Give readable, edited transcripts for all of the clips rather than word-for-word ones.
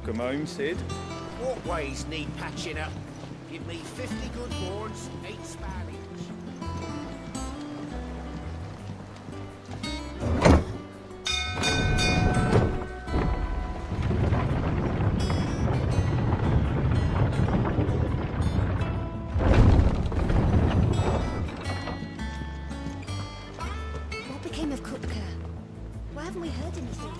Welcome home, Sid. Walkways need patching up. Give me 50 good boards, 8 spare inch. What became of Kupka? Why haven't we heard anything?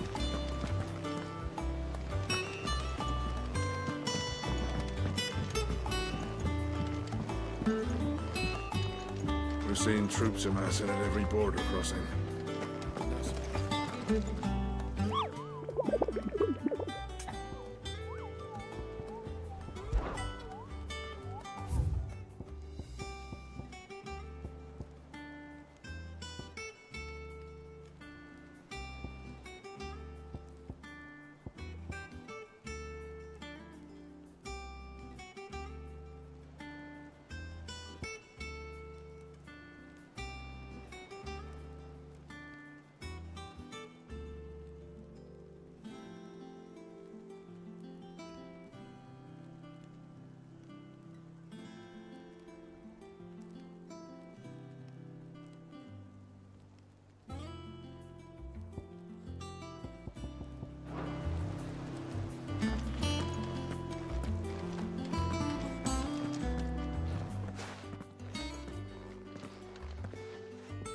We're seeing troops amassing at every border crossing.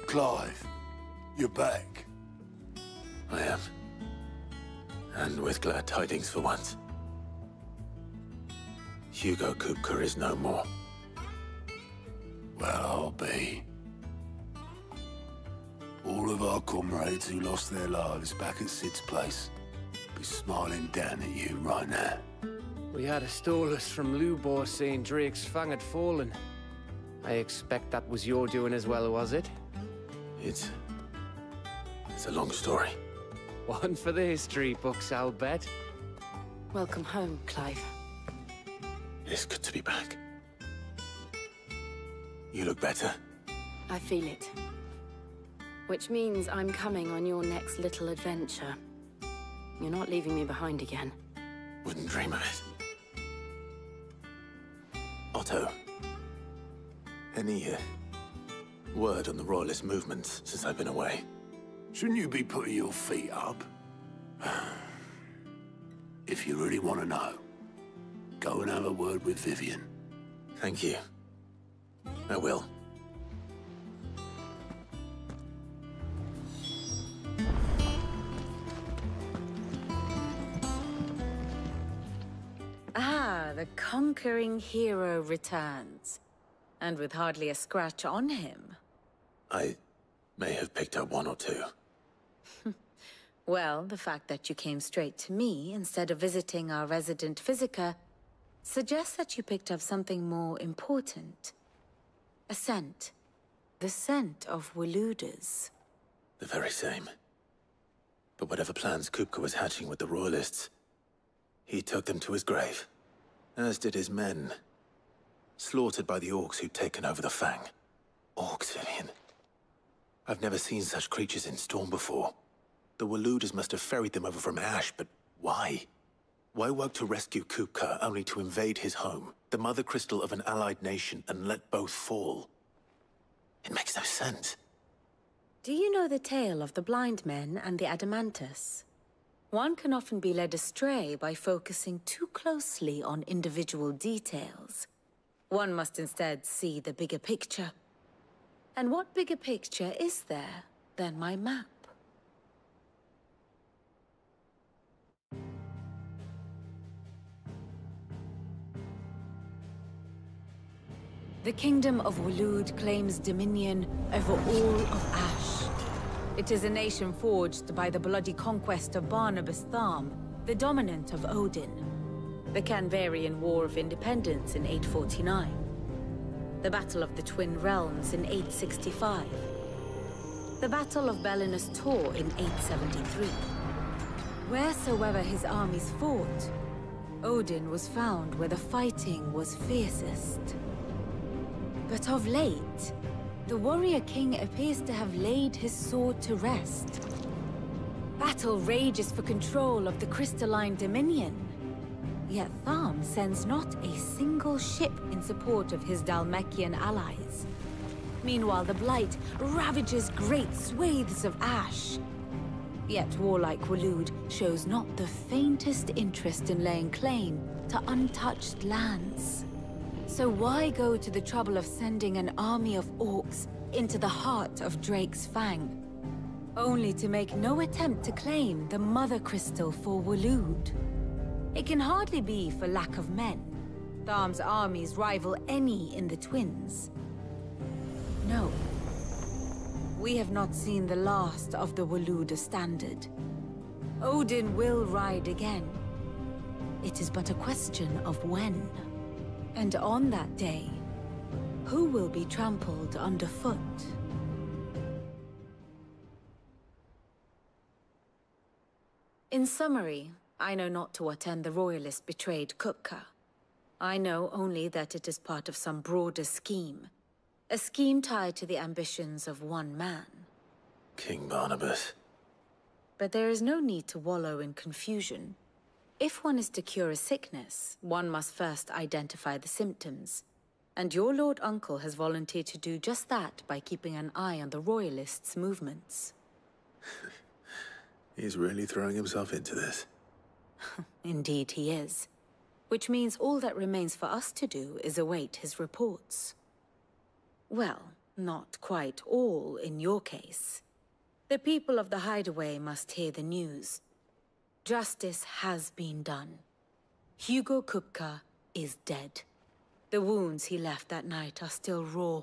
Clive, you're back. I am. And with glad tidings for once. Hugo Kupka is no more. Well, I'll be. All of our comrades who lost their lives back at Sid's place be smiling down at you right now. We had a stolus from Lubor saying Drake's fang had fallen. I expect that was your doing as well, was it? It's a long story. One for the history books, I'll bet. Welcome home, Clive. It's good to be back. You look better. I feel it. Which means I'm coming on your next little adventure. You're not leaving me behind again. Wouldn't dream of it. Otto, any word on the Royalist movements since I've been away? Shouldn't you be putting your feet up? If you really want to know, go and have a word with Vivian. Thank you. I will. Ah, the conquering hero returns. And with hardly a scratch on him. I may have picked up one or two. Well, the fact that you came straight to me instead of visiting our resident Physica suggests that you picked up something more important. A scent. The scent of Waludas. The very same. But whatever plans Kupka was hatching with the Royalists, he took them to his grave. As did his men. Slaughtered by the orcs who'd taken over the Fang. Orcs, Vivian. I've never seen such creatures in Storm before. The Waludas must have ferried them over from Ash, but why? Why work to rescue Kupka only to invade his home, the mother crystal of an allied nation, and let both fall? It makes no sense. Do you know the tale of the blind men and the Adamantus? One can often be led astray by focusing too closely on individual details. One must instead see the bigger picture. And what bigger picture is there than my map? The Kingdom of Waloed claims dominion over all of Ash. It is a nation forged by the bloody conquest of Barnabas Tharm, the dominant of Odin. The Canvarian War of Independence in 849. The Battle of the Twin Realms in 865. The Battle of Belinus Tor in 873. Wheresoever his armies fought, Odin was found where the fighting was fiercest. But of late, the warrior king appears to have laid his sword to rest. Battle rages for control of the crystalline dominion. Yet Tharm sends not a single ship in support of his Dhalmekian allies. Meanwhile, the Blight ravages great swathes of Ash. Yet warlike Waloed shows not the faintest interest in laying claim to untouched lands. So why go to the trouble of sending an army of orcs into the heart of Drake's Fang, only to make no attempt to claim the Mother Crystal for Waloed? It can hardly be for lack of men. Tharm's armies rival any in the Twins. No. We have not seen the last of the Waloed standard. Odin will ride again. It is but a question of when. And on that day, who will be trampled underfoot? In summary, I know not to what end the Royalists betrayed Kupka. I know only that it is part of some broader scheme. A scheme tied to the ambitions of one man. King Barnabas. But there is no need to wallow in confusion. If one is to cure a sickness, one must first identify the symptoms. And your Lord Uncle has volunteered to do just that by keeping an eye on the Royalists' movements. He's really throwing himself into this. Indeed he is. Which means all that remains for us to do is await his reports. Well, not quite all in your case. The people of the Hideaway must hear the news. Justice has been done. Hugo Kupka is dead. The wounds he left that night are still raw,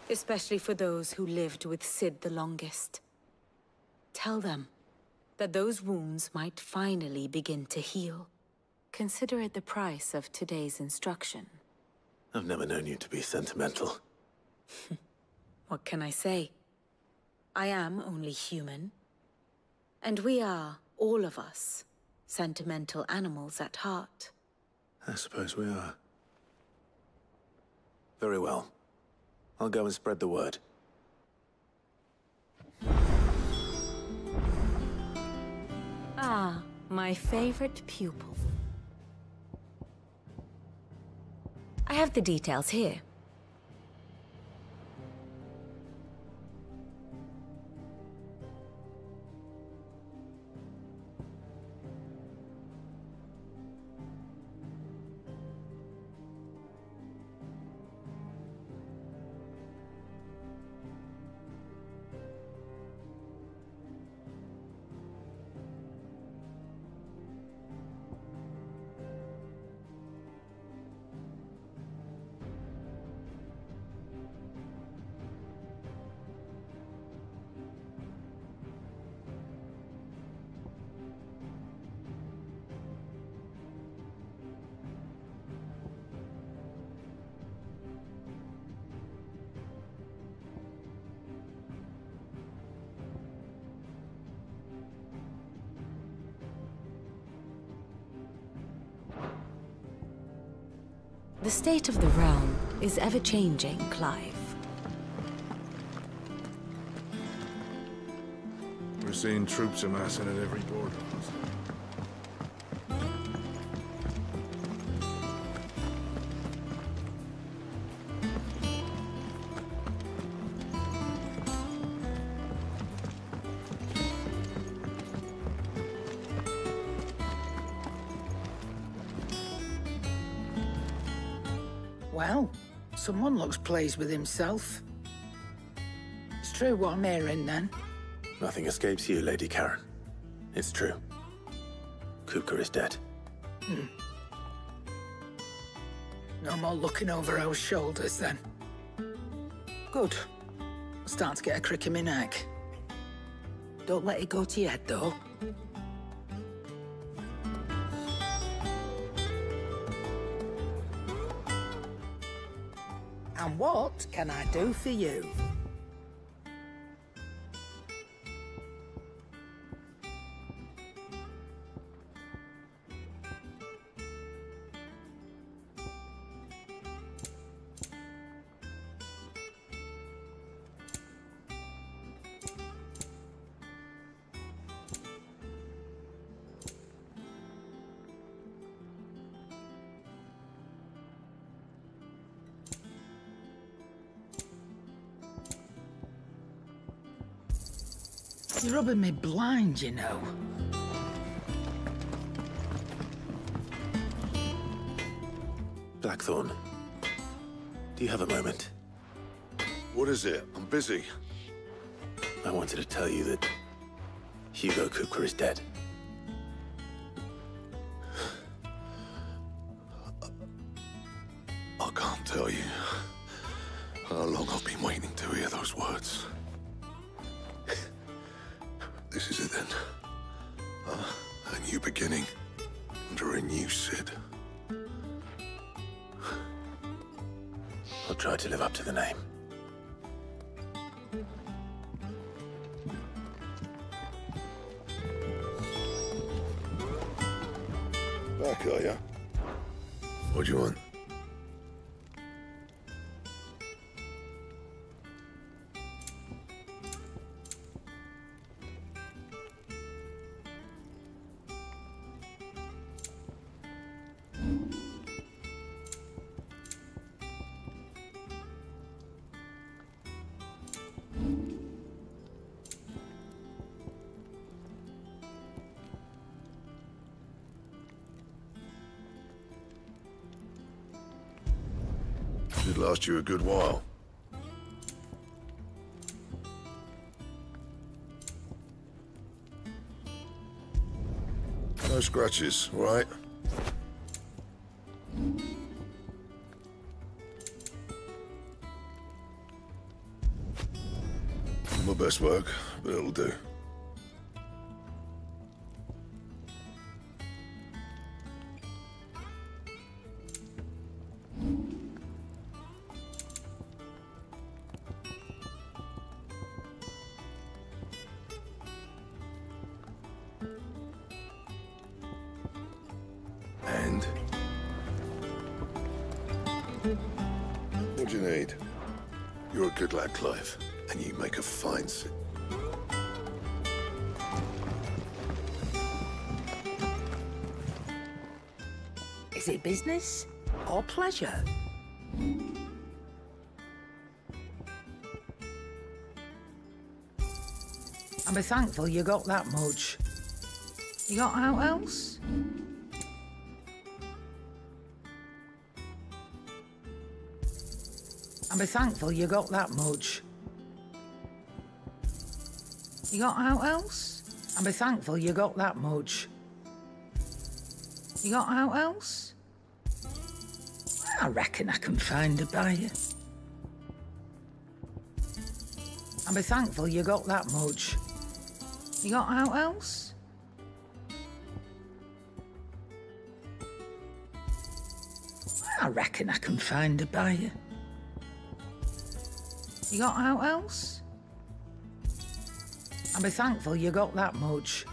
especially for those who lived with Sid the longest. Tell them that those wounds might finally begin to heal. Consider it the price of today's instruction. I've never known you to be sentimental. What can I say? I am only human. And we are, all of us, sentimental animals at heart. I suppose we are. Very well. I'll go and spread the word. Ah, my favorite pupil. I have the details here. The state of the realm is ever-changing, Clive. We're seeing troops amassing at every border crossing. Well, someone looks pleased with himself. It's true what I'm hearing, then. Nothing escapes you, Lady Karen. It's true. Kupka is dead. No more looking over our shoulders, then. Good. I'm starting to get a crick in my neck. Don't let it go to your head, though. And what can I do for you? You're rubbing me blind, you know. Blackthorn, do you have a moment? What is it? I'm busy. I wanted to tell you that Hugo Kupka is dead. I can't tell you how long I've been waiting to hear those words. This is it then. A new beginning under a new Sid. I'll try to live up to the name. Back, are ya? What do you want? Should last you a good while. No scratches, all right? My best work, but it'll do. And? What do you need? You're a good lad, Clive, and you make a fine Is it business or pleasure? I'll be thankful you got that much. You got out else? I'll be thankful you got that much. You got out else? I'll be thankful you got that much. You got out else? I reckon I can find a buyer. I'll be thankful you got that much. You got out else? I reckon I can find a buyer. You got out else? I'll be thankful you got that much.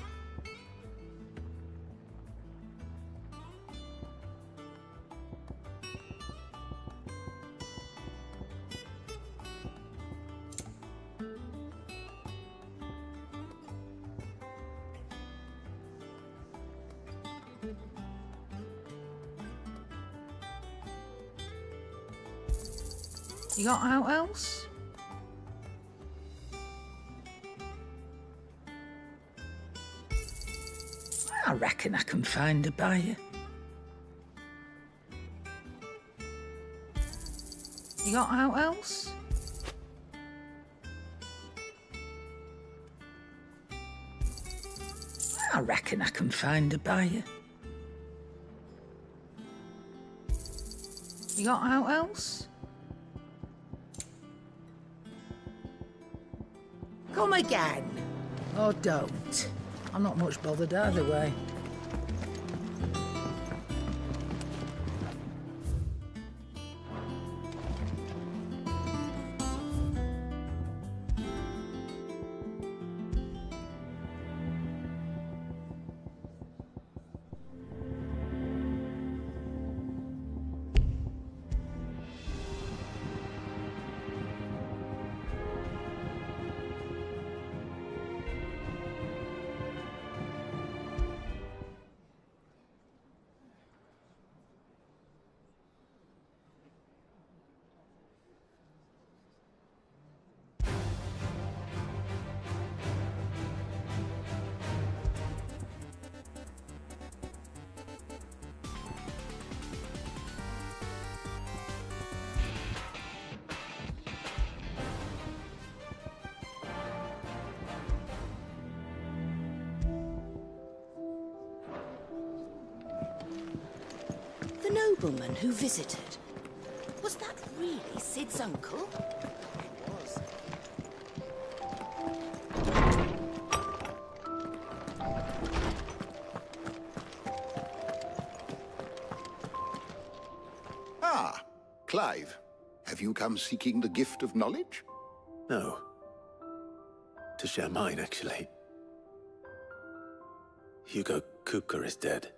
You got out else? I reckon I can find a buyer. You got out else? I reckon I can find a buyer. You got out else? Come again. Or don't. I'm not much bothered either way. nobleman who visited. Was that really Sid's uncle? Ah, Clive. Have you come seeking the gift of knowledge? No. To share mine, actually. Hugo Kupka is dead.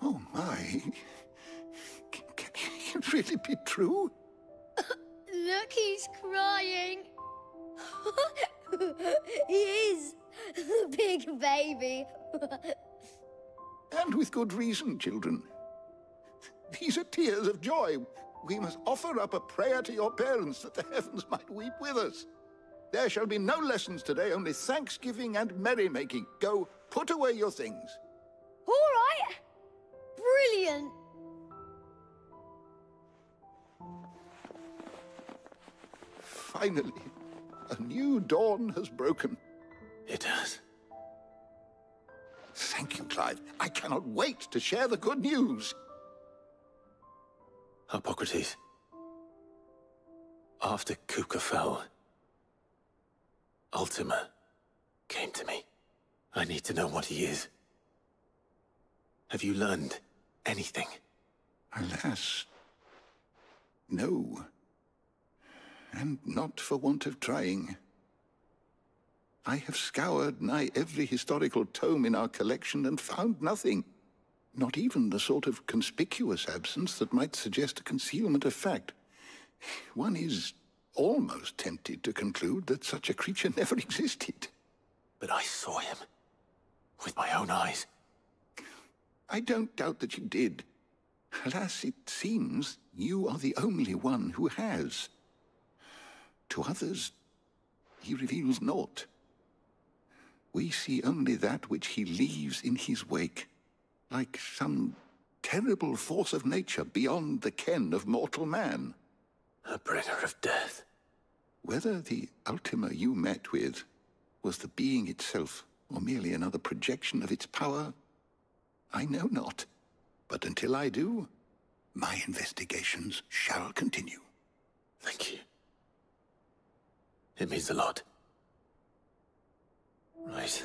Oh my. Can it really be true? Look, he's crying. He is. The big baby. And with good reason, children. These are tears of joy. We must offer up a prayer to your parents that the heavens might weep with us. There shall be no lessons today, only thanksgiving and merrymaking. Go, put away your things. All right. Brilliant. Finally, a new dawn has broken. It has. Thank you, Clive. I cannot wait to share the good news. Hippocrates. After Kupka fell, Ultima came to me. I need to know what he is. Have you learned anything? Alas, no. And not for want of trying. I have scoured nigh every historical tome in our collection and found nothing. Not even the sort of conspicuous absence that might suggest a concealment of fact. One is almost tempted to conclude that such a creature never existed. But I saw him. With my own eyes. I don't doubt that you did. Alas, it seems you are the only one who has. To others, he reveals naught. We see only that which he leaves in his wake, like some terrible force of nature beyond the ken of mortal man. A bringer of death. Whether the Ultima you met with was the being itself, or merely another projection of its power, I know not. But until I do, my investigations shall continue. Thank you. It means a lot. Right.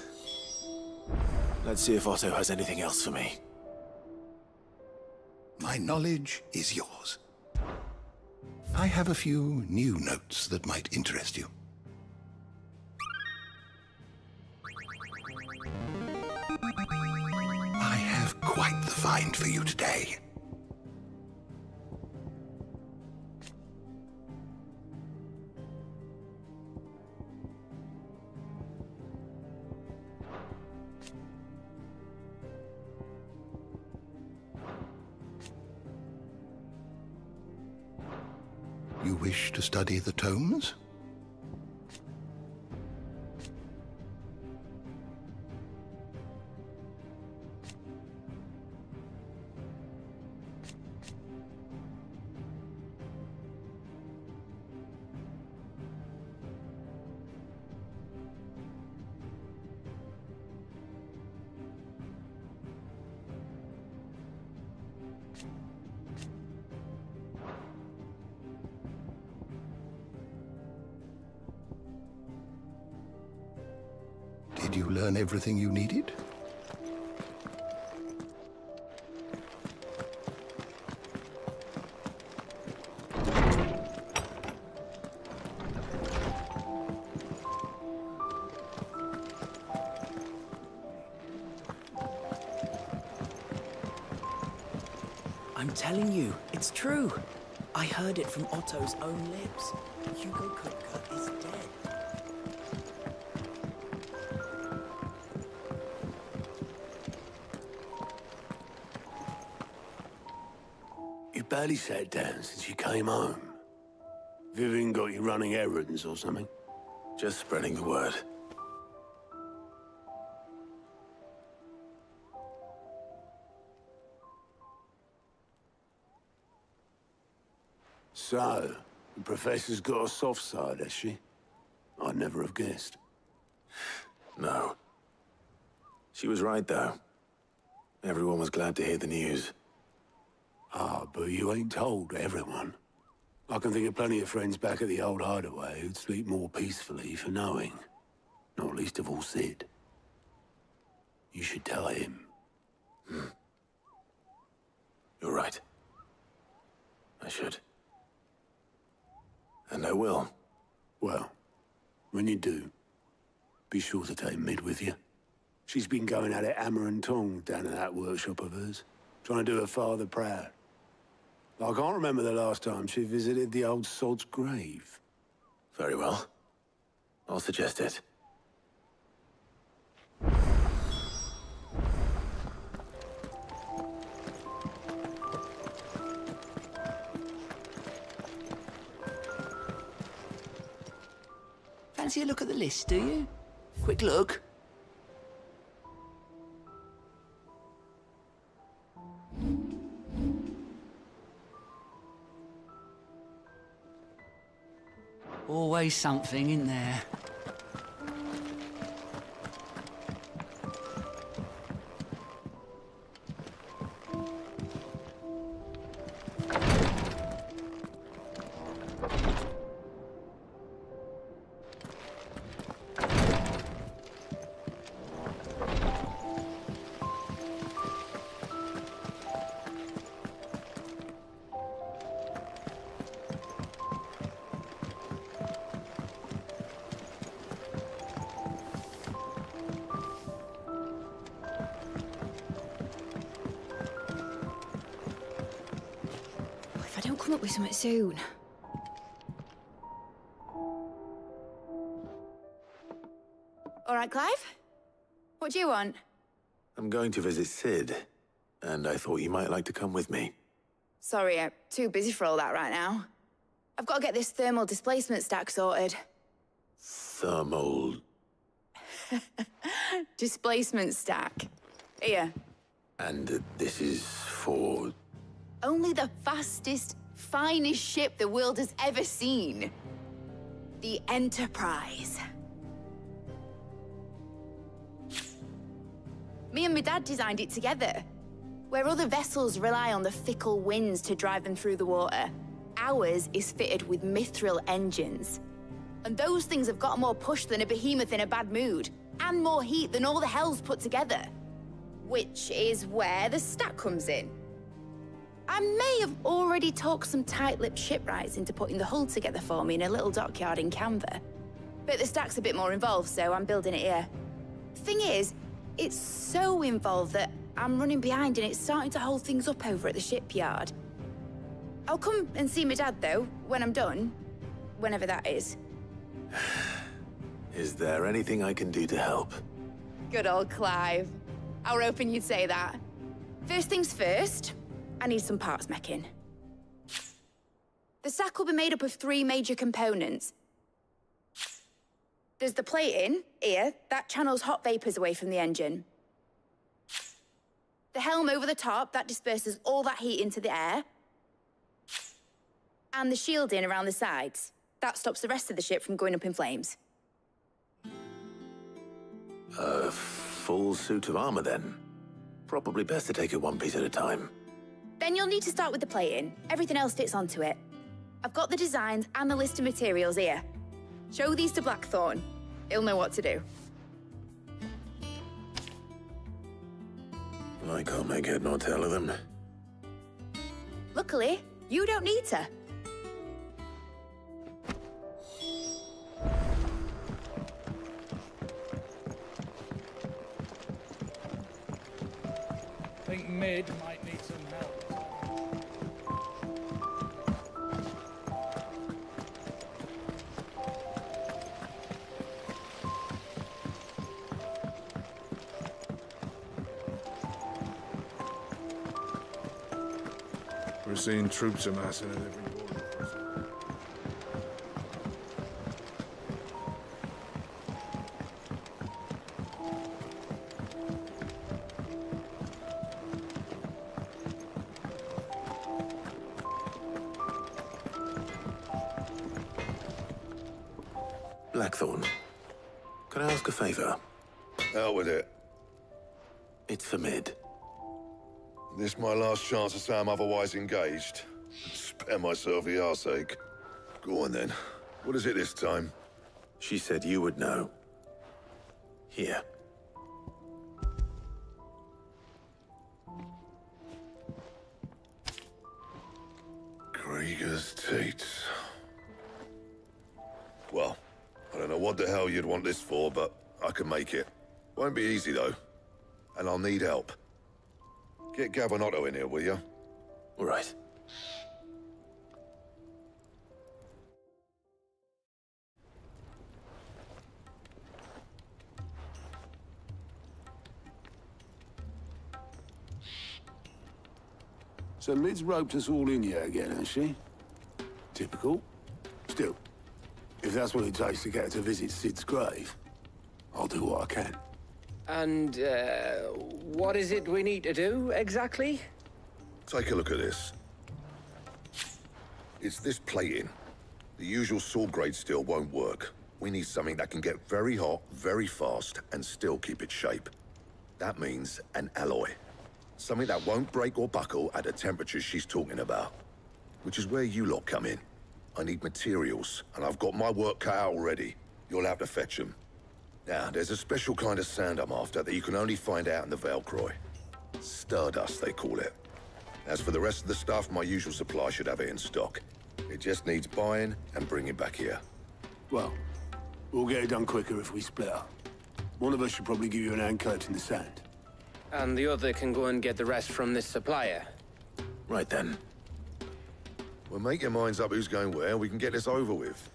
Let's see if Otto has anything else for me. My knowledge is yours. I have a few new notes that might interest you. I have quite the find for you today. You wish to study the tomes? Did you learn everything you needed? I'm telling you, it's true. I heard it from Otto's own lips. Hugo Kupka is dead. You barely sat down since you came home. Vivian got you running errands or something? Just spreading the word. So, the Professor's got a soft side, has she? I'd never have guessed. No. She was right, though. Everyone was glad to hear the news. Ah, but you ain't told everyone. I can think of plenty of friends back at the old hideaway who'd sleep more peacefully for knowing. Not least of all Sid. You should tell him. You're right. I should. And I will. Well, when you do, be sure to take Mid with you. She's been going at it hammer and tongs down at that workshop of hers, trying to do her father proud. I can't remember the last time she visited the old sod's grave. Very well. I'll suggest it. Fancy a look at the list, do you? Quick look. Always something in there. Come up with something soon. All right, Clive? What do you want? I'm going to visit Sid, and I thought you might like to come with me. Sorry, I'm too busy for all that right now. I've got to get this thermal displacement stack sorted. Thermal... displacement stack. Here. And this is for... Only the fastest, finest ship the world has ever seen. The Enterprise. Me and my dad designed it together. Where other vessels rely on the fickle winds to drive them through the water, ours is fitted with mithril engines. And those things have got more push than a behemoth in a bad mood, and more heat than all the hells put together. Which is where the stack comes in. I may have already talked some tight-lipped shipwrights into putting the hull together for me in a little dockyard in Canva. But the stack's a bit more involved, so I'm building it here. Thing is, it's so involved that I'm running behind and it's starting to hold things up over at the shipyard. I'll come and see my dad, though, when I'm done. Whenever that is. Is there anything I can do to help? Good old Clive. I were hoping you'd say that. First things first, I need some parts meching. The stack will be made up of 3 major components. There's the plating, here, that channels hot vapors away from the engine. The helm over the top, that disperses all that heat into the air. And the shielding around the sides. That stops the rest of the ship from going up in flames. A full suit of armor, then? Probably best to take it one piece at a time. Then you'll need to start with the plating. Everything else fits onto it. I've got the designs and the list of materials here. Show these to Blackthorn. He'll know what to do. I can't make head nor tail of them. Luckily, you don't need to. I think Mid might need some help. We're seeing troops amassing at every border crossing. Blackthorn, can I ask a favor? Out with it. It's for Mid. This my last chance to say I'm otherwise engaged. Spare myself the arseache. Go on then. What is it this time? She said you would know. Here. Krieger's Teats. Well, I don't know what the hell you'd want this for, but I can make it. Won't be easy, though. And I'll need help. Get Gabonotto in here, will you? All right. So Mid's roped us all in here again, hasn't she? Typical. Still, if that's what it takes to get her to visit Sid's grave, I'll do what I can. And, what is it we need to do, exactly? Take a look at this. It's this plating. The usual sword grade steel won't work. We need something that can get very hot, very fast, and still keep its shape. That means an alloy. Something that won't break or buckle at the temperatures she's talking about. Which is where you lot come in. I need materials, and I've got my work cut out already. You'll have to fetch them. Now, there's a special kind of sand I'm after that you can only find out in the Velcroy. Stardust, they call it. As for the rest of the stuff, my usual supply should have it in stock. It just needs buying and bringing back here. Well, we'll get it done quicker if we split up. One of us should probably give you an hand collecting the sand. And the other can go and get the rest from this supplier. Right then. Well, make your minds up who's going where, and we can get this over with.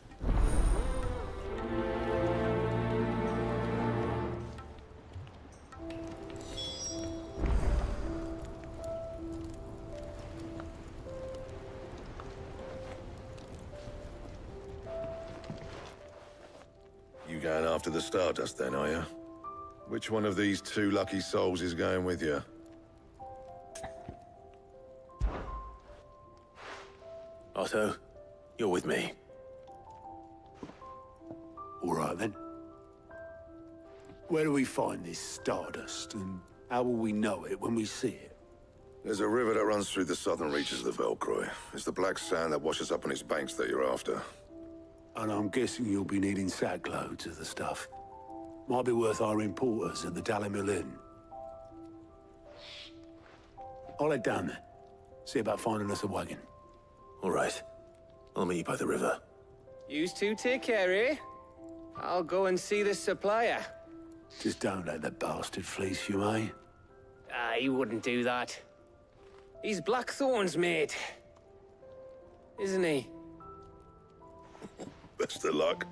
You going after the Stardust then, are you? Which one of these two lucky souls is going with you? Otto, you're with me. All right, then. Where do we find this Stardust, and how will we know it when we see it? There's a river that runs through the southern reaches of the Velcroy. It's the black sand that washes up on its banks that you're after. And I'm guessing you'll be needing sack loads of the stuff. Might be worth hiring porters at the Dalimil Inn. I'll head down there. See about finding us a wagon. All right. I'll meet you by the river. Yous two take care, eh? I'll go and see this supplier. Just don't let the bastard fleece you, eh? He wouldn't do that. He's Blackthorn's mate. Isn't he? Best of luck.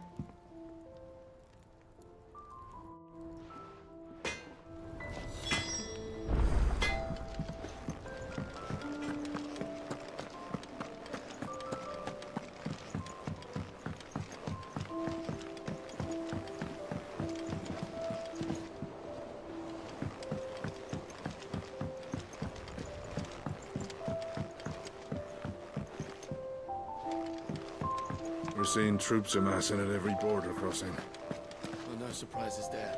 We're seeing troops amassing at every border crossing. Well, no surprises there.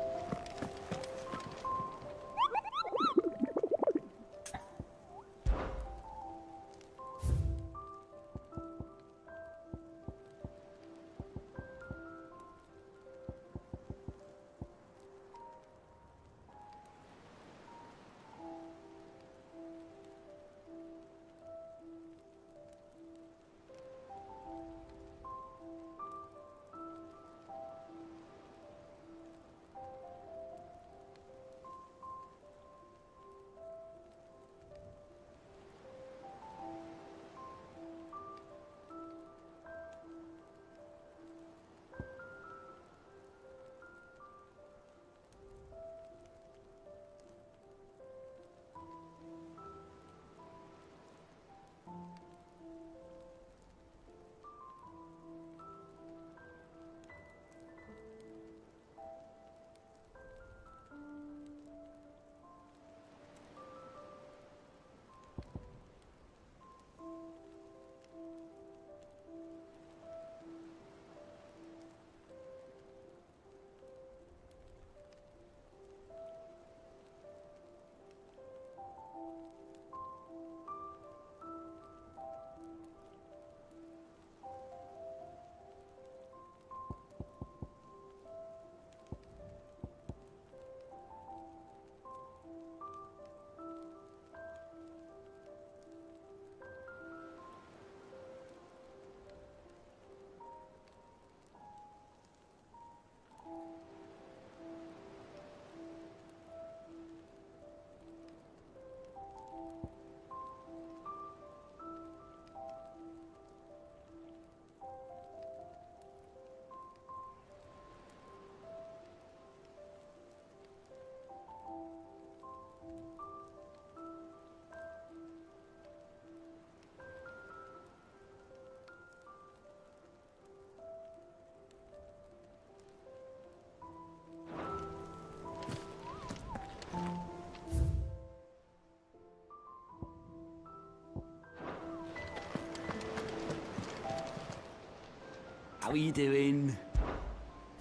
How are you doing?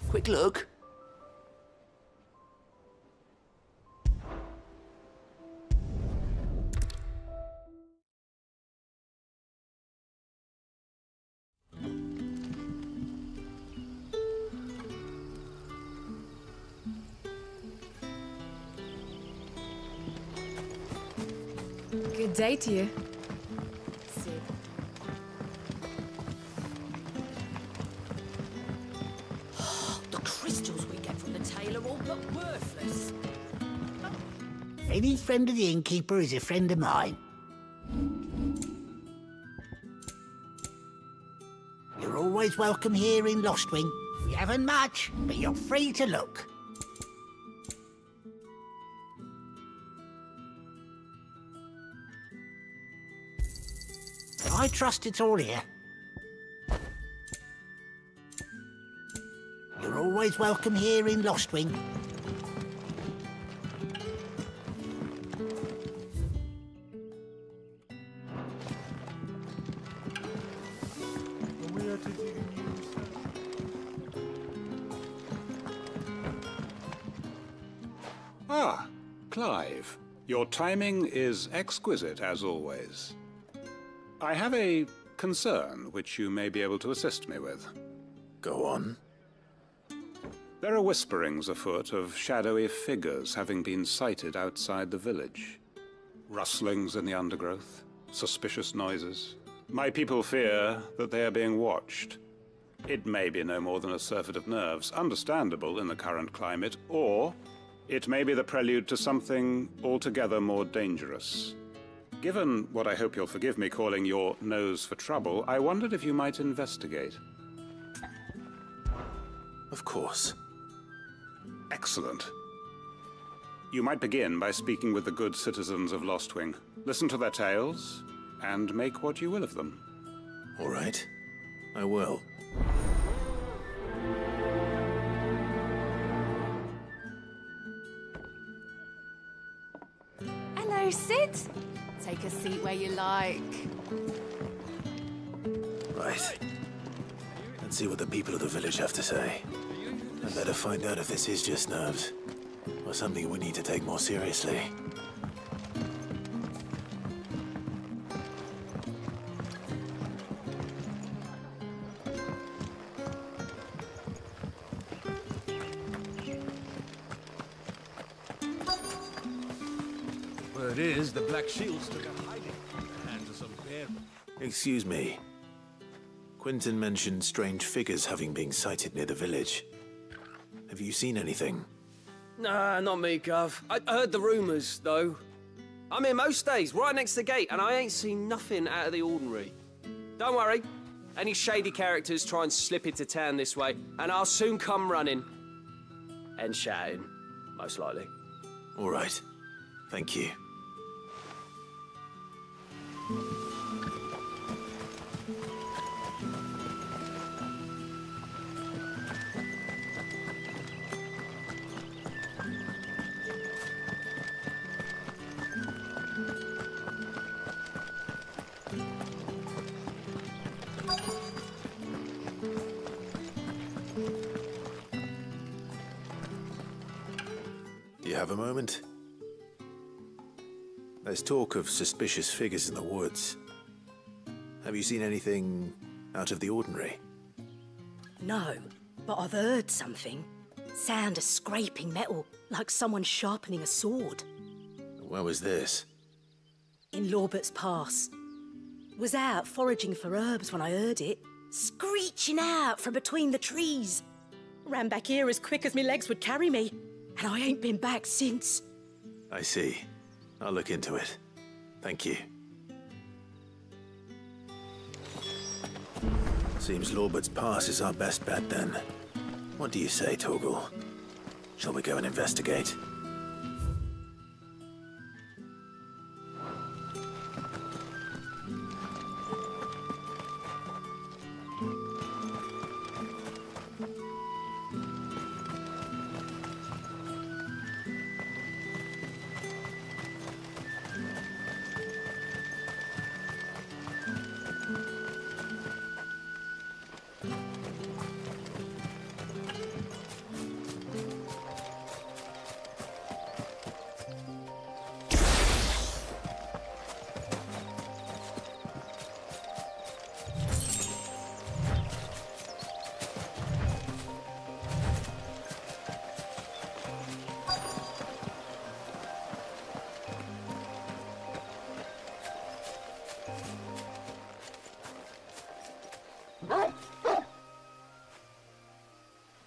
Quick look. Good day to you. Sid. The crystals we get from the tailor all but worthless. Any friend of the innkeeper is a friend of mine. You're always welcome here in Lostwing. We haven't much, but you're free to look. I trust it's all here. You're always welcome here in Lostwing. Ah, Clive. Your timing is exquisite, as always. I have a concern which you may be able to assist me with. Go on. There are whisperings afoot of shadowy figures having been sighted outside the village. Rustlings in the undergrowth, suspicious noises. My people fear that they are being watched. It may be no more than a surfeit of nerves, understandable in the current climate, or it may be the prelude to something altogether more dangerous. Given what I hope you'll forgive me calling your nose for trouble, I wondered if you might investigate. Of course. Excellent. You might begin by speaking with the good citizens of Lostwing. Listen to their tales, and make what you will of them. All right. I will. Hello, Sid. Take a seat where you like. Right. Let's see what the people of the village have to say. I'd better find out if this is just nerves, or something we need to take more seriously. Word is, the Black Shields took a hiding in the hands of some bear. Excuse me. Quentin mentioned strange figures having been sighted near the village. Have you seen anything? Nah, not me, Gov. I heard the rumours, though. I'm here most days, right next to the gate, and I ain't seen nothing out of the ordinary. Don't worry. Any shady characters try and slip into town this way, and I'll soon come running. And shouting, most likely. All right. Thank you. Do you have a moment? There's talk of suspicious figures in the woods. Have you seen anything out of the ordinary? No, but I've heard something. Sound of scraping metal, like someone sharpening a sword. Where was this? In Lorbert's Pass. Was out foraging for herbs when I heard it, screeching out from between the trees. Ran back here as quick as my legs would carry me, and I ain't been back since. I see. I'll look into it. Thank you. Seems Lorbert's Pass is our best bet then. What do you say, Torgal? Shall we go and investigate?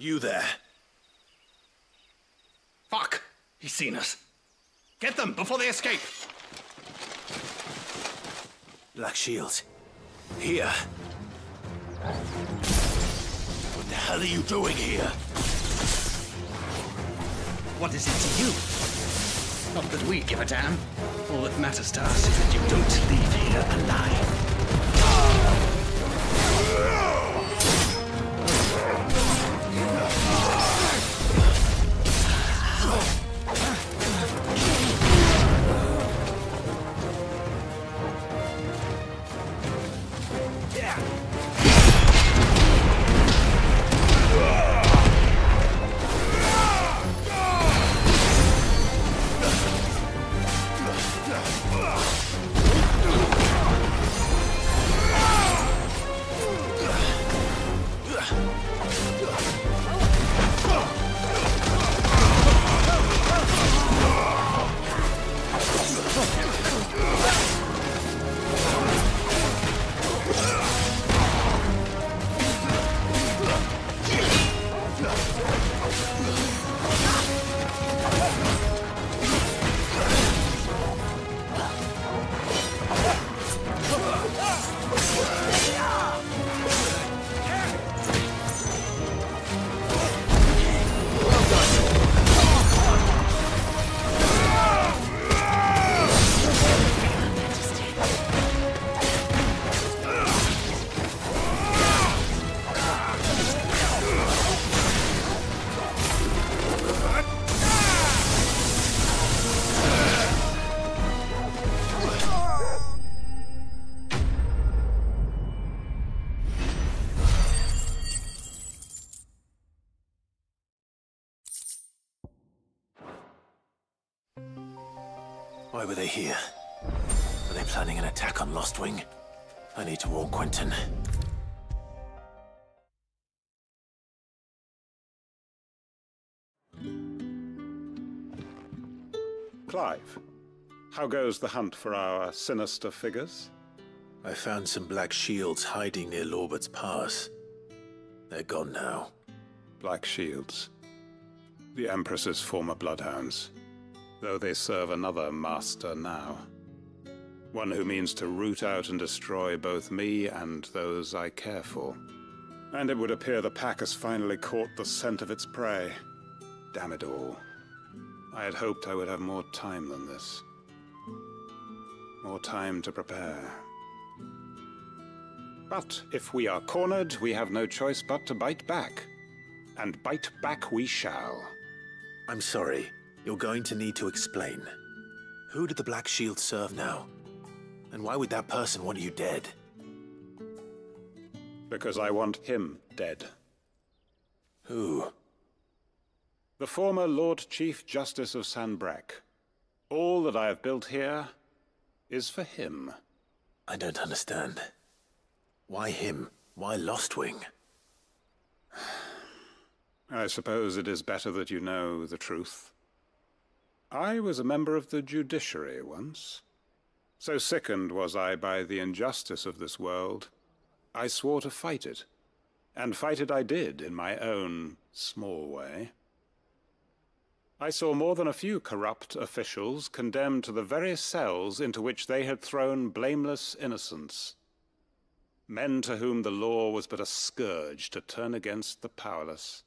You there. Fuck! He's seen us. Get them before they escape! Black Shields. Here. What the hell are you doing here? What is it to you? Not that we give a damn. All that matters to us is that you don't leave here alive. Why were they here? Were they planning an attack on Lost Wing? I need to warn Quentin. Clive, how goes the hunt for our sinister figures? I found some Black Shields hiding near Lorbert's Pass. They're gone now. Black Shields. The Empress's former bloodhounds. Though they serve another master now. One who means to root out and destroy both me and those I care for. And it would appear the pack has finally caught the scent of its prey. Damn it all. I had hoped I would have more time than this. More time to prepare. But if we are cornered, we have no choice but to bite back. And bite back we shall. I'm sorry. You're going to need to explain. Who did the Black Shield serve now? And why would that person want you dead? Because I want him dead. Who? The former Lord Chief Justice of Sanbreque. All that I have built here is for him. I don't understand. Why him? Why Lost Wing? I suppose it is better that you know the truth. I was a member of the judiciary once. So sickened was I by the injustice of this world, I swore to fight it. And fight it I did, in my own small way. I saw more than a few corrupt officials condemned to the very cells into which they had thrown blameless innocents. Men to whom the law was but a scourge to turn against the powerless.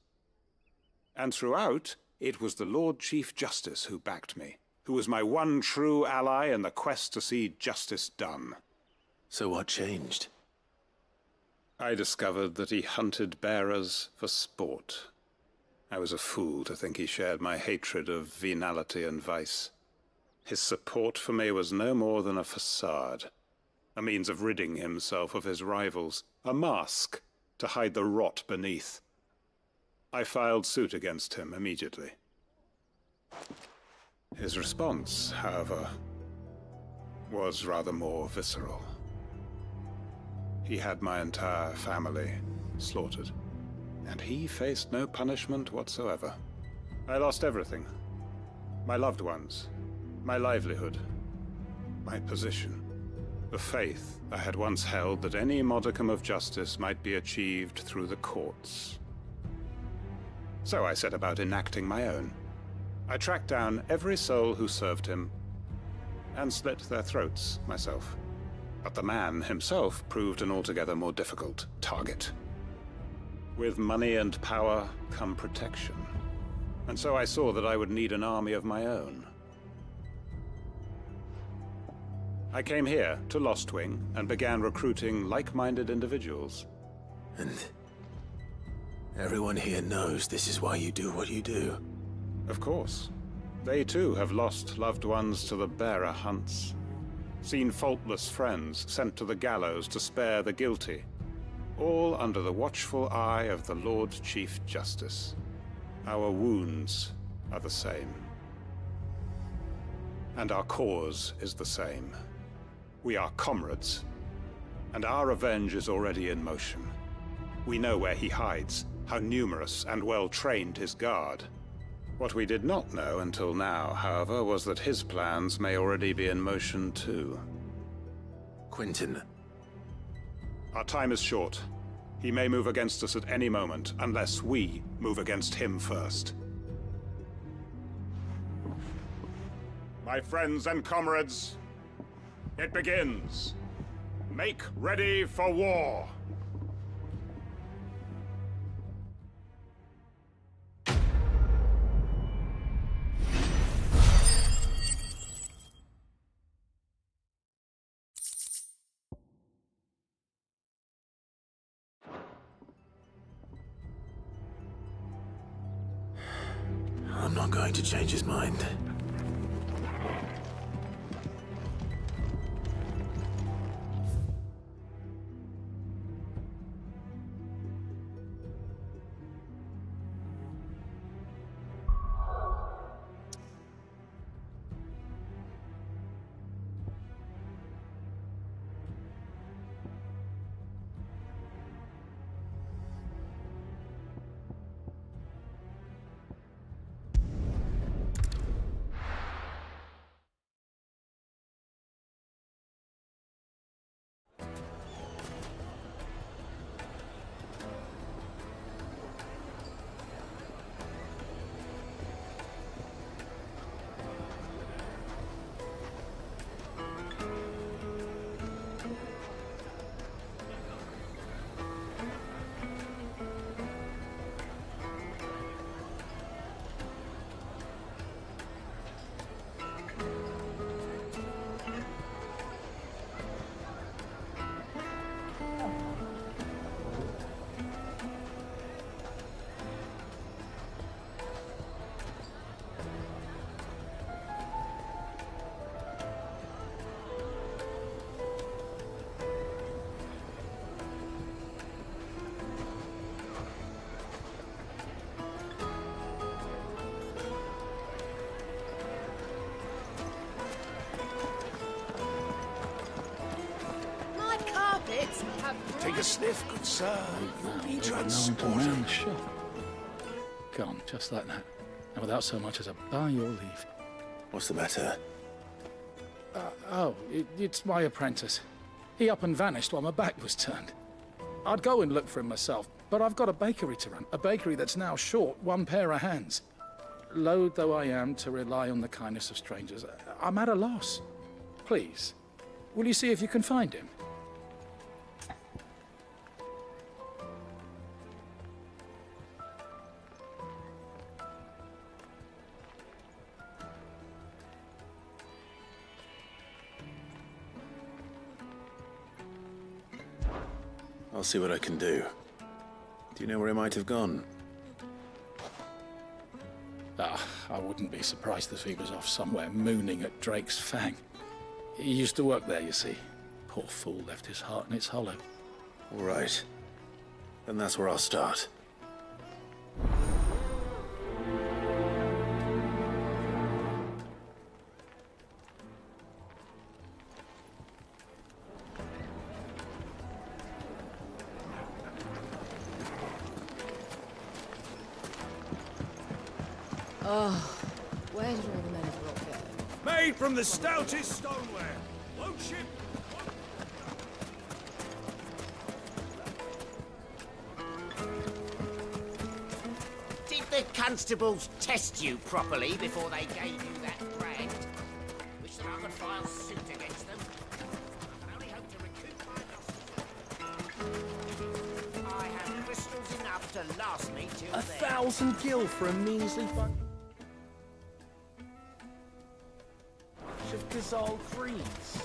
And throughout, it was the Lord Chief Justice who backed me, who was my one true ally in the quest to see justice done. So what changed? I discovered that he hunted bearers for sport. I was a fool to think he shared my hatred of venality and vice. His support for me was no more than a facade, a means of ridding himself of his rivals, a mask to hide the rot beneath. I filed suit against him immediately. His response, however, was rather more visceral. He had my entire family slaughtered, and he faced no punishment whatsoever. I lost everything. My loved ones, my livelihood, my position, the faith I had once held that any modicum of justice might be achieved through the courts. So I set about enacting my own. I tracked down every soul who served him, and slit their throats myself. But the man himself proved an altogether more difficult target. With money and power come protection. And so I saw that I would need an army of my own. I came here to Lostwing and began recruiting like-minded individuals. And everyone here knows this is why you do what you do. Of course. They too have lost loved ones to the bearer hunts. Seen faultless friends sent to the gallows to spare the guilty. All under the watchful eye of the Lord Chief Justice. Our wounds are the same. And our cause is the same. We are comrades, and our revenge is already in motion. We know where he hides, how numerous and well-trained his guard. What we did not know until now, however, was that his plans may already be in motion too. Quentin. Our time is short. He may move against us at any moment, unless we move against him first. My friends and comrades, it begins. Make ready for war. I'm not going to change his mind. Take a sniff, good sir. You'll be transported. Sure. Gone, just like that. And without so much as a by your leave. What's the matter? It's my apprentice. He up and vanished while my back was turned. I'd go and look for him myself, but I've got a bakery to run. A bakery that's now short one pair of hands. Loath though I am to rely on the kindness of strangers, I'm at a loss. Please, will you see if you can find him? I'll see what I can do. Do you know where he might have gone? I wouldn't be surprised if he was off somewhere mooning at Drake's Fang. He used to work there, you see. Poor fool left his heart in its hollow. All right. Then that's where I'll start. Oh, where did all the men of rock go? Made from the stoutest stoneware. Won't ship. Did the constables test you properly before they gave you that brand? Wish that I could file suit against them. I can only hope to recoup my losses. I have crystals enough to last me till then. 1,000 gil for a measly bunch of Gazal greens.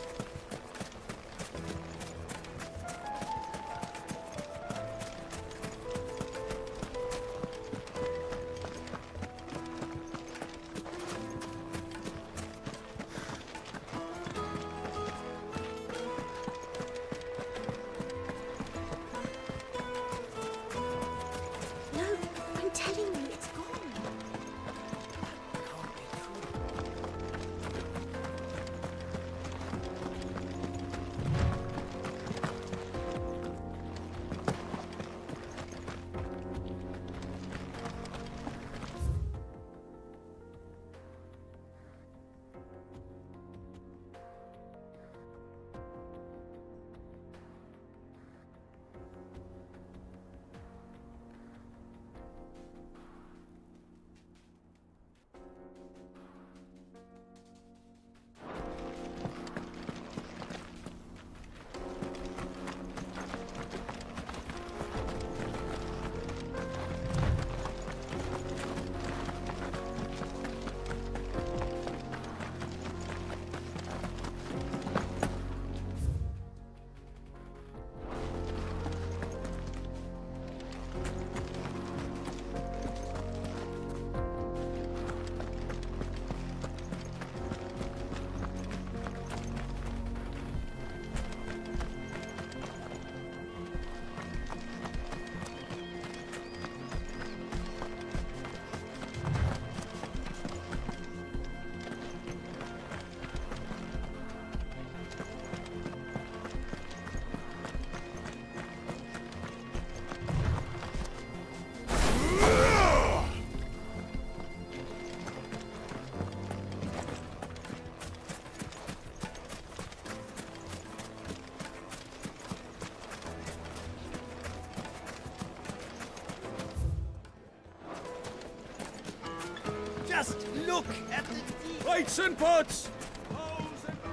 Just look at the plates and pots!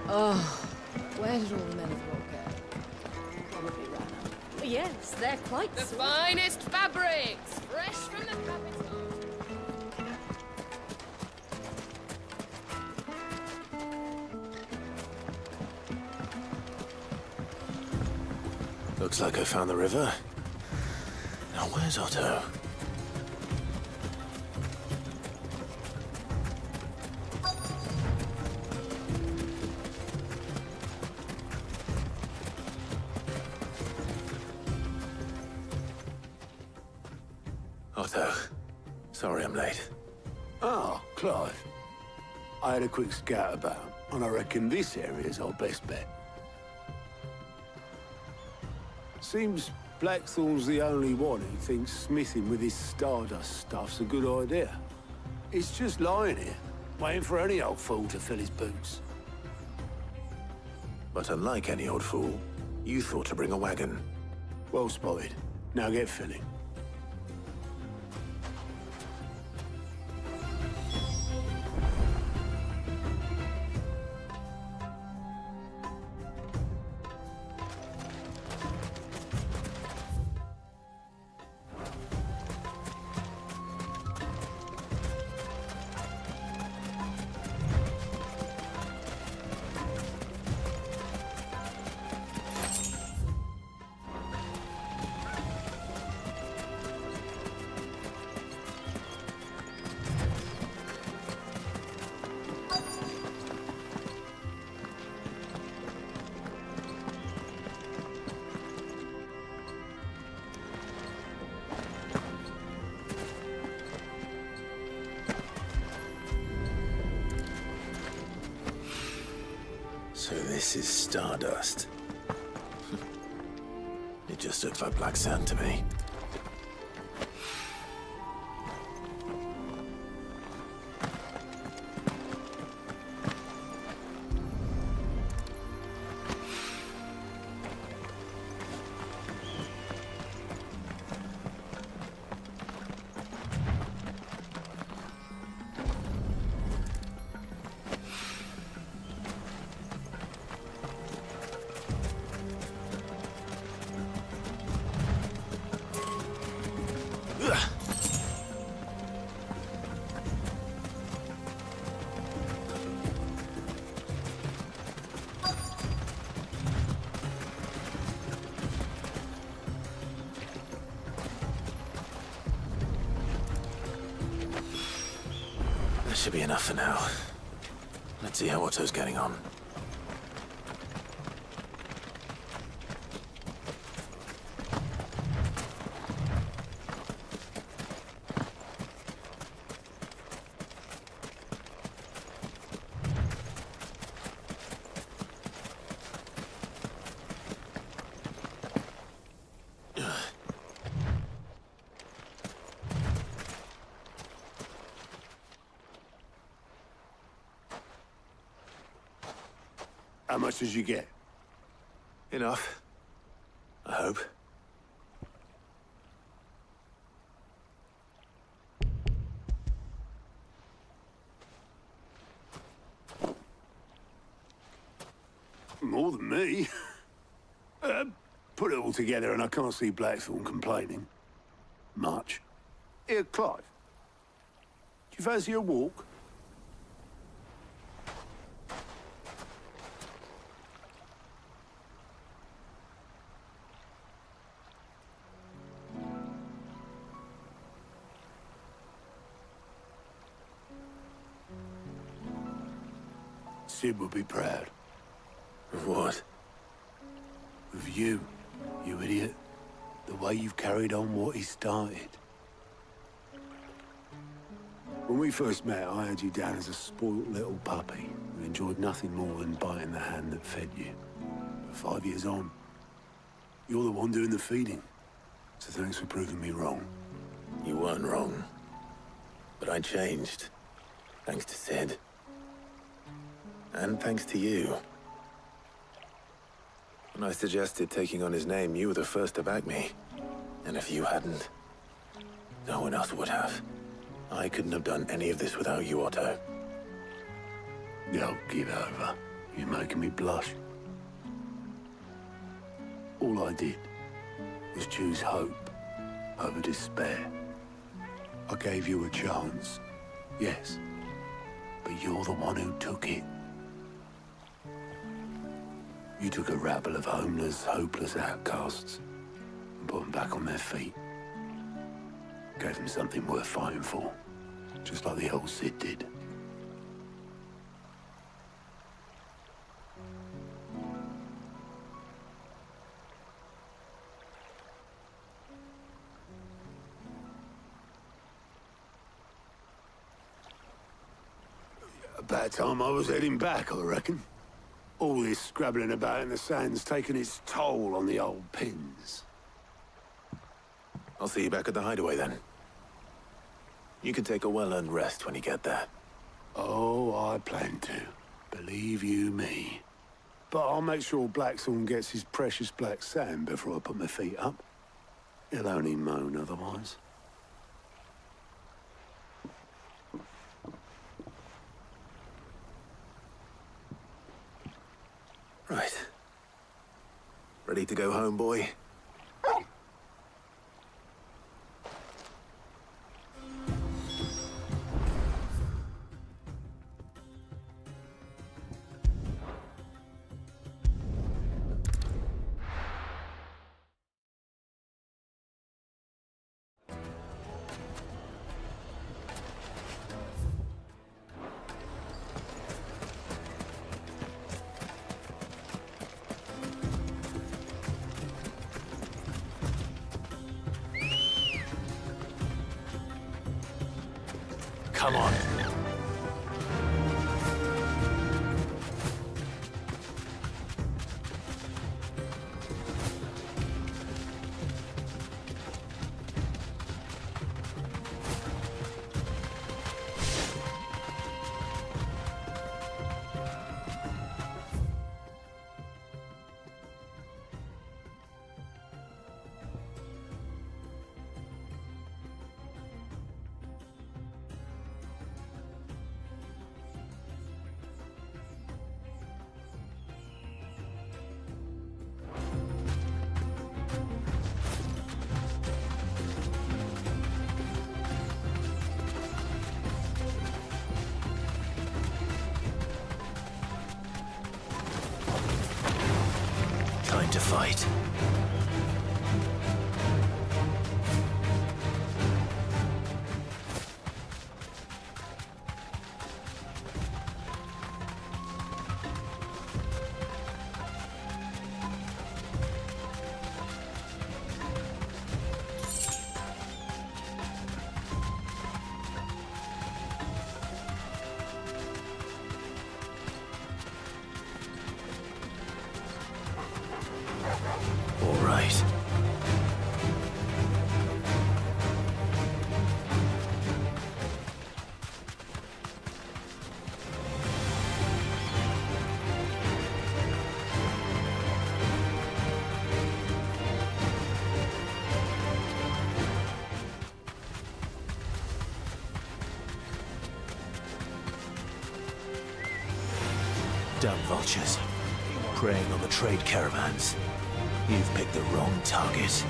Oh, where did all the men of war go? Probably ran out. Yes, they're quite The finest fabrics, fresh from the capital. Looks like I found the river. Now where's Otto? Otto, sorry I'm late. Oh, Clive. I had a quick scout about, and I reckon this area's our best bet. Seems Blackthorn's the only one who thinks smithing with his Stardust stuff's a good idea. It's just lying here, waiting for any old fool to fill his boots. But unlike any old fool, you thought to bring a wagon. Well spotted. Now get filling. So this is Stardust. It just looks like black sand to me. That should be enough for now. Let's see how Otto's getting on. How much did you get? Enough. I hope. More than me. Put it all together and I can't see Blackthorn complaining. Much. Here, Clive. Do you fancy a walk? Sid would be proud. Of what? Of you, you idiot. The way you've carried on what he started. When we first met, I had you down as a spoilt little puppy who enjoyed nothing more than biting the hand that fed you. But 5 years on, you're the one doing the feeding. So thanks for proving me wrong. You weren't wrong. But I changed. Thanks to Sid. And thanks to you. When I suggested taking on his name, you were the first to back me. And if you hadn't, no one else would have. I couldn't have done any of this without you, Otto. Don't give over. You're making me blush. All I did was choose hope over despair. I gave you a chance, yes, but you're the one who took it. You took a rabble of homeless, hopeless outcasts and put them back on their feet. Gave them something worth fighting for, just like the old Sid did. About time I was heading back, I reckon. All this scrabbling about in the sand's taken its toll on the old pins. I'll see you back at the hideaway then. You can take a well-earned rest when you get there. Oh, I plan to. Believe you me. But I'll make sure Blackthorn gets his precious black sand before I put my feet up. He'll only moan otherwise. Right. Ready to go home, boy? Come on. Time to fight. Damn vultures. Preying on the trade caravans. You've picked the wrong target.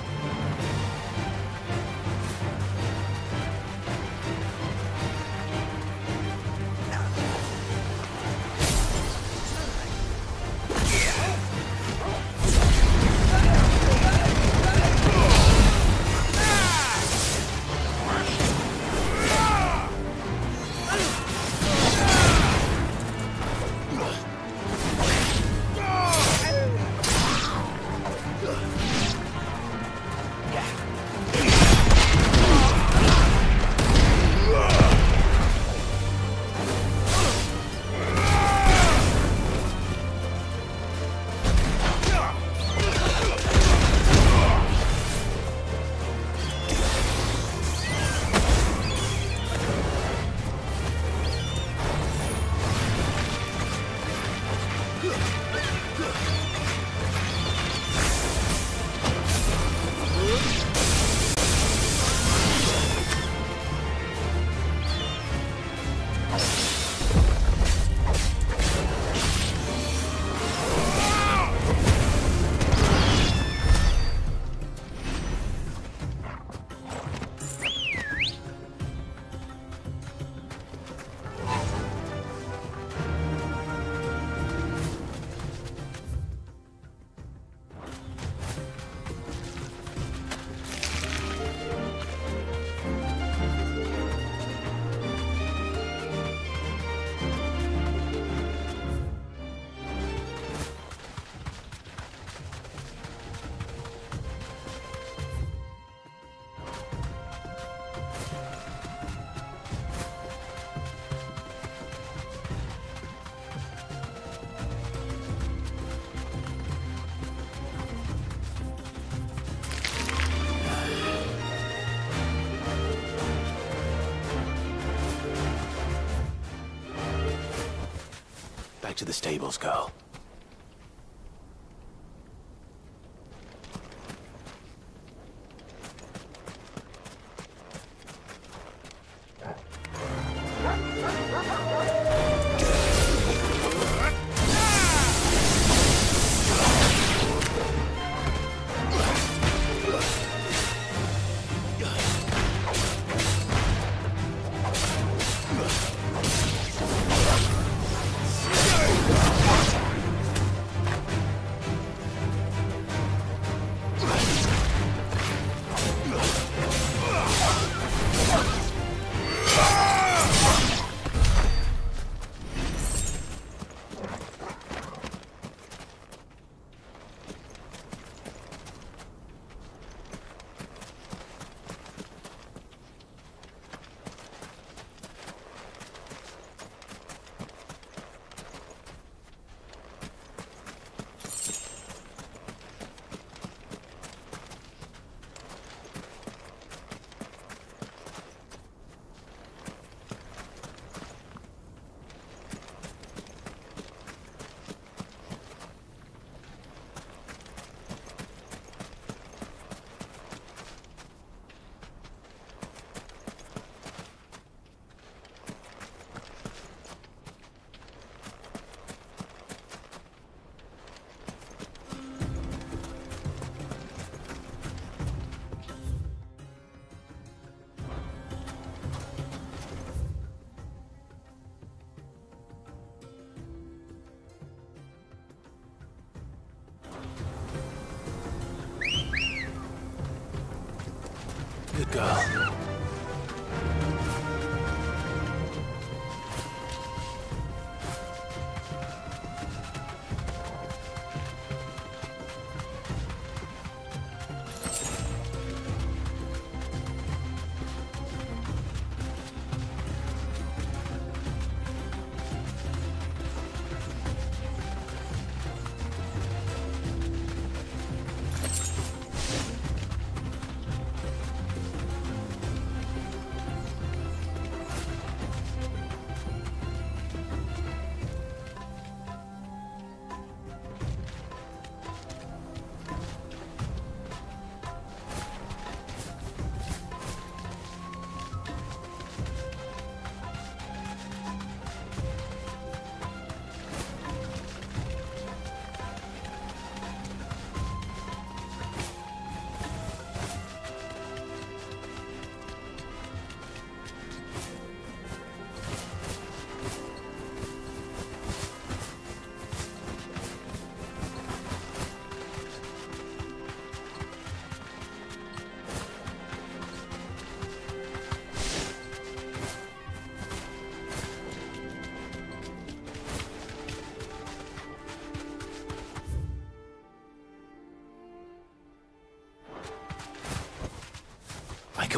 Back to the stables, girl.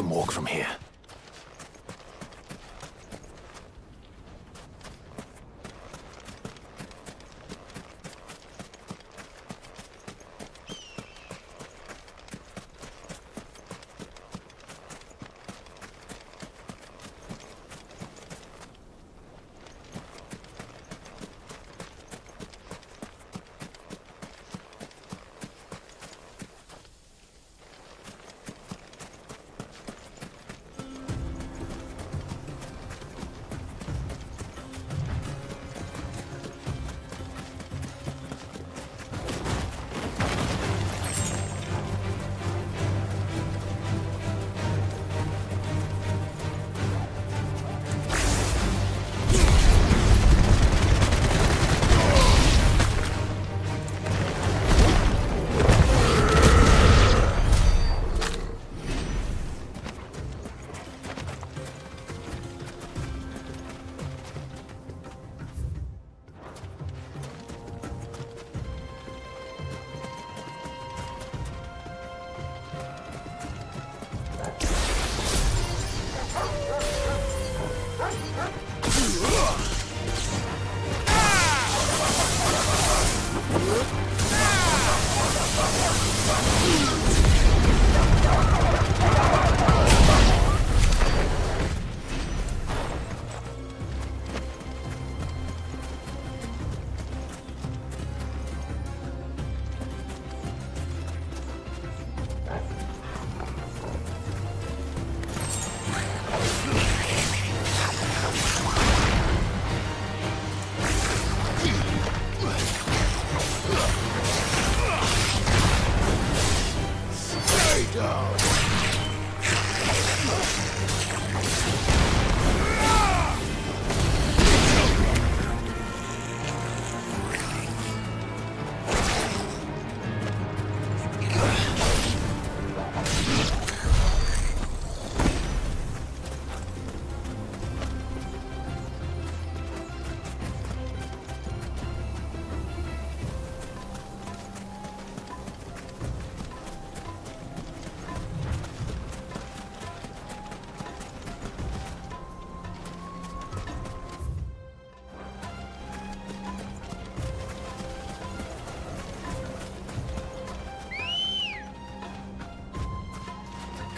can walk from here.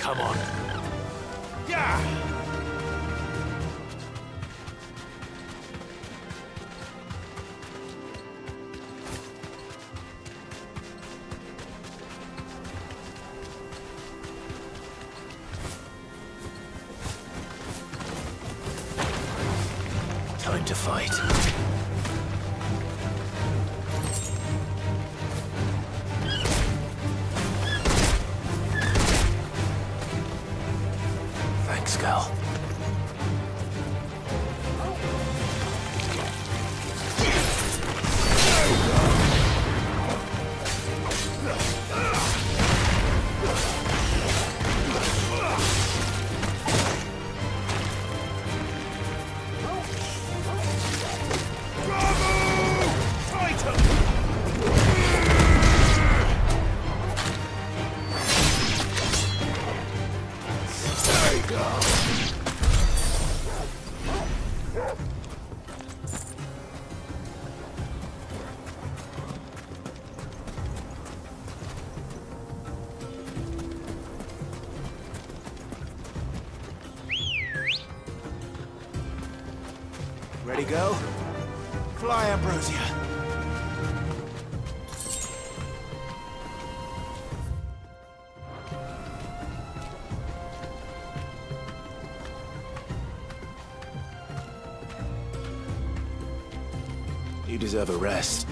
Come on. Yeah! Time to fight. Thanks, Gal. Ready, go? Fly, Ambrosia. You deserve a rest.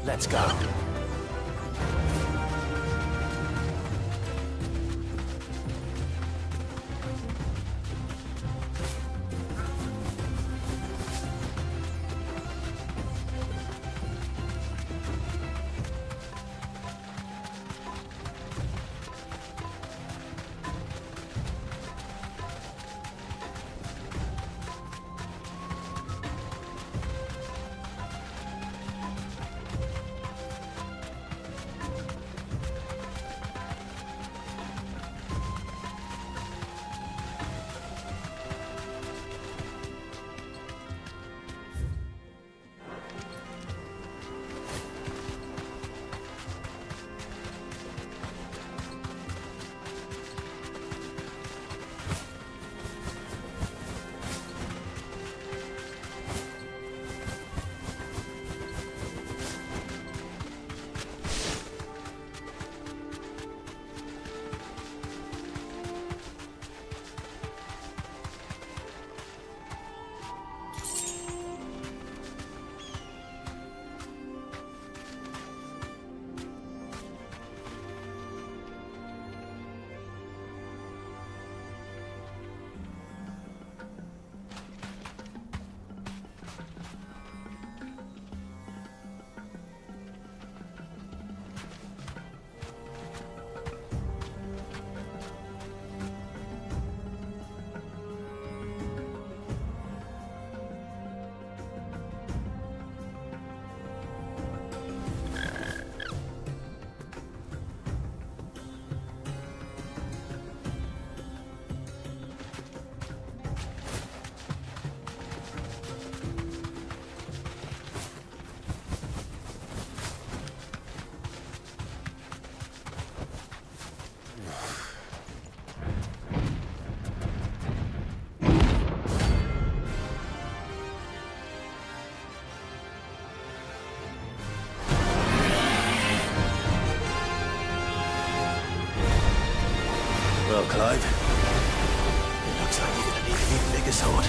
Let's go. well, Clive. It looks like you're gonna need an even bigger sword.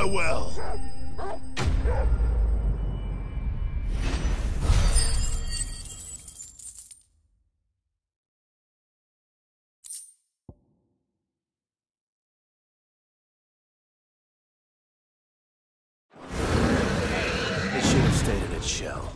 Farewell. It should have stayed in its shell.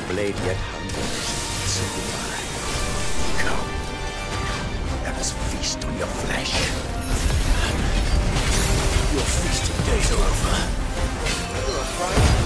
Blade yet hungers, so do I. Come, let us feast on your flesh. Your feasting days are over. You're afraid?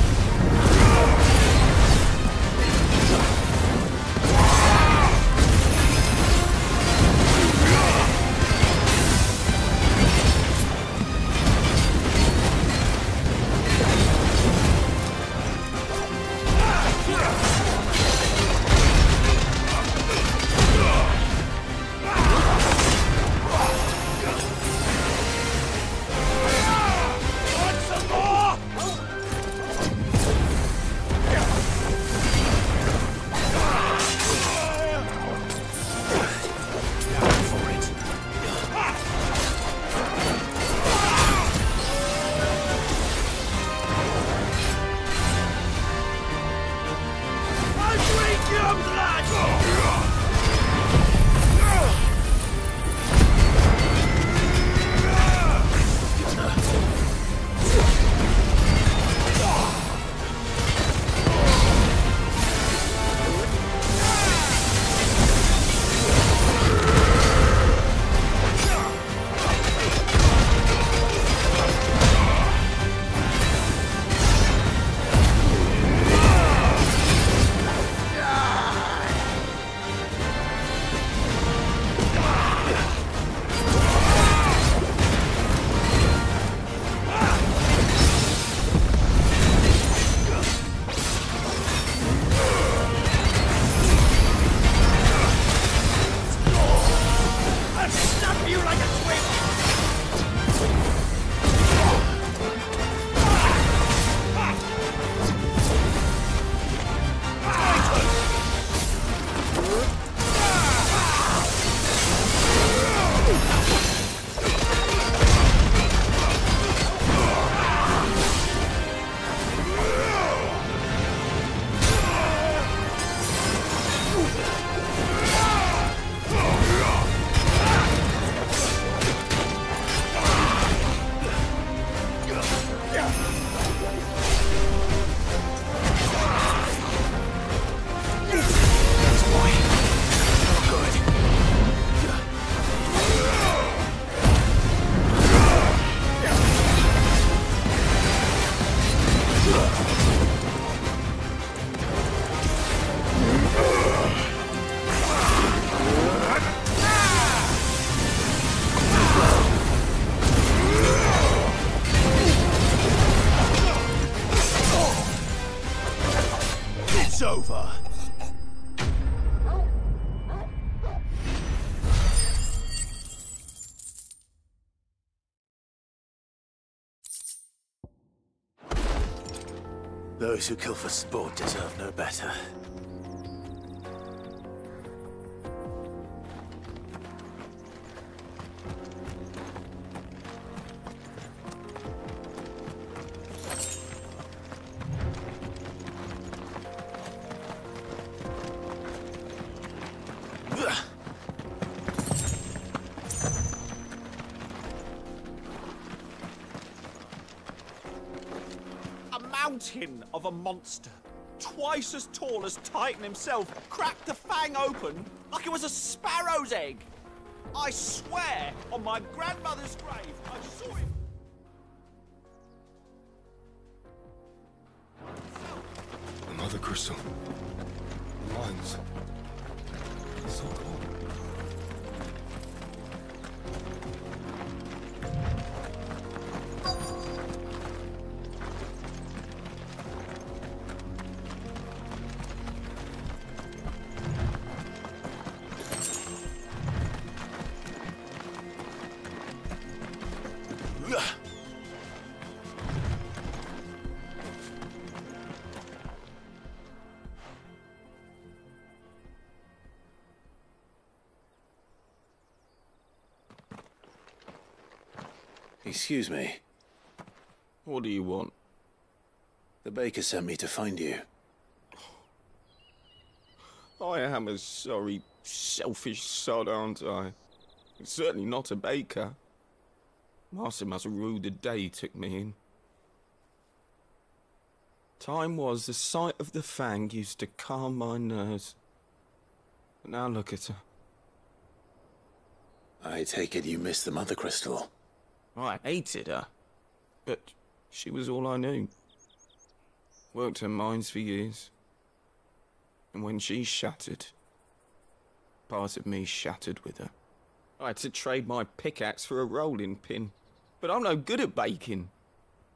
over. Those who kill for sport deserve no better. mountain of a monster, twice as tall as Titan himself, cracked the fang open like it was a sparrow's egg. I swear on my grandmother's grave, I saw him. Another crystal. Lines. So cool. Excuse me. What do you want? The baker sent me to find you. I am a sorry, selfish sod, aren't I? Certainly not a baker. Master must have ruled the day he took me in. Time was the sight of the fang used to calm my nerves. But now look at her. I take it you missed the Mother Crystal. I hated her, but she was all I knew. Worked her mines for years. And when she shattered, part of me shattered with her. I had to trade my pickaxe for a rolling pin, but I'm no good at baking.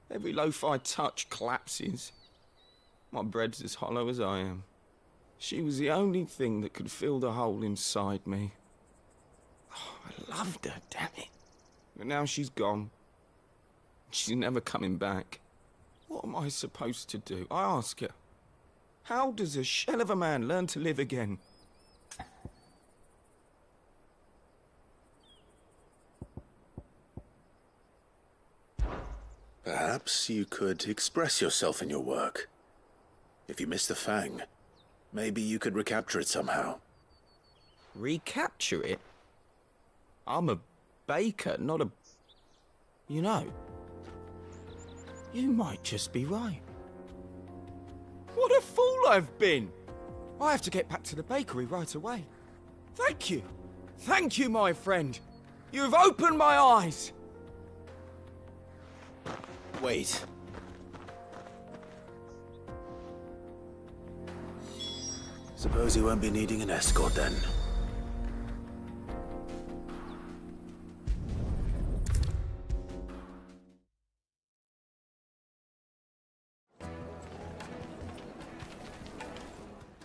Every loaf I touch collapses. My bread's as hollow as I am. She was the only thing that could fill the hole inside me. Oh, I loved her, damn it. But now she's gone. She's never coming back. What am I supposed to do? I ask her. How does a shell of a man learn to live again? Perhaps you could express yourself in your work. If you miss the fang, maybe you could recapture it somehow. Recapture it? I'm a baker, not a... You know, you might just be right. What a fool I've been! I have to get back to the bakery right away. Thank you. Thank you, my friend. You've opened my eyes. Wait. Suppose you won't be needing an escort then.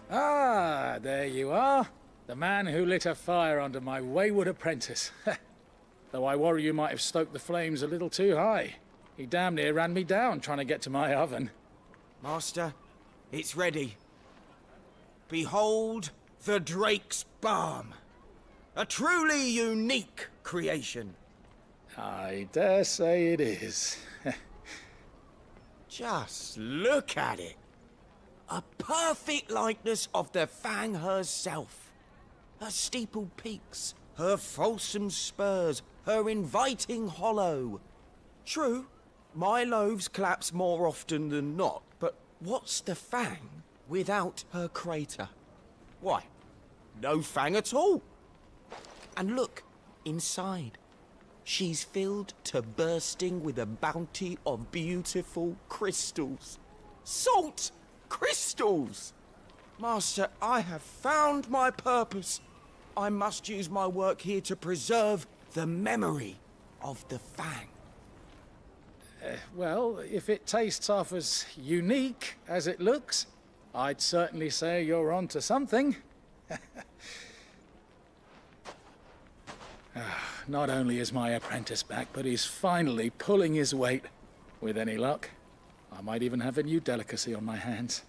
Ah, there you are. The man who lit a fire under my wayward apprentice. Though I worry you might have stoked the flames a little too high. He damn near ran me down trying to get to my oven. Master, it's ready. Behold the Drake's Balm. A truly unique creation. I dare say it is. Just look at it. A perfect likeness of the Fang herself. Her steepled peaks, her fulsome spurs, her inviting hollow. True, my loaves collapse more often than not, but what's the Fang without her crater? Why, no Fang at all. And look, inside. She's filled to bursting with a bounty of beautiful crystals. Salt crystals! Master, I have found my purpose. I must use my work here to preserve the memory of the Fang. Well, if it tastes half as unique as it looks, I'd certainly say you're onto something. Not only is my apprentice back, but he's finally pulling his weight. With any luck, I might even have a new delicacy on my hands.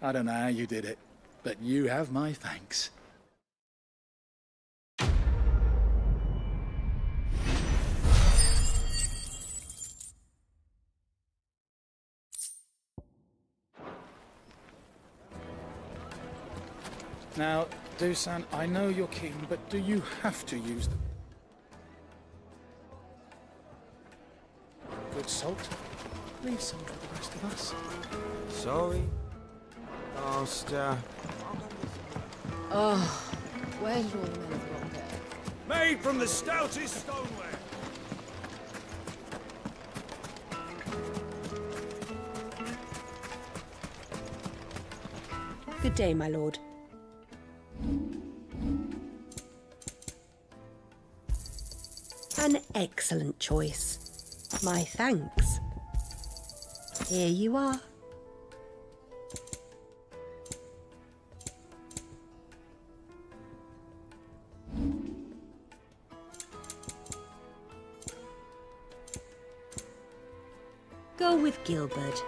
I don't know how you did it, but you have my thanks. Now, Dusan, I know you're keen, but do you have to use them? Good salt. Leave some for the rest rest of us? Sorry, Master. Oh, where did all the men of rock go? Made from the stoutest stoneware. Good day, my lord. An excellent choice. My thanks. Here you are. Go with Gilbert.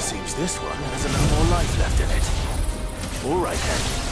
Seems this one has a little more life left in it. All right then.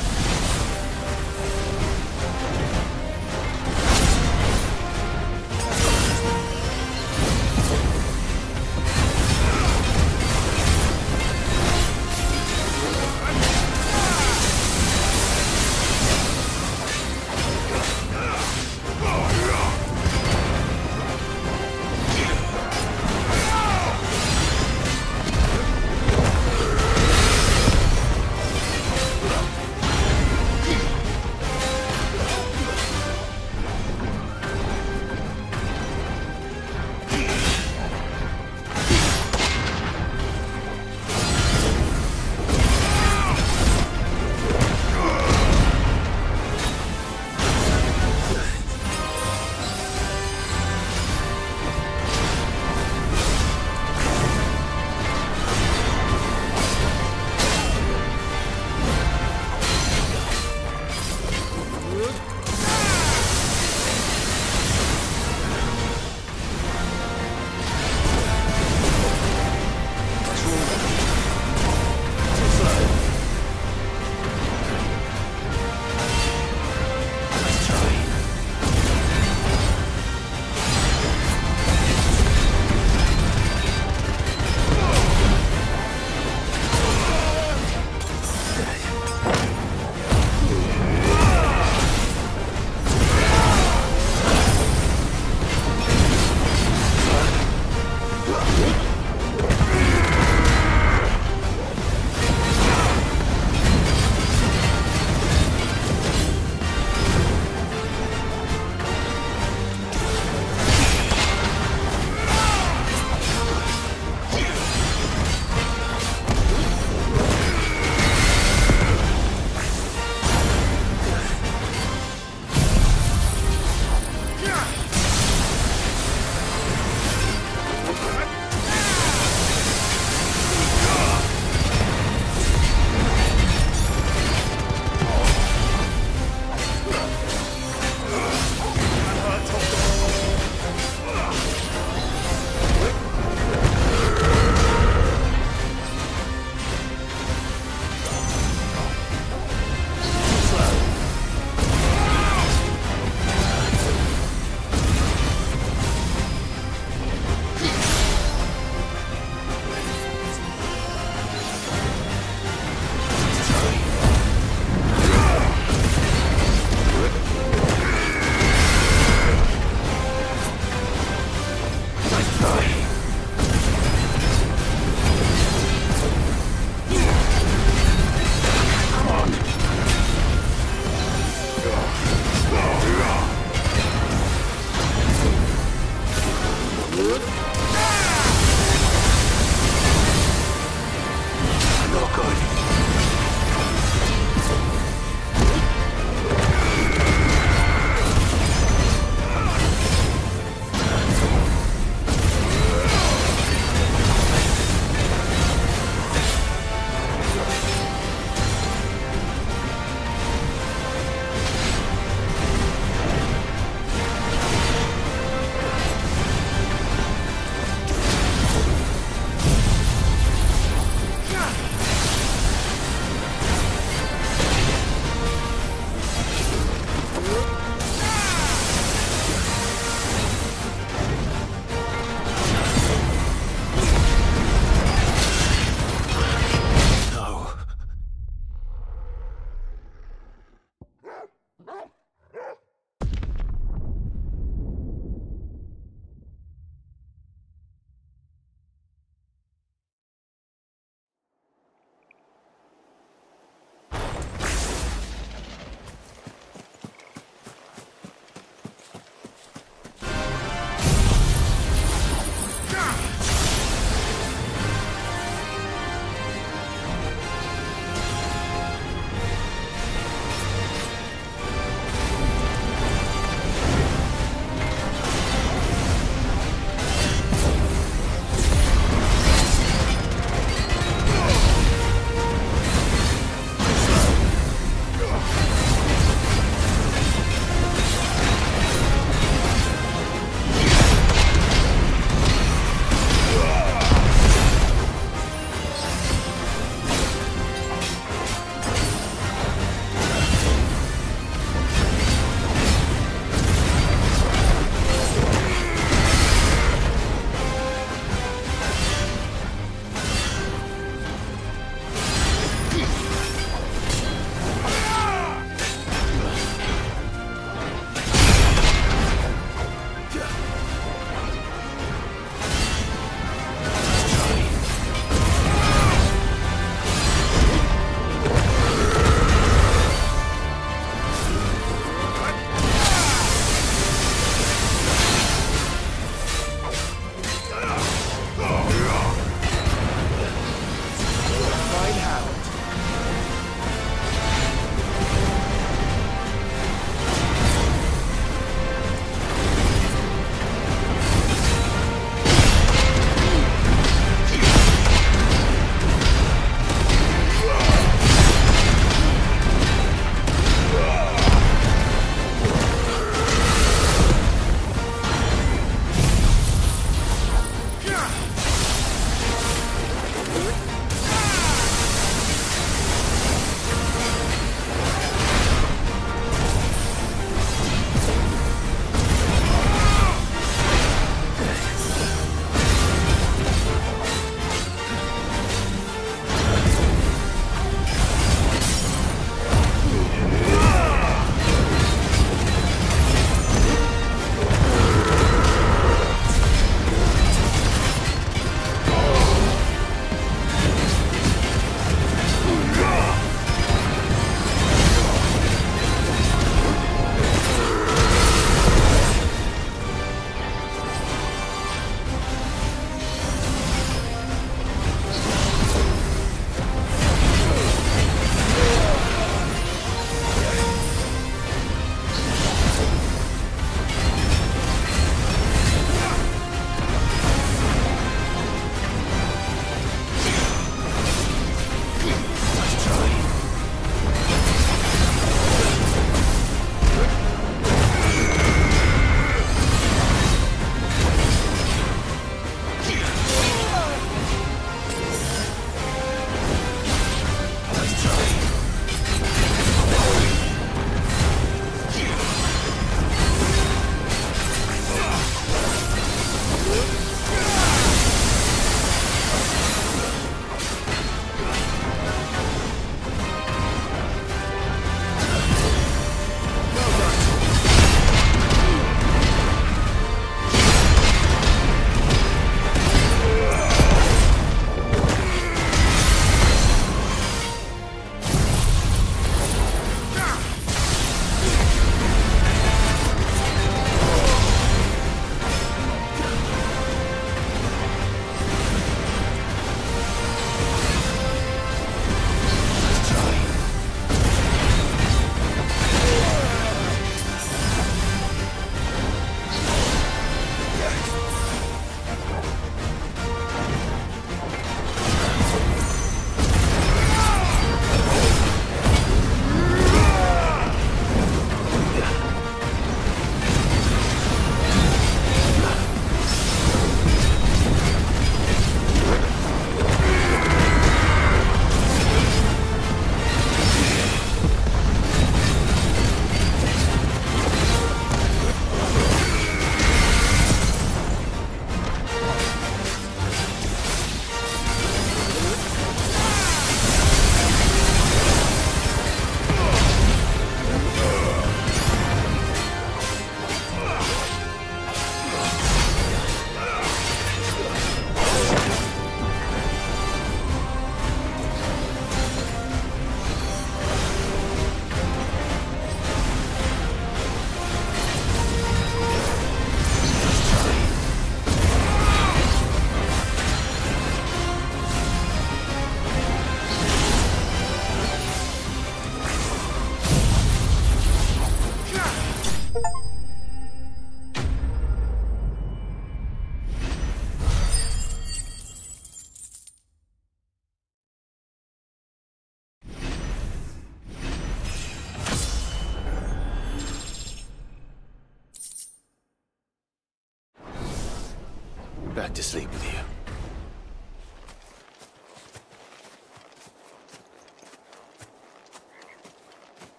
Back to sleep with you.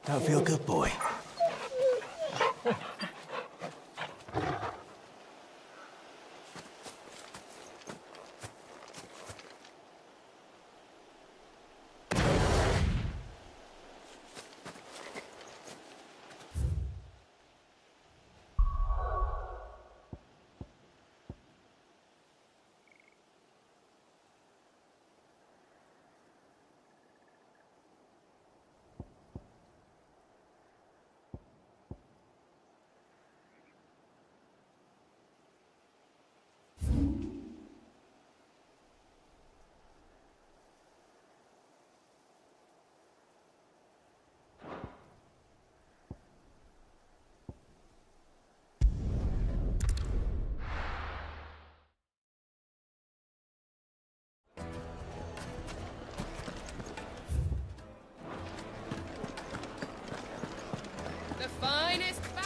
That feel good, boy.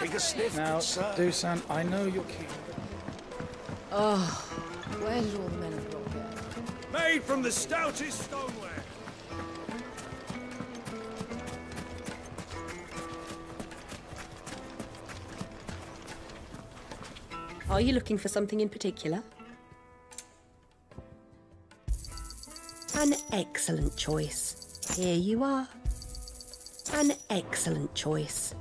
Take a sniff, Now, good sir. Dusan, I know you're keen. Oh, where did all the men of rock go? Made from the stoutest stoneware. Are you looking for something in particular? An excellent choice. Here you are. An excellent choice.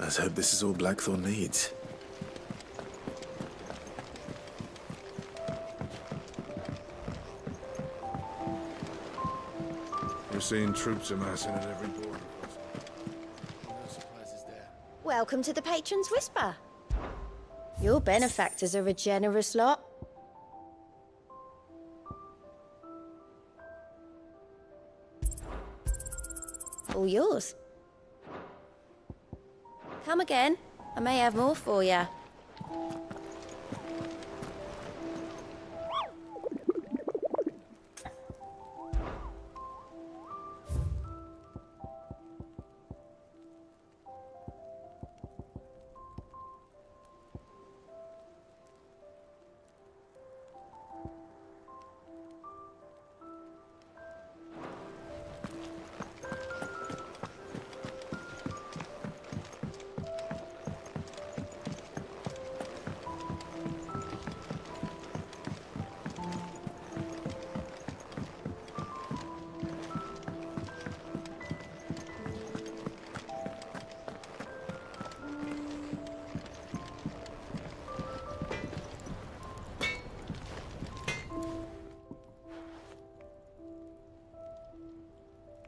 Let's hope this is all Blackthorn needs. We're seeing troops amassing at every border. Welcome to the Patron's Whisper. Your benefactors are a generous lot. All yours. Come again. I may have more for you.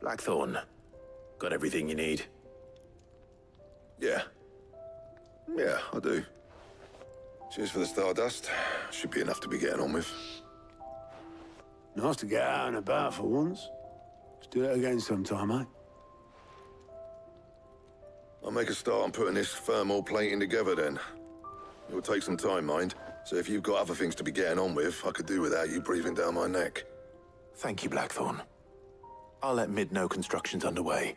Blackthorn, got everything you need? Yeah. Yeah, I do. Cheers for the stardust. Should be enough to be getting on with. Nice to get out and about for once. Let's do it again sometime, eh? I'll make a start on putting this thermal plating together then. It will take some time, mind. So if you've got other things to be getting on with, I could do without you breathing down my neck. Thank you, Blackthorn. I'll let Mid know construction's underway.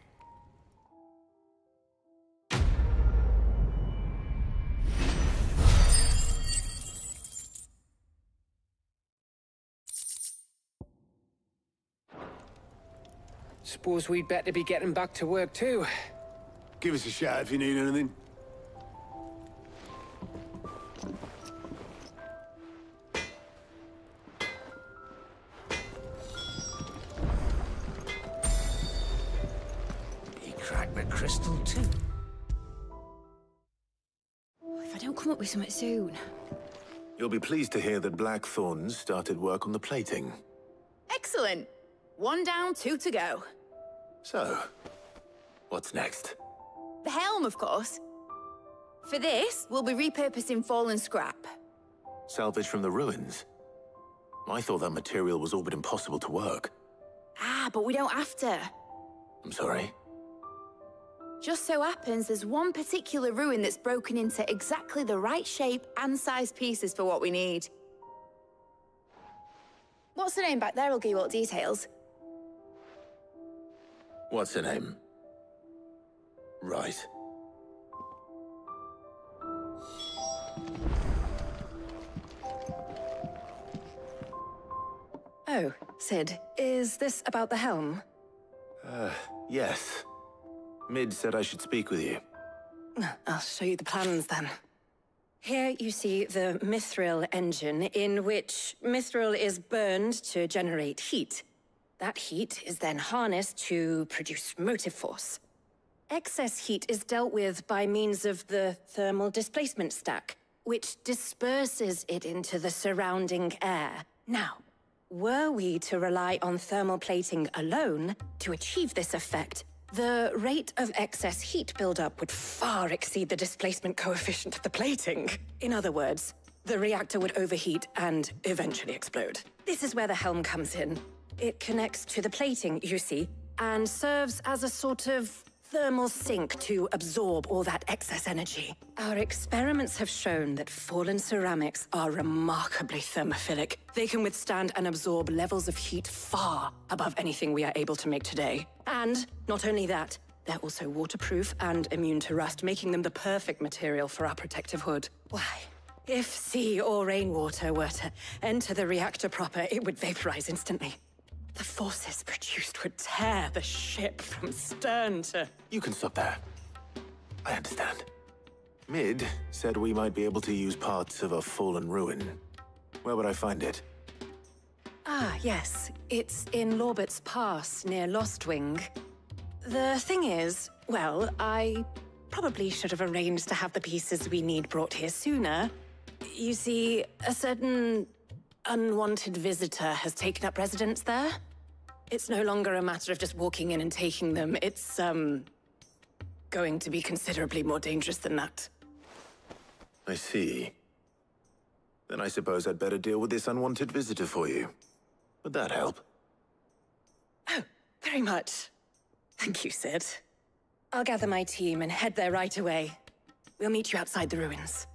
Suppose we'd better be getting back to work too. Give us a shout if you need anything. Crack the crystal too. If I don't come up with something soon. You'll be pleased to hear that Blackthorn's started work on the plating. Excellent. 1 down, 2 to go. So, what's next? The helm, of course. For this, we'll be repurposing fallen scrap. Salvage from the ruins? I thought that material was all but impossible to work. Ah, but we don't have to. I'm sorry. Just so happens there's one particular ruin that's broken into exactly the right shape and size pieces for what we need. What's the name back there? I'll give you all details. What's her name? Right. Oh, Sid, is this about the helm? Yes. Mid said I should speak with you. I'll show you the plans then. Here you see the mithril engine, in which mithril is burned to generate heat. That heat is then harnessed to produce motive force. Excess heat is dealt with by means of the thermal displacement stack, which disperses it into the surrounding air. Now, were we to rely on thermal plating alone to achieve this effect, the rate of excess heat buildup would far exceed the displacement coefficient of the plating. In other words, the reactor would overheat and eventually explode. This is where the helm comes in. It connects to the plating, you see, and serves as a sort of thermal sink to absorb all that excess energy. Our experiments have shown that fallen ceramics are remarkably thermophilic. They can withstand and absorb levels of heat far above anything we are able to make today. And not only that, they're also waterproof and immune to rust, making them the perfect material for our protective hood. Why, if sea or rainwater were to enter the reactor proper, it would vaporize instantly. The forces produced would tear the ship from stern to... You can stop there. I understand. Mid said we might be able to use parts of a fallen ruin. Where would I find it? Ah, yes. It's in Lorbert's Pass, near Lostwing. The thing is, well, I probably should have arranged to have the pieces we need brought here sooner. You see, a certain unwanted visitor has taken up residence there. It's no longer a matter of just walking in and taking them. It's, going to be considerably more dangerous than that. I see. Then I suppose I'd better deal with this unwanted visitor for you. Would that help? Oh, very much. Thank you, Sid. I'll gather my team and head there right away. We'll meet you outside the ruins.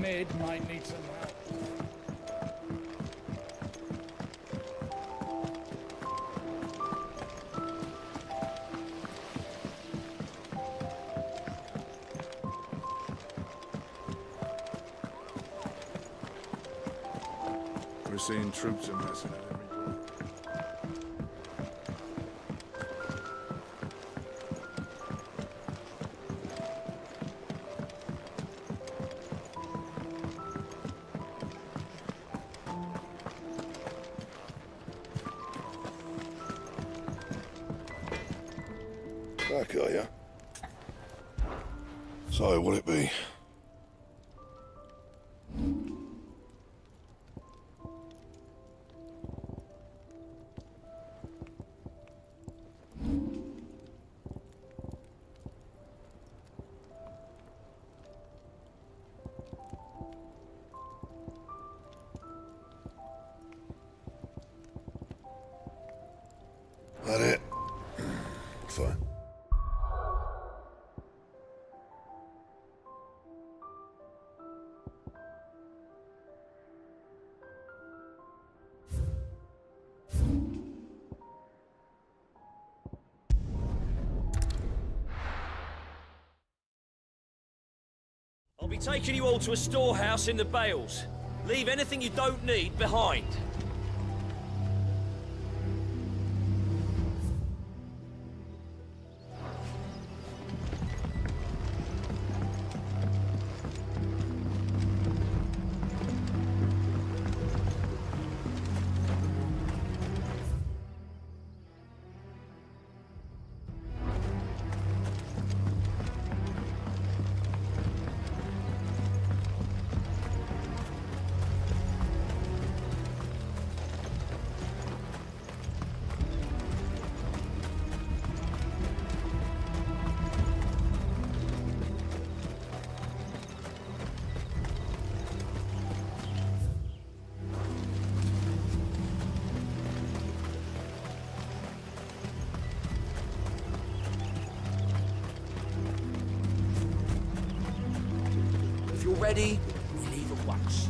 mid might need some help. We're seeing troops amassing at every point. Back, are ya? So, what'll it be? That it? Fine. I'll be taking you all to a storehouse in the Bales. Leave anything you don't need behind. If you're ready, we leave at once.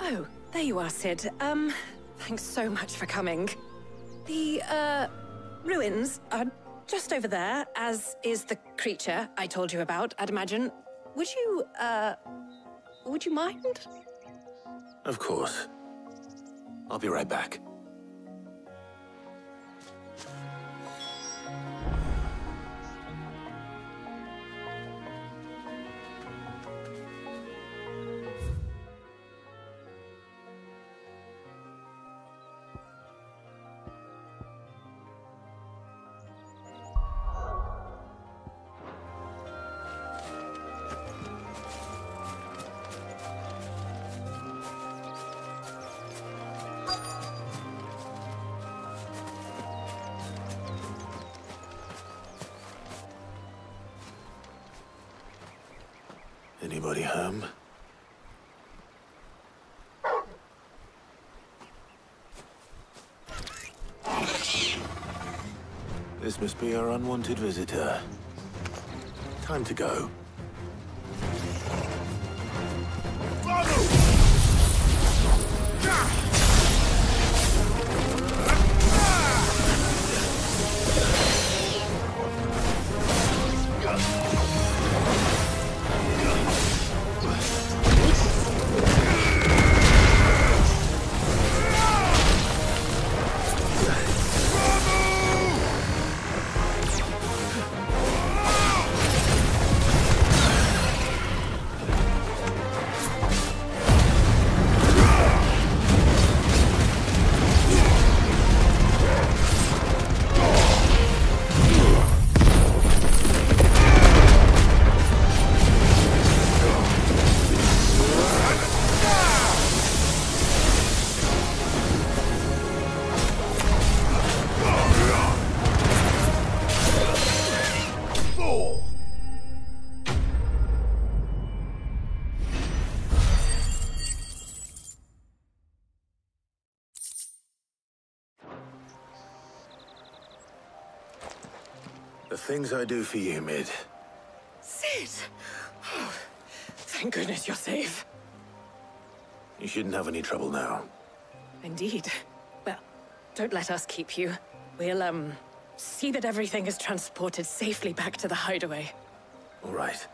Oh, there you are, Sid. Thanks so much for coming. The, ruins are just over there, as is the creature I told you about, I'd imagine. Would you mind? Of course. I'll be right back. Anybody home? This must be our unwanted visitor. Time to go. The things I do for you, Mid. Sid! Oh, thank goodness you're safe. You shouldn't have any trouble now. Indeed. Well, don't let us keep you. We'll, see that everything is transported safely back to the hideaway. All right.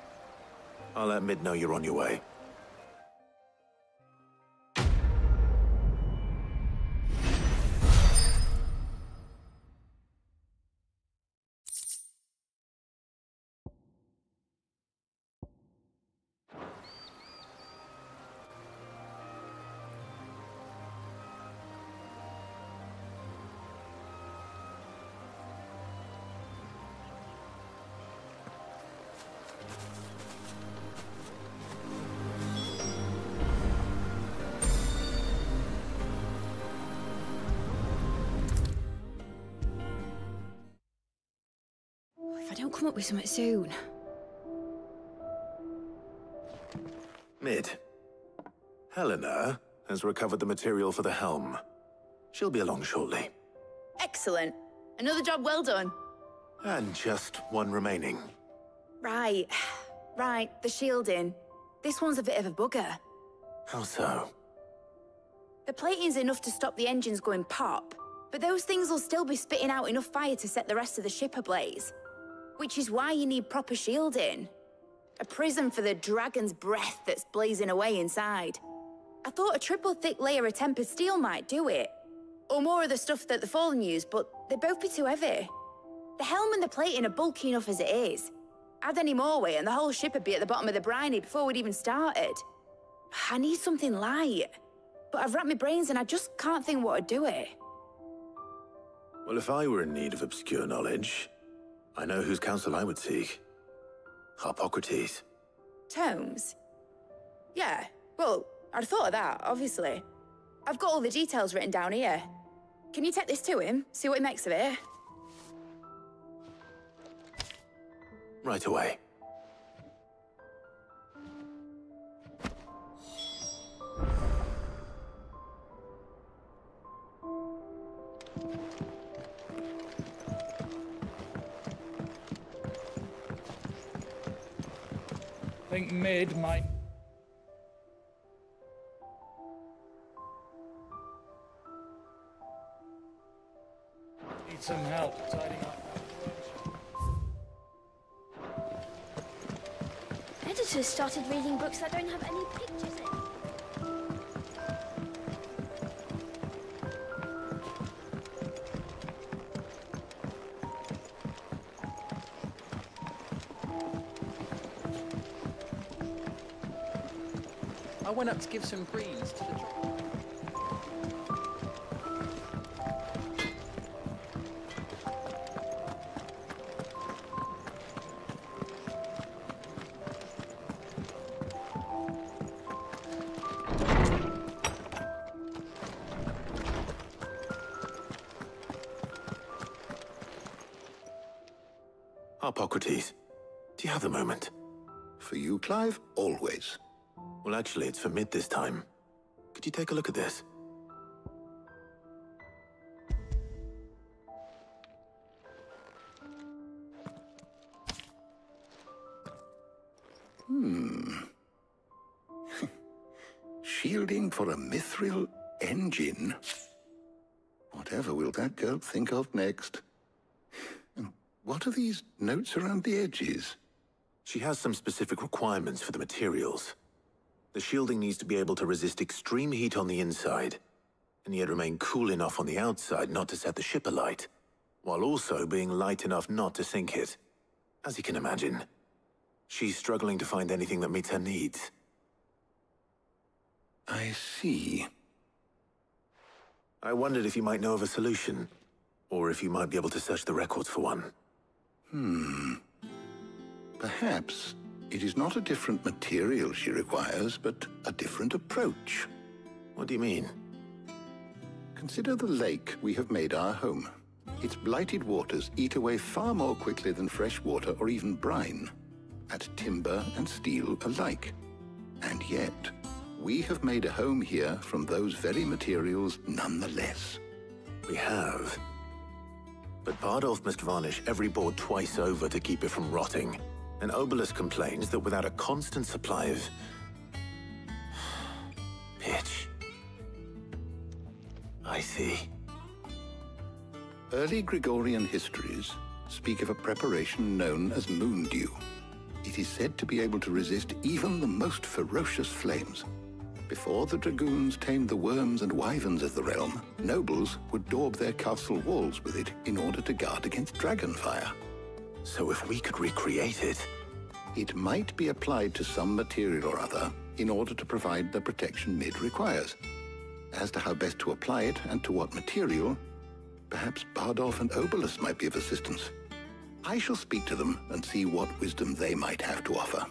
I'll let Mid know you're on your way. If I don't come up with something soon. Mid. Helena has recovered the material for the helm. She'll be along shortly. Excellent. Another job well done. And just one remaining. Right. Right, the shielding. This one's a bit of a bugger. How so? The plating's enough to stop the engines going pop, but those things will still be spitting out enough fire to set the rest of the ship ablaze. Which is why you need proper shielding. A prison for the dragon's breath that's blazing away inside. I thought a triple thick layer of tempered steel might do it. Or more of the stuff that the Fallen use, but they'd both be too heavy. The helm and the plating are bulky enough as it is. Add any more weight and the whole ship would be at the bottom of the briny before we'd even started. I need something light. But I've racked my brains and I just can't think what would do it. Well, if I were in need of obscure knowledge, I know whose counsel I would seek. Harpocrates. Tomes? Yeah, well, I'd thought of that, obviously. I've got all the details written down here. Can you take this to him, see what he makes of it? Right away. I think Mid might... need some help tidying up. Editors started reading books that don't have any pictures in. I went up to give some greens to the dragon. Harpocrates, do you have a moment? For you, Clive, always. Well, actually, it's for mid this time. Could you take a look at this? Shielding for a mithril engine? Whatever will that girl think of next? And what are these notes around the edges? She has some specific requirements for the materials. The shielding needs to be able to resist extreme heat on the inside, and yet remain cool enough on the outside not to set the ship alight, while also being light enough not to sink it. As you can imagine, she's struggling to find anything that meets her needs. I see. I wondered if you might know of a solution, or if you might be able to search the records for one. Perhaps it is not a different material she requires, but a different approach. What do you mean? Consider the lake we have made our home. Its blighted waters eat away far more quickly than fresh water or even brine, at timber and steel alike. And yet, we have made a home here from those very materials nonetheless. We have. But Bardolph must varnish every board twice over to keep it from rotting. And Obelisk complains that without a constant supply of pitch. I see. Early Gregorian histories speak of a preparation known as moon dew. It is said to be able to resist even the most ferocious flames. Before the dragoons tamed the worms and wyverns of the realm, nobles would daub their castle walls with it in order to guard against dragonfire. So if we could recreate it... It might be applied to some material or other in order to provide the protection Mid requires. As to how best to apply it and to what material, perhaps Bardolph and Obelisk might be of assistance. I shall speak to them and see what wisdom they might have to offer.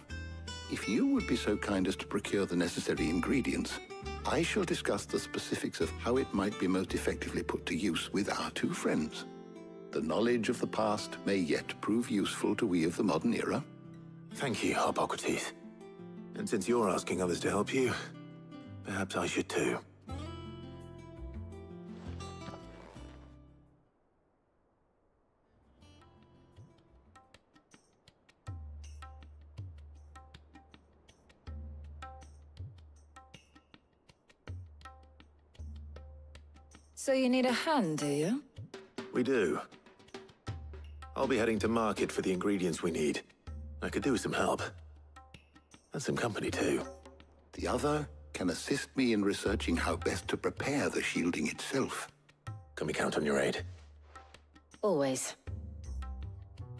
If you would be so kind as to procure the necessary ingredients, I shall discuss the specifics of how it might be most effectively put to use with our two friends. The knowledge of the past may yet prove useful to we of the modern era. Thank you, Hippocrates. And since you're asking others to help you, perhaps I should too. So you need a hand, do you? We do. I'll be heading to market for the ingredients we need. I could do with some help. And some company, too. The other can assist me in researching how best to prepare the shielding itself. Can we count on your aid? Always.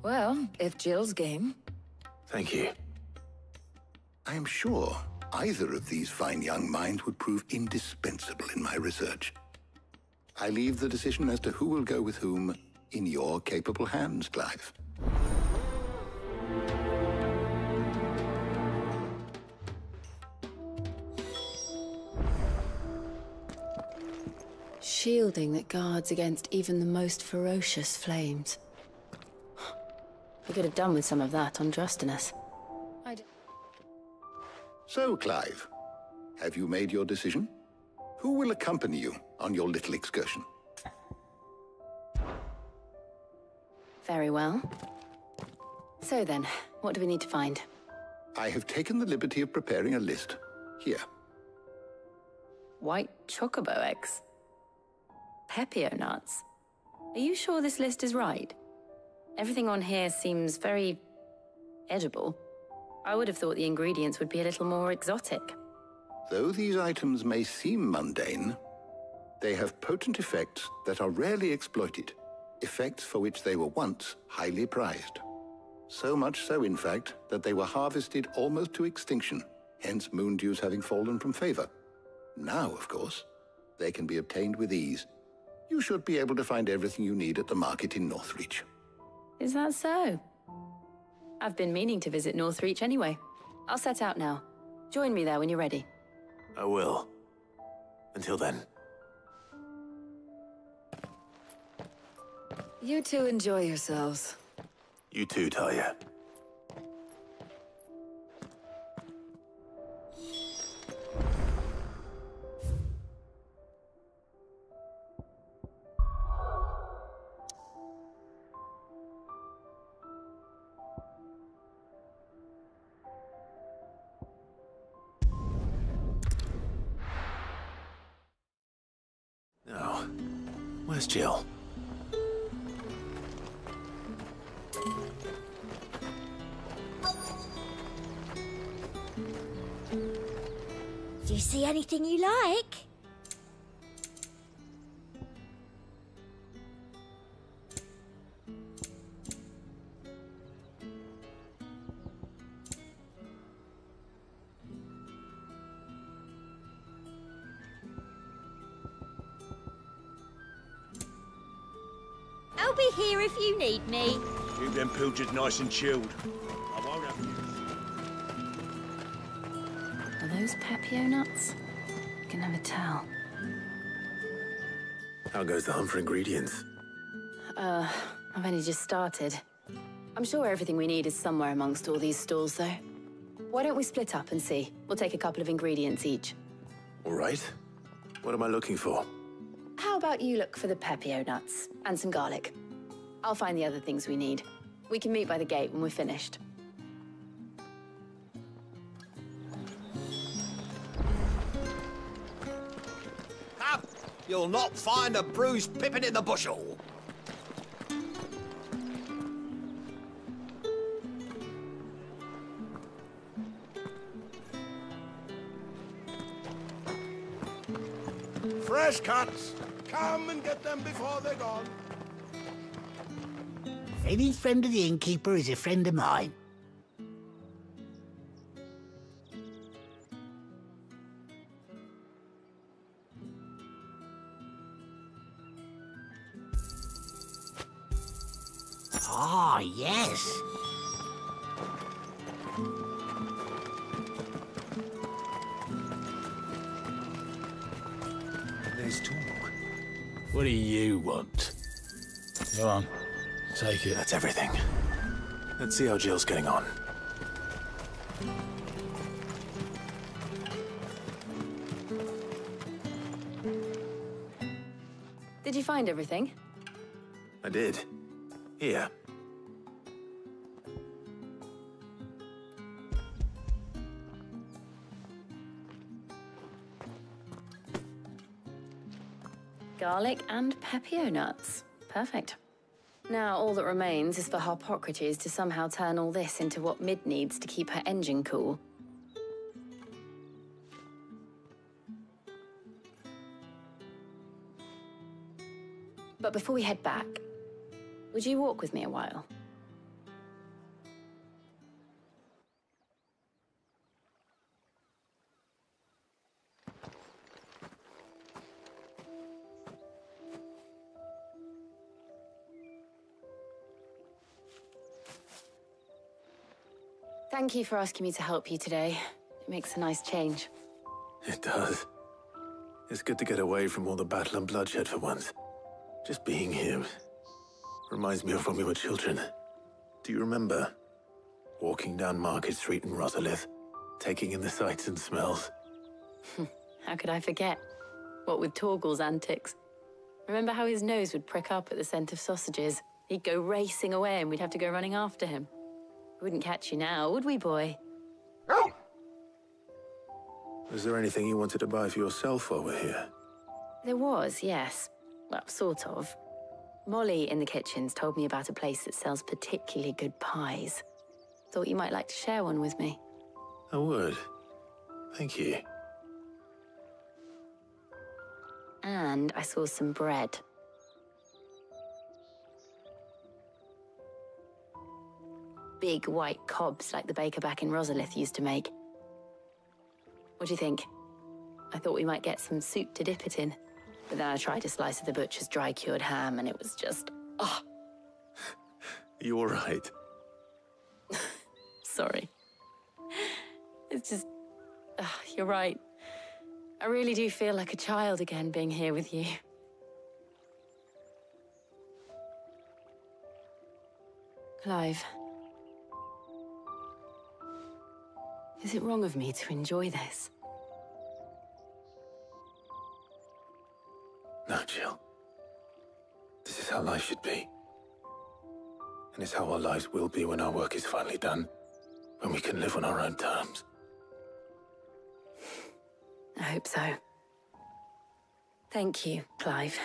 Well, if Jill's game. Thank you. I am sure either of these fine young minds would prove indispensable in my research. I leave the decision as to who will go with whom in your capable hands, Clive. Shielding that guards against even the most ferocious flames. I could have done with some of that on Justinus. So, Clive, have you made your decision? Who will accompany you on your little excursion? Very well. So then, what do we need to find? I have taken the liberty of preparing a list. Here. White chocobo eggs. Pepio nuts. Are you sure this list is right? Everything on here seems very edible. I would have thought the ingredients would be a little more exotic. Though these items may seem mundane, they have potent effects that are rarely exploited, effects for which they were once highly prized. So much so, in fact, that they were harvested almost to extinction, hence moon dews having fallen from favor. Now, of course, they can be obtained with ease. You should be able to find everything you need at the market in Northreach. Is that so? I've been meaning to visit Northreach anyway. I'll set out now. Join me there when you're ready. I will. Until then. You two enjoy yourselves. You too, Talia. Where's Jill? Do you see anything you like? I'll be here if you need me. Keep them pilchards nice and chilled. I won't have you. Are those Pepio nuts? You can never tell. How goes the hunt for ingredients? I've only just started. I'm sure everything we need is somewhere amongst all these stalls, though. Why don't we split up and see? We'll take a couple of ingredients each. All right. What am I looking for? How about you look for the Pepio nuts and some garlic? I'll find the other things we need. We can meet by the gate when we're finished. Up! You'll not find a bruised pippin in the bushel. Fresh cuts. Come and get them before they're gone. Any friend of the innkeeper is a friend of mine. Ah, yes. There's talk. What do you want? Go on. Take it. That's everything. Let's see how Jill's getting on. Did you find everything? I did. Here. Garlic and Pepio nuts. Perfect. Now, all that remains is for Harpocrates to somehow turn all this into what Mid needs to keep her engine cool. But before we head back, would you walk with me a while? Thank you for asking me to help you today. It makes a nice change. It does. It's good to get away from all the battle and bloodshed for once. Just being here reminds me of when we were children. Do you remember? Walking down Market Street in Rosalith, taking in the sights and smells. How could I forget? What with Torgal's antics. Remember how his nose would prick up at the scent of sausages? He'd go racing away and we'd have to go running after him. We wouldn't catch you now, would we, boy? Was there anything you wanted to buy for yourself while we're here? There was, yes. Well, sort of. Molly in the kitchens told me about a place that sells particularly good pies. Thought you might like to share one with me. I would. Thank you. And I saw some bread. Big white cobs like the baker back in Rosalith used to make. What do you think? I thought we might get some soup to dip it in. But then I tried a slice of the butcher's dry-cured ham and it was just... oh. You all right? Sorry. It's just... you're right. I really do feel like a child again being here with you. Clive. Is it wrong of me to enjoy this? No, Jill. This is how life should be. And it's how our lives will be when our work is finally done. When we can live on our own terms. I hope so. Thank you, Clive.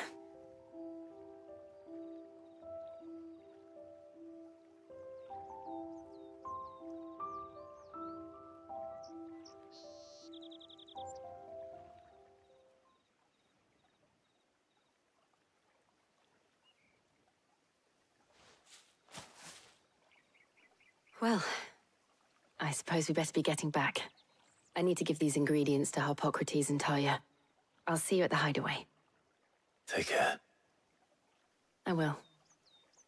Well, I suppose we better be getting back. I need to give these ingredients to Harpocrates and Talia. I'll see you at the hideaway. Take care. I will.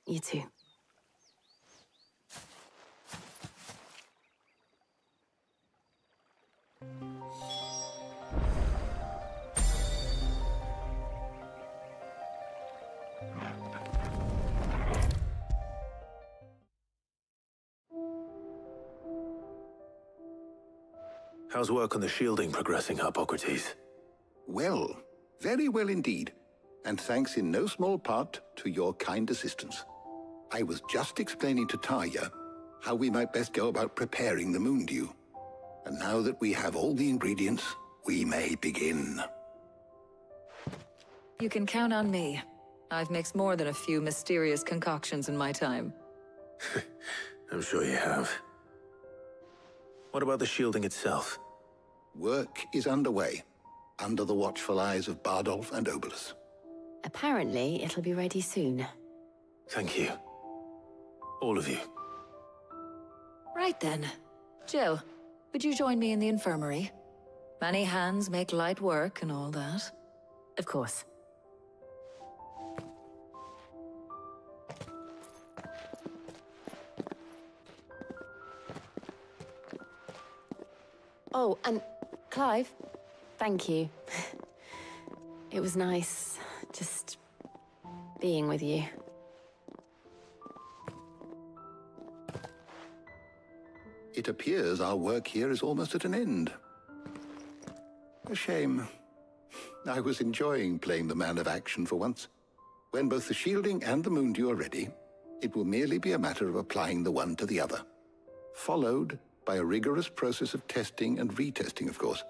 You too. How's work on the shielding progressing, Harpocrates? Well, very well indeed. And thanks in no small part to your kind assistance. I was just explaining to Talia how we might best go about preparing the moon dew. And now that we have all the ingredients, we may begin. You can count on me. I've mixed more than a few mysterious concoctions in my time. I'm sure you have. What about the shielding itself? Work is underway, under the watchful eyes of Bardolph and Obolus. Apparently, it'll be ready soon. Thank you. All of you. Right then. Jill, would you join me in the infirmary? Many hands make light work and all that. Of course. Oh, and Clive, thank you. It was nice, just being with you. It appears our work here is almost at an end. A shame. I was enjoying playing the man of action for once. When both the shielding and the moon dew are ready, it will merely be a matter of applying the one to the other. Followed by a rigorous process of testing and retesting, of course.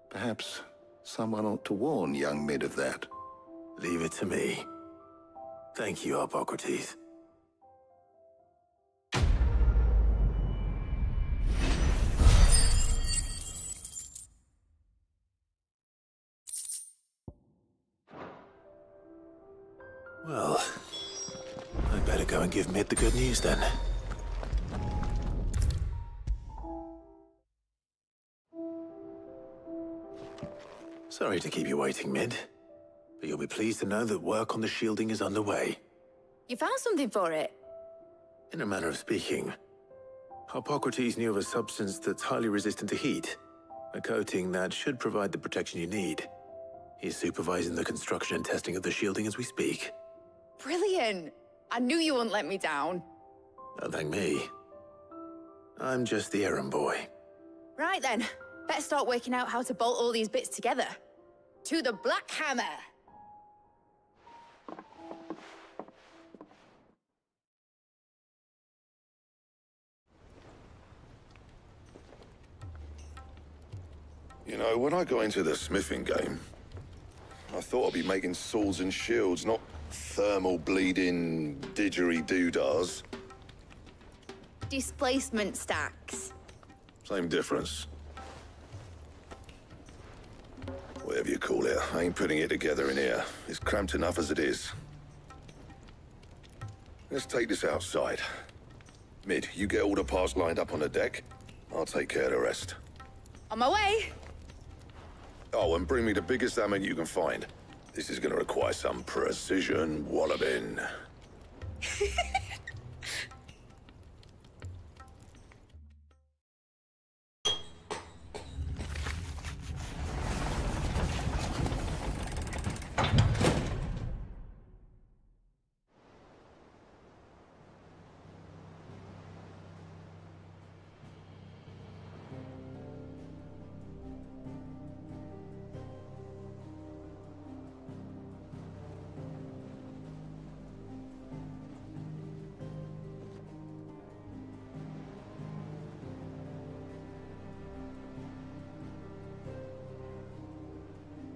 Perhaps someone ought to warn young Mid of that. Leave it to me. Thank you, Harpocrates. Well, I'd better go and give Mid the good news then. Sorry to keep you waiting, Mid, but you'll be pleased to know that work on the shielding is underway. You found something for it? In a manner of speaking, Harpocrates knew of a substance that's highly resistant to heat, a coating that should provide the protection you need. He's supervising the construction and testing of the shielding as we speak. Brilliant! I knew you wouldn't let me down. Don't thank me. I'm just the errand boy. Right then, better start working out how to bolt all these bits together. To the Black Hammer! You know, when I got into the smithing game, I thought I'd be making swords and shields, not thermal bleeding didgeridoo-dahs. Displacement stacks. Same difference. Whatever you call it, I ain't putting it together in here. It's cramped enough as it is. Let's take this outside. Mid, you get all the parts lined up on the deck. I'll take care of the rest. On my way! Oh, and bring me the biggest hammer you can find. This is gonna require some precision walloping.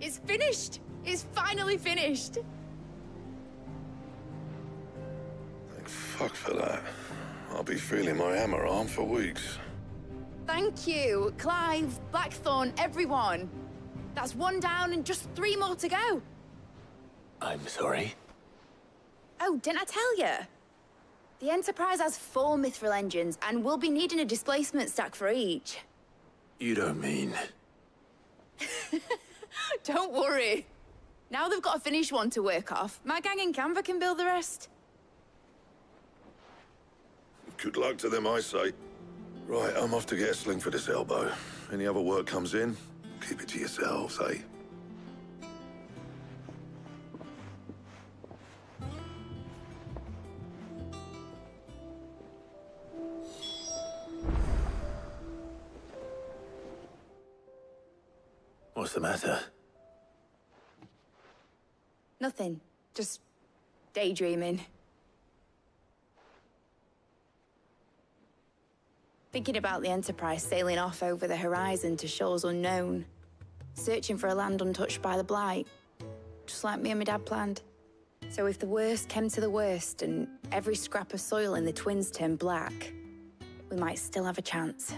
It's finished! It's finally finished! Thank fuck for that. I'll be feeling my hammer arm for weeks. Thank you, Clive, Blackthorn, everyone. That's one down and just 3 more to go. I'm sorry. Oh, didn't I tell you? The Enterprise has 4 mithril engines, and we'll be needing a displacement stack for each. You don't mean... Don't worry. Now they've got a finished one to work off. My gang in Canva can build the rest. Good luck to them, I say. Right, I'm off to get a sling for this elbow. Any other work comes in, keep it to yourselves, eh? What's the matter? Nothing. Just daydreaming. Thinking about the Enterprise sailing off over the horizon to shores unknown. Searching for a land untouched by the Blight. Just like me and my dad planned. So if the worst came to the worst and every scrap of soil in the Twins turned black, we might still have a chance.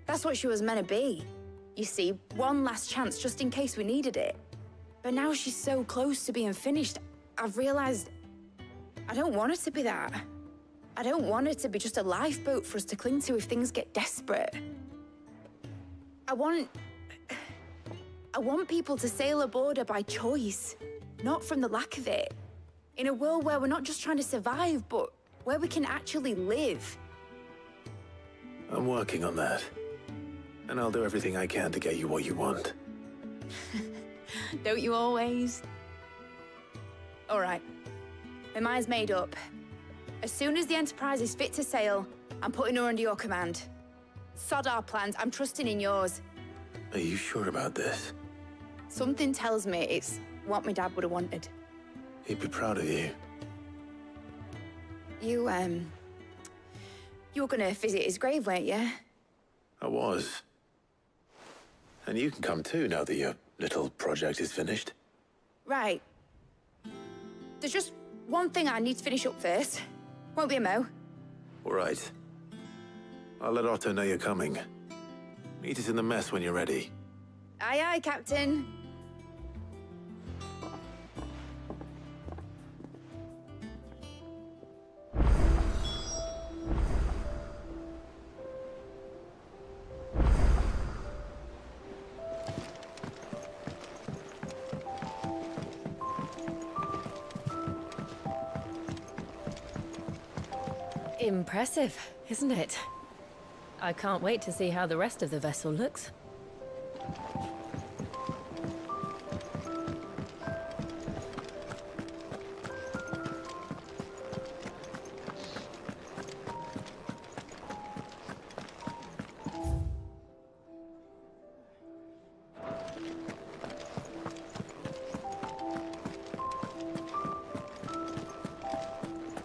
That's what she was meant to be. You see, one last chance just in case we needed it. But now she's so close to being finished, I've realized I don't want it to be that. I don't want it to be just a lifeboat for us to cling to if things get desperate. I want people to sail aboard her by choice, not from the lack of it. In a world where we're not just trying to survive, but where we can actually live. I'm working on that. And I'll do everything I can to get you what you want. Don't you always? All right. My mind's made up. As soon as the Enterprise is fit to sail, I'm putting her under your command. Sod our plans, I'm trusting in yours. Are you sure about this? Something tells me it's what my dad would have wanted. He'd be proud of you. You were gonna visit his grave, weren't you? I was. And you can come too, now that your little project is finished. Right. There's just one thing I need to finish up first. Won't be a mo. All right. I'll let Otto know you're coming. Meet us in the mess when you're ready. Aye, aye, Captain. Impressive, isn't it? I can't wait to see how the rest of the vessel looks.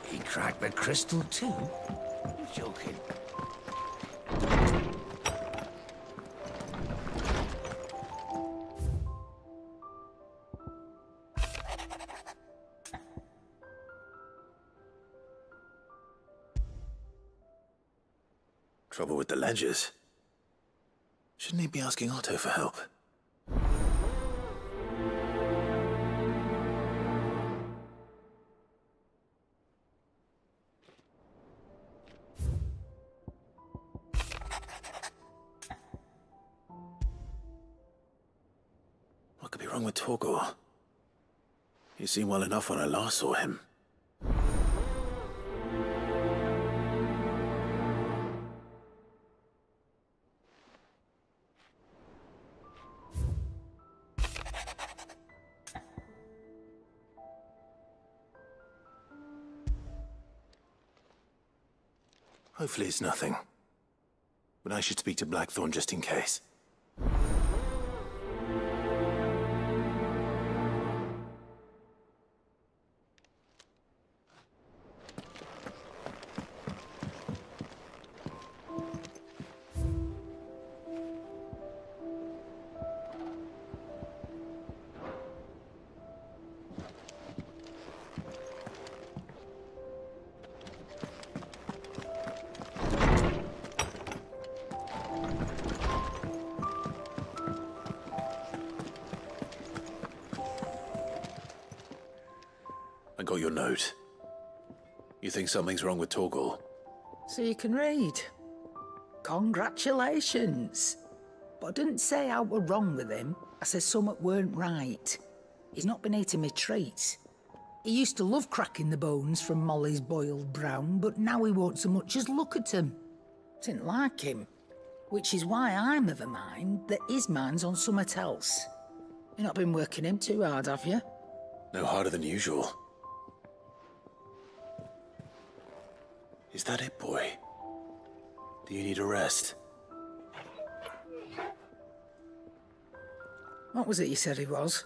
He cracked the crystal too? You're joking. Trouble with the ledgers. Shouldn't he be asking Otto for help? What could be wrong with Torgor? He seemed well enough when I last saw him. Hopefully it's nothing. But I should speak to Blackthorn just in case. I got your note. You think something's wrong with Torgal? So you can read. Congratulations. But I didn't say I were wrong with him. I said something weren't right. He's not been eating me treats. He used to love cracking the bones from Molly's boiled brown, but now he won't so much as look at them. Didn't like him. Which is why I'm of a mind that his mind's on something else. You've not been working him too hard, have you? No harder than usual. Is that it, boy? Do you need a rest? What was it you said he was?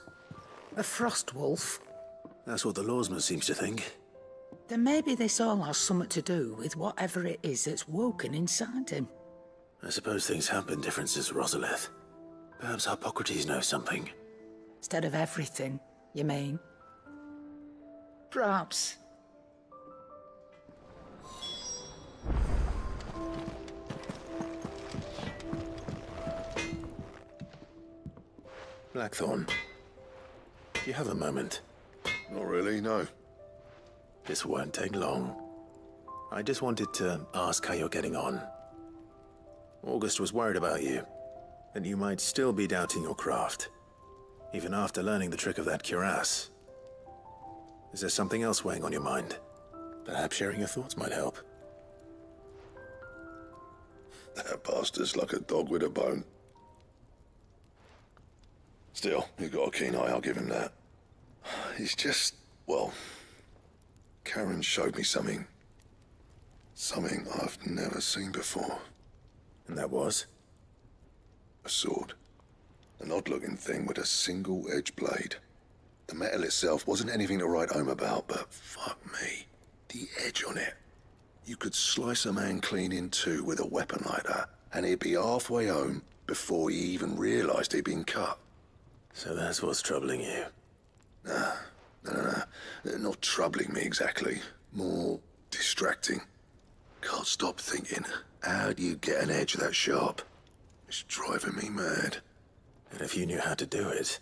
A frost wolf? That's what the lawsman seems to think. Then maybe this all has something to do with whatever it is that's woken inside him. I suppose things have been different since Rosalith. Perhaps Hippocrates knows something. Instead of everything, you mean? Perhaps. Blackthorn, do you have a moment? Not really, no. This won't take long. I just wanted to ask how you're getting on. August was worried about you, and you might still be doubting your craft, even after learning the trick of that cuirass. Is there something else weighing on your mind? Perhaps sharing your thoughts might help. That bastard's like a dog with a bone. Still, you've got a keen eye, I'll give him that. It's just, well, Karen showed me something. Something I've never seen before. And that was? A sword. An odd-looking thing with a single-edged blade. The metal itself wasn't anything to write home about, but fuck me. The edge on it. You could slice a man clean in two with a weapon like that, and he'd be halfway home before he even realized he'd been cut. So that's what's troubling you? Nah, no. Not troubling me exactly. More distracting. Can't stop thinking, how do you get an edge that sharp? It's driving me mad. And if you knew how to do it,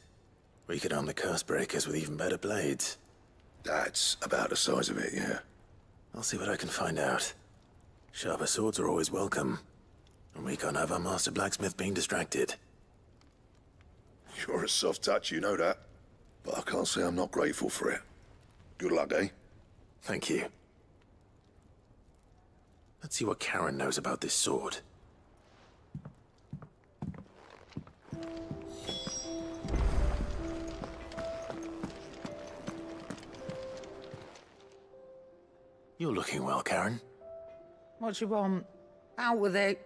we could arm the curse breakers with even better blades. That's about the size of it, yeah. I'll see what I can find out. Sharper swords are always welcome. And we can't have our master blacksmith being distracted. You're a soft touch, you know that. But I can't say I'm not grateful for it. Good luck, eh? Thank you. Let's see what Karen knows about this sword. You're looking well, Karen. What do you want? Out with it.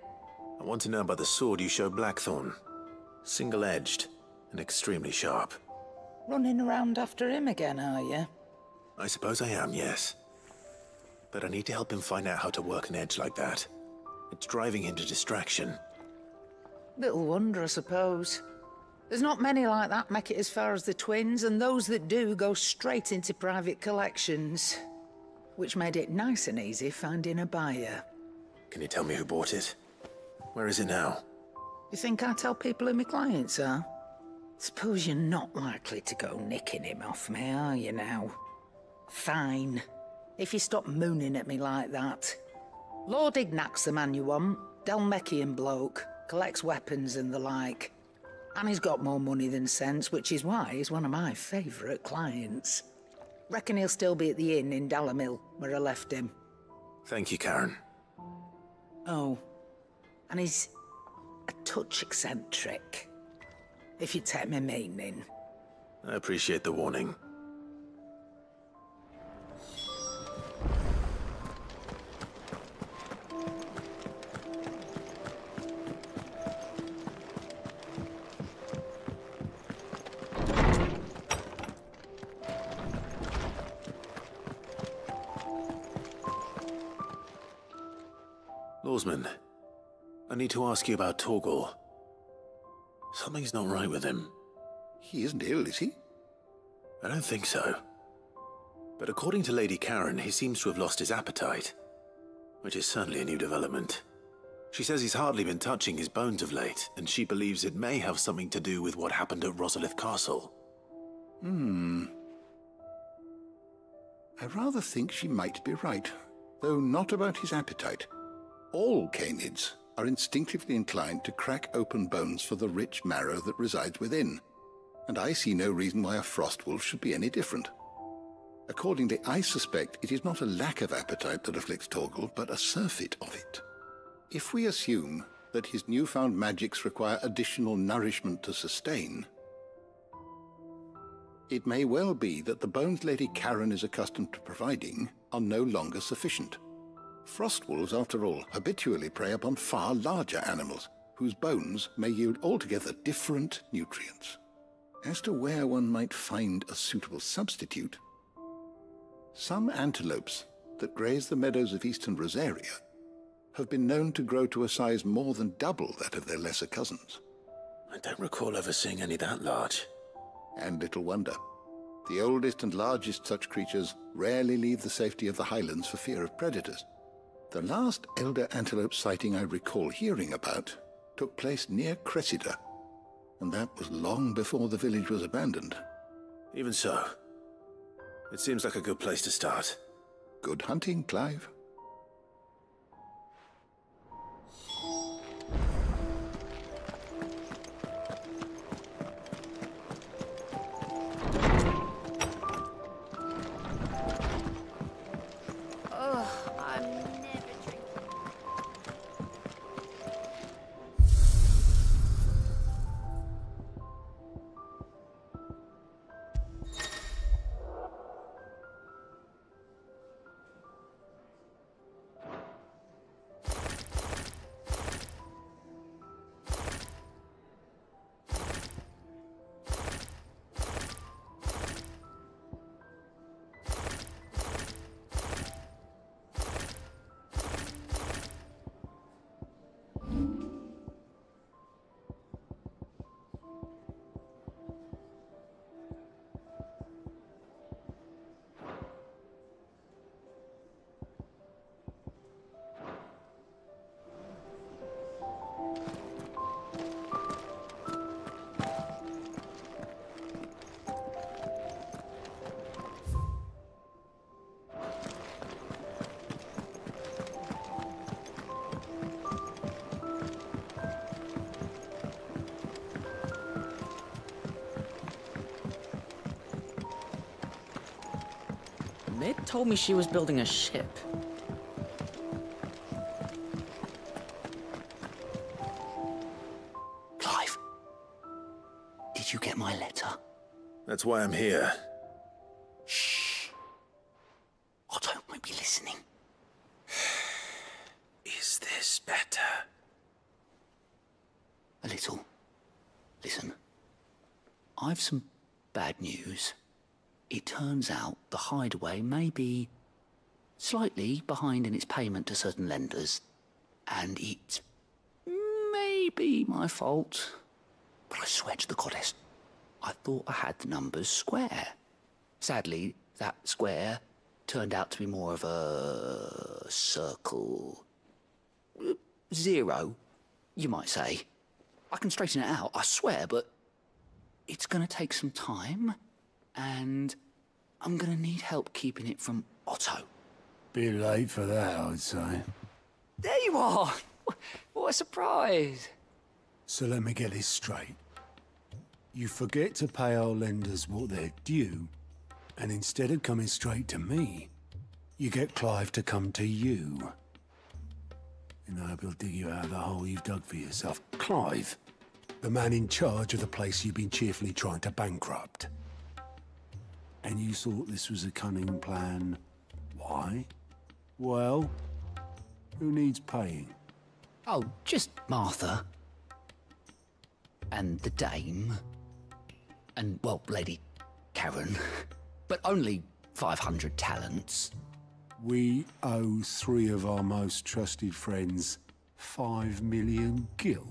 I want to know about the sword you showed Blackthorn. Single-edged and extremely sharp. Running around after him again, are you? I suppose I am, yes. But I need to help him find out how to work an edge like that. It's driving him to distraction. Little wonder, I suppose. There's not many like that make it as far as the twins, and those that do go straight into private collections. Which made it nice and easy finding a buyer. Can you tell me who bought it? Where is it now? You think I tell people who my clients are? Suppose you're not likely to go nicking him off me, are you now? Fine. If you stop mooning at me like that. Lord Ignac's the man you want. Dalmekian bloke. Collects weapons and the like. And he's got more money than sense, which is why he's one of my favourite clients. Reckon he'll still be at the inn in Dalamil, where I left him. Thank you, Karen. Oh. And he's a touch eccentric. If you take my meaning. I appreciate the warning. Lawsman, I need to ask you about Torgal. Something's not right with him. He isn't ill, is he? I don't think so. But according to Lady Karen, he seems to have lost his appetite, which is certainly a new development. She says he's hardly been touching his bones of late, and she believes it may have something to do with what happened at Rosalith Castle. I rather think she might be right, though not about his appetite. All canids are instinctively inclined to crack open bones for the rich marrow that resides within, and I see no reason why a frostwolf should be any different. Accordingly, I suspect it is not a lack of appetite that afflicts Torgal, but a surfeit of it. If we assume that his newfound magics require additional nourishment to sustain, it may well be that the bones Lady Karen is accustomed to providing are no longer sufficient. Frostwolves, after all, habitually prey upon far larger animals, whose bones may yield altogether different nutrients. As to where one might find a suitable substitute, some antelopes that graze the meadows of eastern Rosaria have been known to grow to a size more than double that of their lesser cousins. I don't recall ever seeing any that large. And little wonder. The oldest and largest such creatures rarely leave the safety of the highlands for fear of predators. The last elder antelope sighting I recall hearing about took place near Cressida, and that was long before the village was abandoned. Even so, it seems like a good place to start. Good hunting, Clive. Ned told me she was building a ship. Clive, did you get my letter? That's why I'm here. Shh. Otto might be listening. Is this better? A little. Listen, I've some bad news. It turns out the hideaway may be slightly behind in its payment to certain lenders, and it may be my fault. But I swear to the goddess, I thought I had the numbers square. Sadly, that square turned out to be more of a circle. 0, you might say. I can straighten it out, I swear, but it's gonna take some time. And I'm gonna need help keeping it from Otto. Bit late for that, I'd say. There you are! What a surprise! So let me get this straight. You forget to pay our lenders what they're due, and instead of coming straight to me, you get Clive to come to you. And I hope he'll dig you out of the hole you've dug for yourself. Clive, the man in charge of the place you've been cheerfully trying to bankrupt. And you thought this was a cunning plan. Why? Well, who needs paying? Oh, just Martha. And the dame. And, well, Lady Karen. But only 500 talents. We owe 3 of our most trusted friends 5 million gil.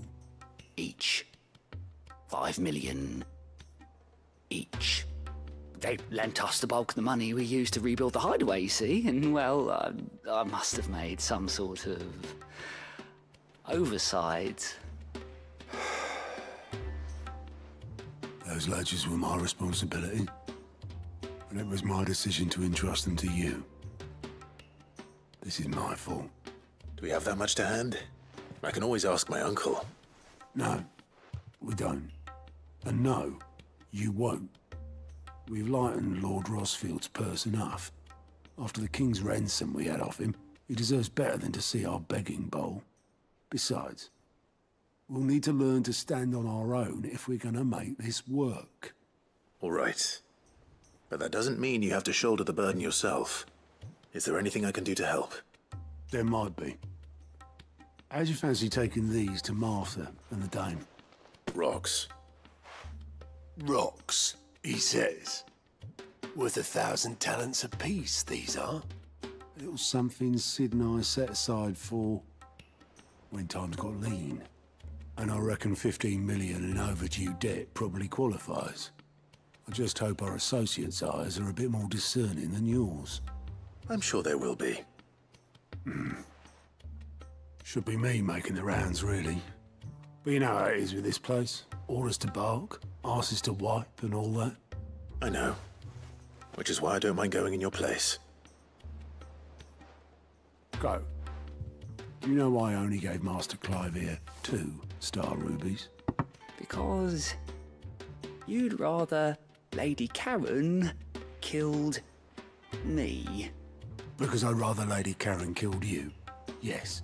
Each. 5 million each. They lent us the bulk of the money we used to rebuild the hideaway, you see, and, well, I must have made some sort of oversight. Those ledgers were my responsibility. And It was my decision to entrust them to you. This is my fault. Do we have that much to hand? I can always ask my uncle. No, we don't. And no, you won't. We've lightened Lord Rosfield's purse enough. After the king's ransom we had off him, he deserves better than to see our begging bowl. Besides, we'll need to learn to stand on our own if we're gonna make this work. All right. But that doesn't mean you have to shoulder the burden yourself. Is there anything I can do to help? There might be. How'd you fancy taking these to Martha and the Dame? Rocks. Rocks, he says. Worth 1,000 talents apiece, these are. A little something Sid and I set aside for when times got lean. And I reckon 15 million in overdue debt probably qualifies. I just hope our associates' eyes are a bit more discerning than yours. I'm sure there will be. Should be me making the rounds, really. But you know how it is with this place. Orders to bark, arses to wipe, and all that. I know. Which is why I don't mind going in your place. Go. Do you know why I only gave Master Clive here 2 star rubies? Because you'd rather Lady Karen killed me. Because I'd rather Lady Karen killed you. Yes.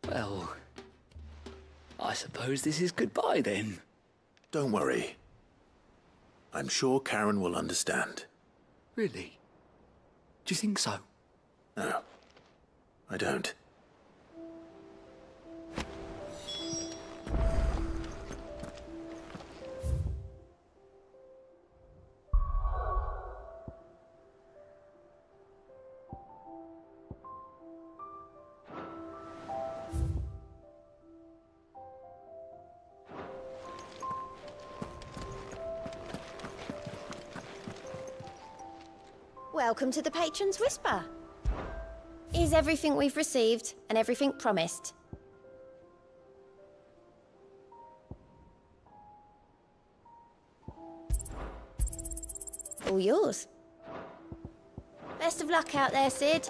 Well, I suppose this is goodbye then. Don't worry. I'm sure Karen will understand. Really? Do you think so? No, I don't. Welcome to the Patron's Whisper. Is everything we've received and everything promised? All yours. Best of luck out there, Sid.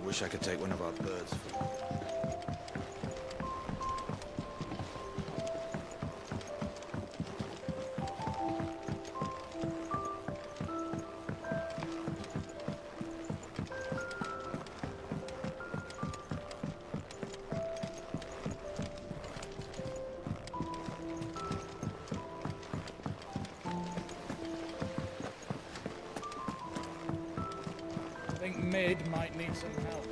Wish I could take one of our birds. I think Mid might need some help.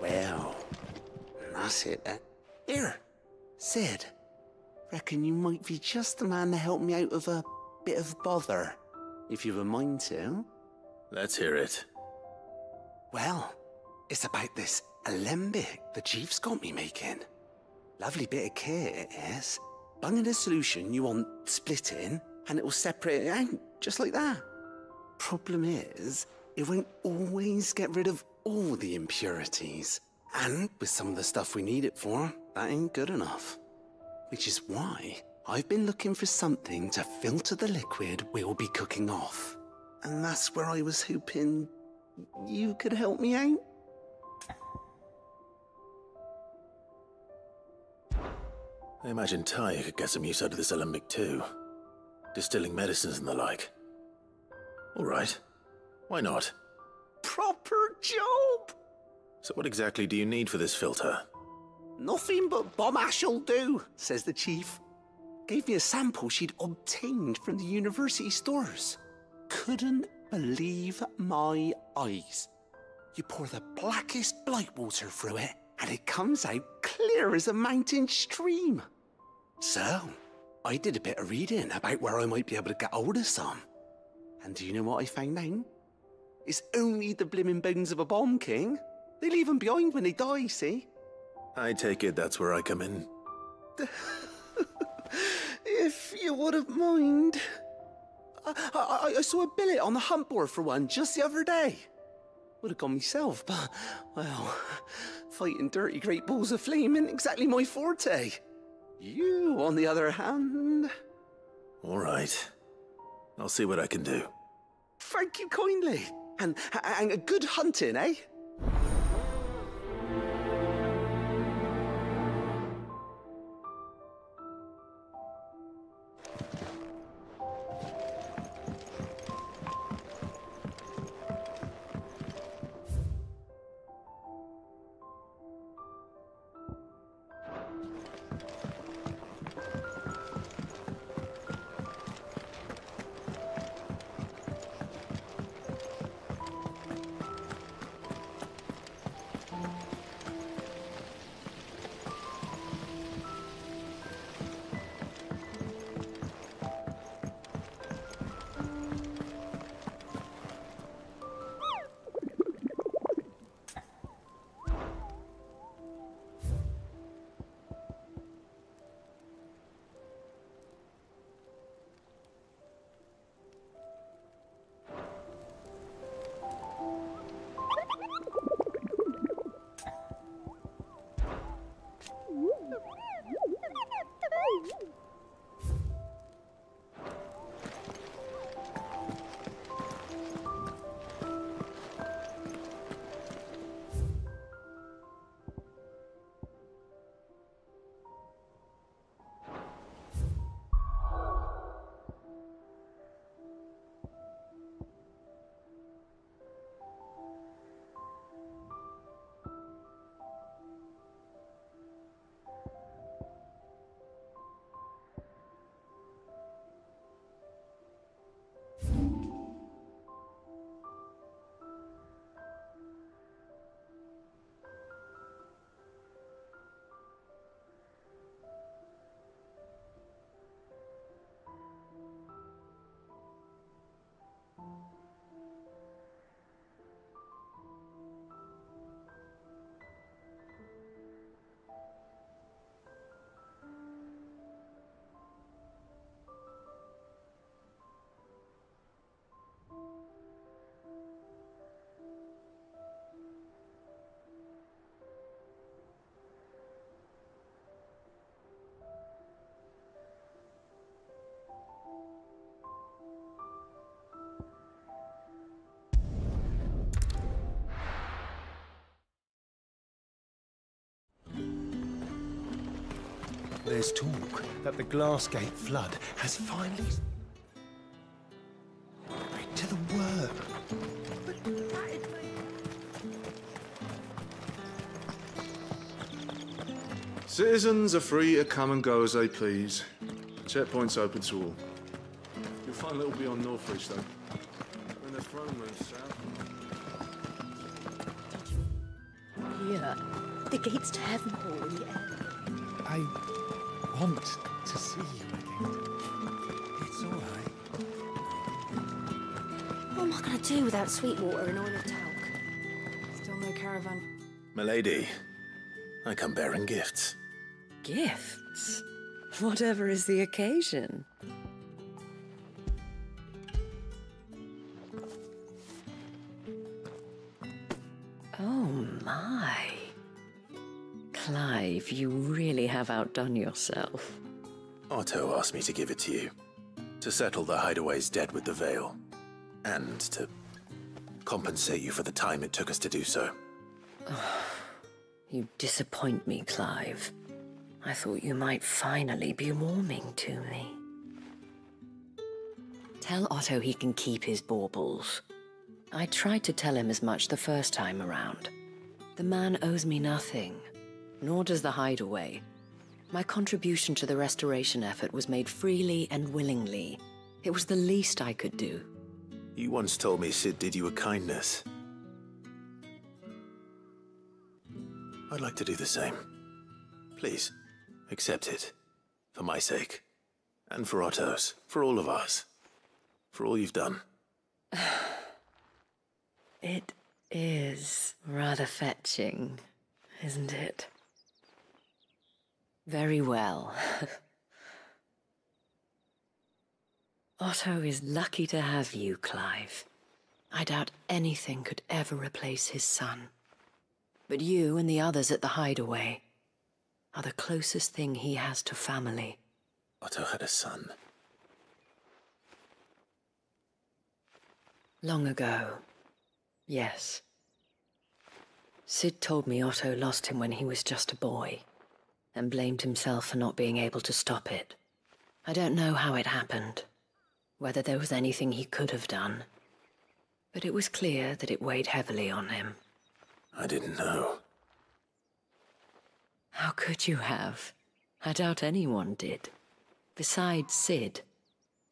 Well, that's it then. Here, Sid. Reckon you might be just the man to help me out of a bit of bother. if you've a mind to. Let's hear it. Well, it's about this alembic the Chief's got me making. Lovely bit of kit it is. Bung in a solution you want splitting, and it will separate it out, just like that. Problem is, it won't always get rid of all the impurities. And with some of the stuff we need it for, that ain't good enough. Which is why I've been looking for something to filter the liquid we'll be cooking off. And that's where I was hoping you could help me out. I imagine Ty could get some use out of this alembic too. Distilling medicines and the like. All right. Why not? Proper job! So what exactly do you need for this filter? Nothing but bomb ash'll do, says the Chief. Gave me a sample she'd obtained from the university stores. Couldn't believe my eyes. You pour the blackest blight water through it, and it comes out clear as a mountain stream. So, I did a bit of reading about where I might be able to get hold of some. And do you know what I found out? It's only the blimmin' bones of a bomb king. They leave them behind when they die, see? I take it that's where I come in. If you wouldn't mind. I saw a billet on the hunt board for one just the other day. Would have gone myself, but, well, fighting dirty great balls of flame isn't exactly my forte. You, on the other hand... All right. I'll see what I can do. Thank you kindly. And a good hunting, eh? There's talk that the Glassgate flood has finally... Right to the work. Citizens are free to come and go as they please. Checkpoint's open to all. You'll find little beyond Northridge, though. When the throne moves south... Here, the gates to heaven hall in the air. I want to see you again. It's all right. am I going to do without Sweetwater and oil of talc? Still no caravan. Milady, I come bearing gifts. Gifts? Whatever is the occasion. Oh my. Clive, you really have outdone yourself. Otto asked me to give it to you. To settle the Hideaway's debt with the Veil. And to compensate you for the time it took us to do so. You disappoint me, Clive. I thought you might finally be warming to me. Tell Otto he can keep his baubles. I tried to tell him as much the first time around. The man owes me nothing, nor does the Hideaway. My contribution to the restoration effort was made freely and willingly. It was the least I could do. You once told me Sid did you a kindness. I'd like to do the same. Please, accept it. For my sake. And for Otto's. For all of us. For all you've done. It is rather fetching, isn't it? Very well. Otto is lucky to have you, Clive. I doubt anything could ever replace his son. But you and the others at the Hideaway are the closest thing he has to family. Otto had a son. Long ago, yes. Sid told me Otto lost him when he was just a boy, and blamed himself for not being able to stop it. I don't know how it happened, whether there was anything he could have done, but it was clear that it weighed heavily on him. I didn't know. How could you have? I doubt anyone did. Besides Sid,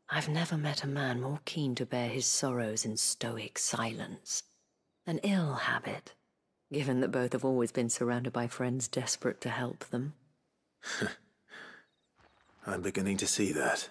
I've never met a man more keen to bear his sorrows in stoic silence. An ill habit, given that both have always been surrounded by friends desperate to help them. I'm beginning to see that.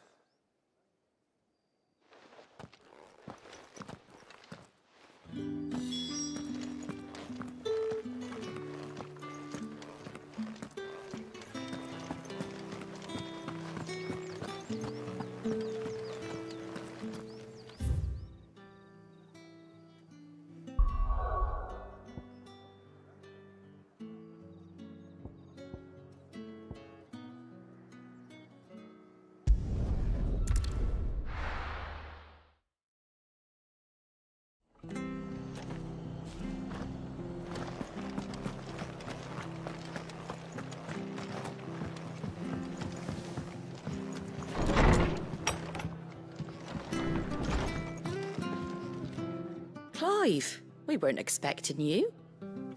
Clive, we weren't expecting you.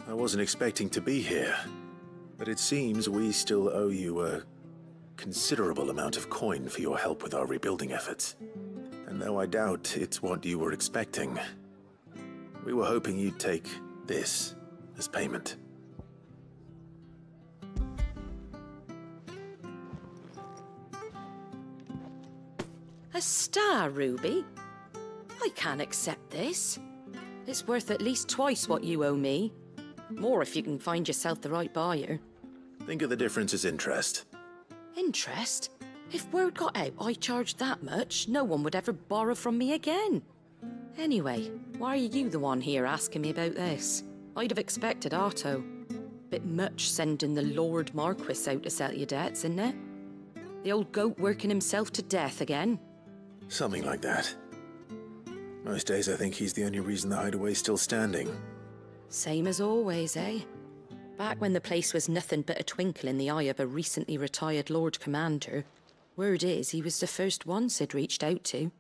I wasn't expecting to be here, but it seems we still owe you a considerable amount of coin for your help with our rebuilding efforts. And though I doubt it's what you were expecting, we were hoping you'd take this as payment. A star ruby? I can't accept this. It's worth at least twice what you owe me. More if you can find yourself the right buyer. Think of the difference as interest. Interest? If word got out I charged that much, no one would ever borrow from me again. Anyway, why are you the one here asking me about this? I'd have expected Otto. Bit much sending the Lord Marquis out to settle your debts, isn't it? The old goat working himself to death again. Something like that. Most days I think he's the only reason the Hideaway's still standing. Same as always, eh? Back when the place was nothing but a twinkle in the eye of a recently retired Lord Commander, word is he was the first one Sid reached out to.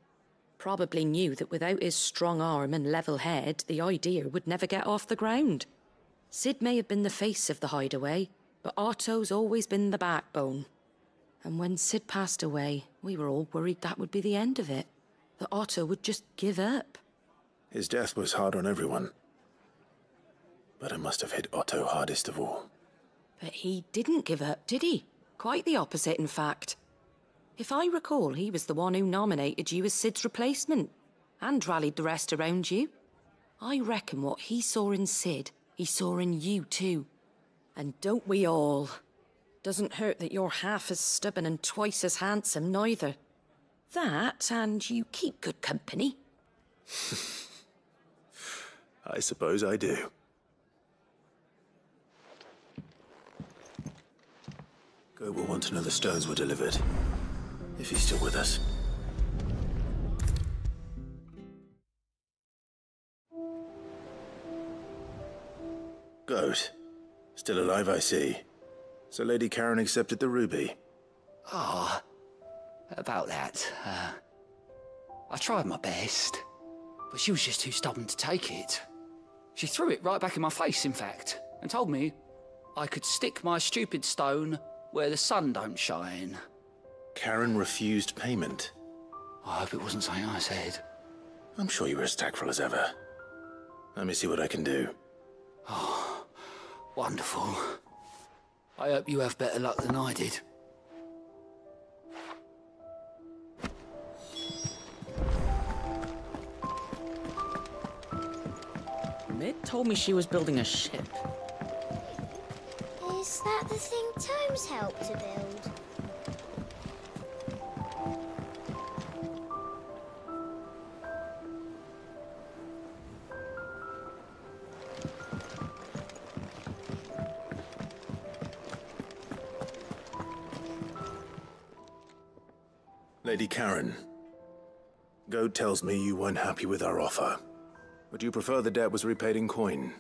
Probably knew that without his strong arm and level head, the idea would never get off the ground. Sid may have been the face of the Hideaway, but Otto's always been the backbone. And when Sid passed away, we were all worried that would be the end of it. That Otto would just give up. His death was hard on everyone. But it must have hit Otto hardest of all. But he didn't give up, did he? Quite the opposite, in fact. If I recall, he was the one who nominated you as Sid's replacement. And rallied the rest around you. I reckon what he saw in Sid, he saw in you too. And don't we all? Doesn't hurt that you're half as stubborn and twice as handsome, neither. That, and you keep good company. I suppose I do. Go will want to know the stones were delivered. If he's still with us. Goat. Still alive, I see. So Lady Karen accepted the ruby. Ah, about that. I tried my best, but she was just too stubborn to take it. She threw it right back in my face, in fact, and told me I could stick my stupid stone where the sun don't shine. Karen refused payment. I hope it wasn't something I said. I'm sure you were as tactful as ever. Let me see what I can do. Oh, wonderful. I hope you have better luck than I did. Mid told me she was building a ship. Is that the thing Tomes helped to build? Lady Karen, Goat tells me you weren't happy with our offer. Would you prefer the debt was repaid in coin?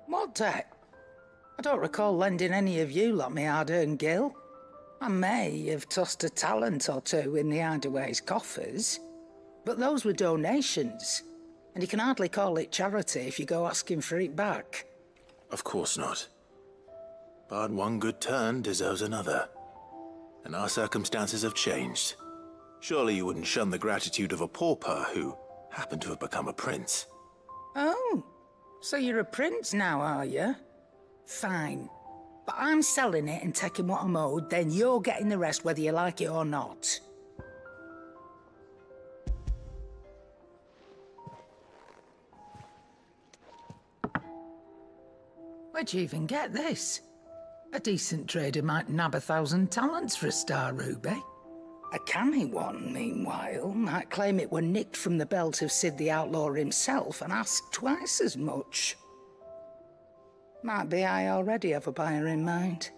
What debt? I don't recall lending any of you like me hard-earned gil. I may have tossed a talent or two in the Hideaway's coffers, but those were donations, and you can hardly call it charity if you go asking for it back. Of course not. But one good turn deserves another. And our circumstances have changed. Surely you wouldn't shun the gratitude of a pauper who happened to have become a prince. Oh, so you're a prince now, are you? Fine. But I'm selling it and taking what I'm owed, then you're getting the rest whether you like it or not. Where'd you even get this? A decent trader might nab 1,000 talents for a star ruby. A canny one, meanwhile, might claim it were nicked from the belt of Sid the Outlaw himself and ask twice as much. Might be I already have a buyer in mind.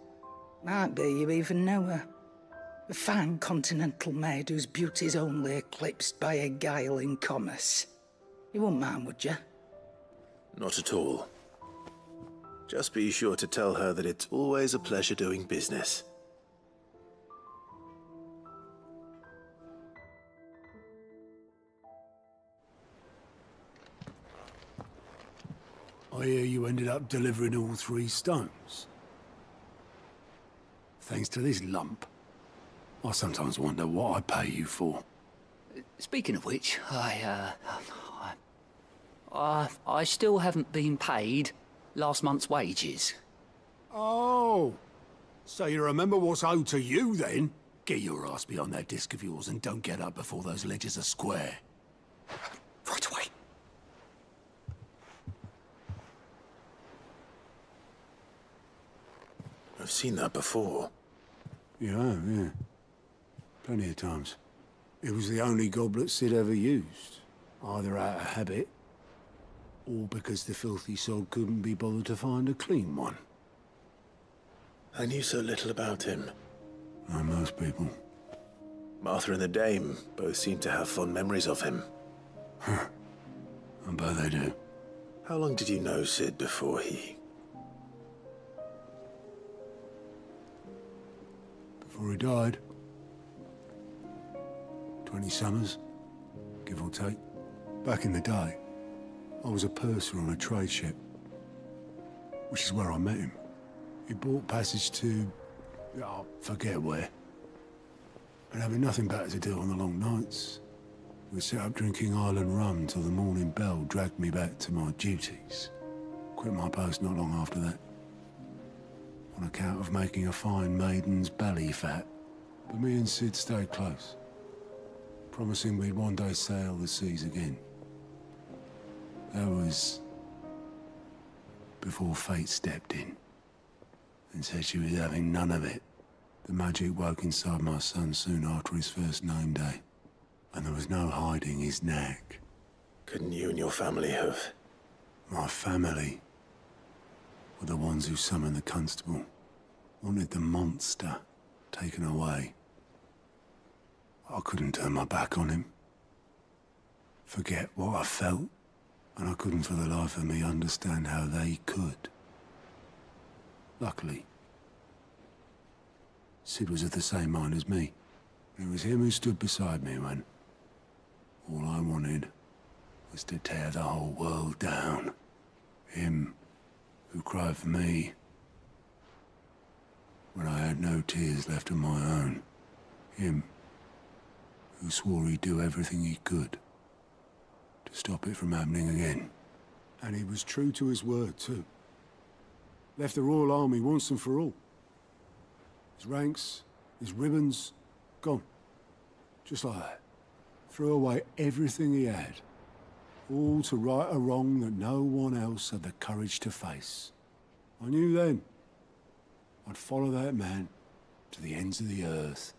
Might be you even know her. A fine continental maid whose beauty's only eclipsed by a guile in commerce. You wouldn't mind, would you? Not at all. Just be sure to tell her that it's always a pleasure doing business. I hear you ended up delivering all 3 stones. Thanks to this lump. I sometimes wonder what I pay you for. Speaking of which, I still haven't been paid last month's wages. Oh, so you remember what's owed to you then? Get your ass behind that disc of yours and don't get up before those ledgers are square. Right away. I've seen that before. You have, yeah. Plenty of times. It was the only goblet Sid ever used. Either out of habit, or because the filthy sod couldn't be bothered to find a clean one. I knew so little about him. Like most people. Martha and the Dame both seem to have fond memories of him. Huh. I bet they do. How long did you know Sid before he... Before he died. 20 summers, give or take. Back in the day, I was a purser on a trade ship, which is where I met him. He bought passage to... I forget where. And having nothing better to do on the long nights, we set up drinking island rum till the morning bell dragged me back to my duties. Quit my post not long after that. On account of making a fine maiden's belly fat. But me and Sid stayed close, promising we'd one day sail the seas again. was before fate stepped in and said she was having none of it. The magic woke inside my son soon after his first name day, and there was no hiding his knack. Couldn't you and your family have? My family were the ones who summoned the constable, wanted the monster taken away. I couldn't turn my back on him, forget what I felt, and I couldn't for the life of me understand how they could. Luckily, Sid was of the same mind as me. It was him who stood beside me when all I wanted was to tear the whole world down. Him who cried for me when I had no tears left of my own. Him who swore he'd do everything he could to stop it from happening again. And he was true to his word, too. Left the Royal Army once and for all. His ranks, his ribbons, gone. Just like that. Threw away everything he had. All to right a wrong that no one else had the courage to face. I knew then I'd follow that man to the ends of the earth.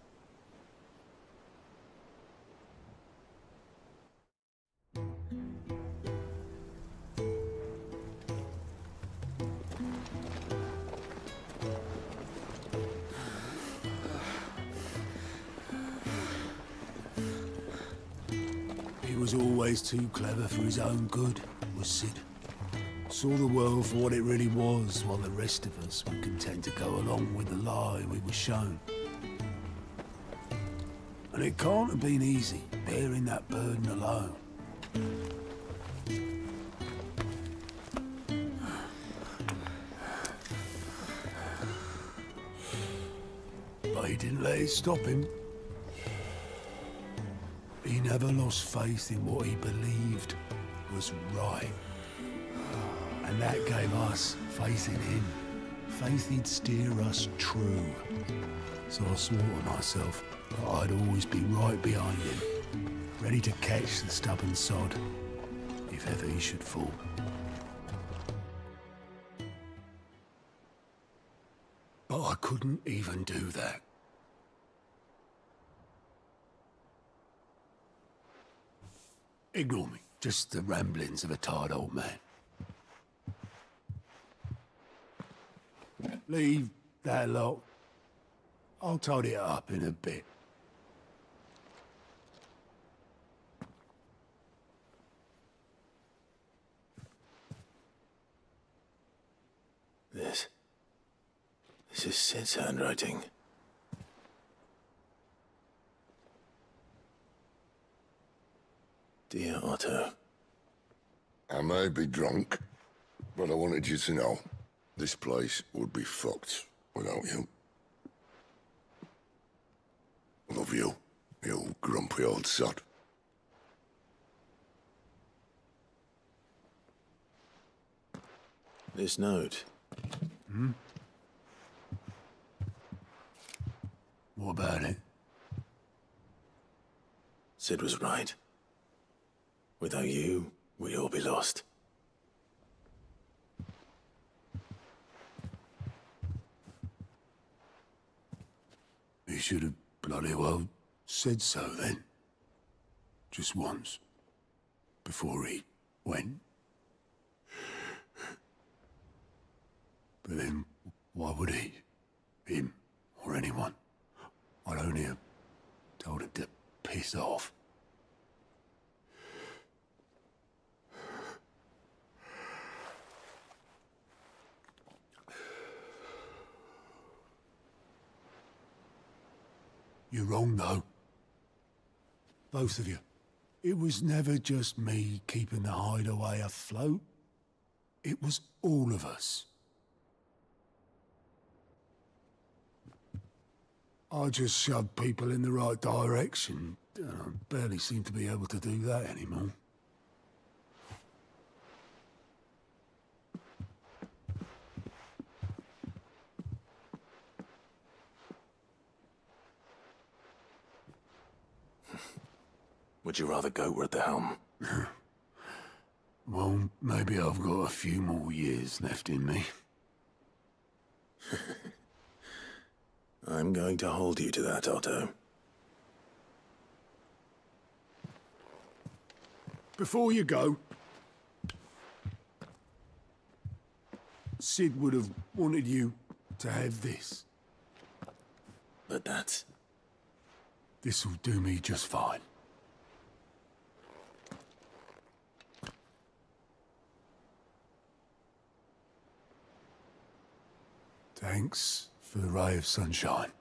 He was always too clever for his own good, was Sid. Saw the world for what it really was, while the rest of us were content to go along with the lie we were shown. And it can't have been easy, bearing that burden alone. But he didn't let it stop him. He never lost faith in what he believed was right. And that gave us faith in him. Faith he'd steer us true. So I swore to myself that I'd always be right behind him, ready to catch the stubborn sod, if ever he should fall. But I couldn't even do that. Ignore me. Just the ramblings of a tired old man. Leave that lot. I'll tidy it up in a bit. This is Sid's handwriting. Dear Otto. I may be drunk, but I wanted you to know this place would be fucked without you. Love you, you grumpy old sod. This note. Hmm? What about it? Sid was right. Without you, we'd all be lost. He should have bloody well said so then. Just once. Before he went. But then, why would he? Him, or anyone? I'd only have told him to piss off. You're wrong, though. Both of you. It was never just me keeping the hideaway afloat. It was all of us. I just shoved people in the right direction. I barely seem to be able to do that anymore. Would you rather goat were at the helm? Well, maybe I've got a few more years left in me. I'm going to hold you to that, Otto. Before you go, Sid would have wanted you to have this. But that's... This'll do me just fine. Thanks for the ray of sunshine.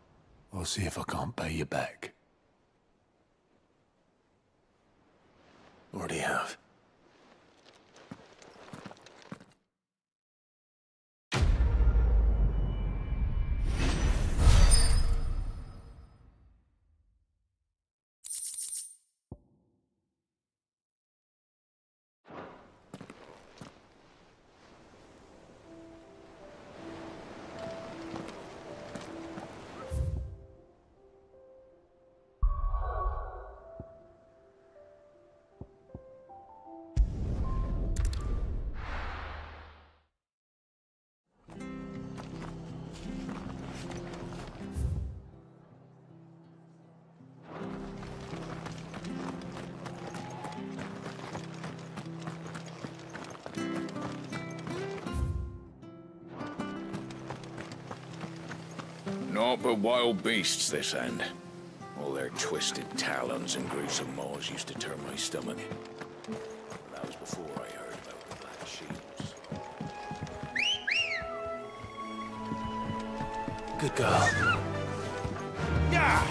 I'll see if I can't pay you back. Already have. Naught but wild beasts, this end. All their twisted talons and gruesome maws used to turn my stomach. But that was before I heard about the Black Shields. Good girl. Yeah!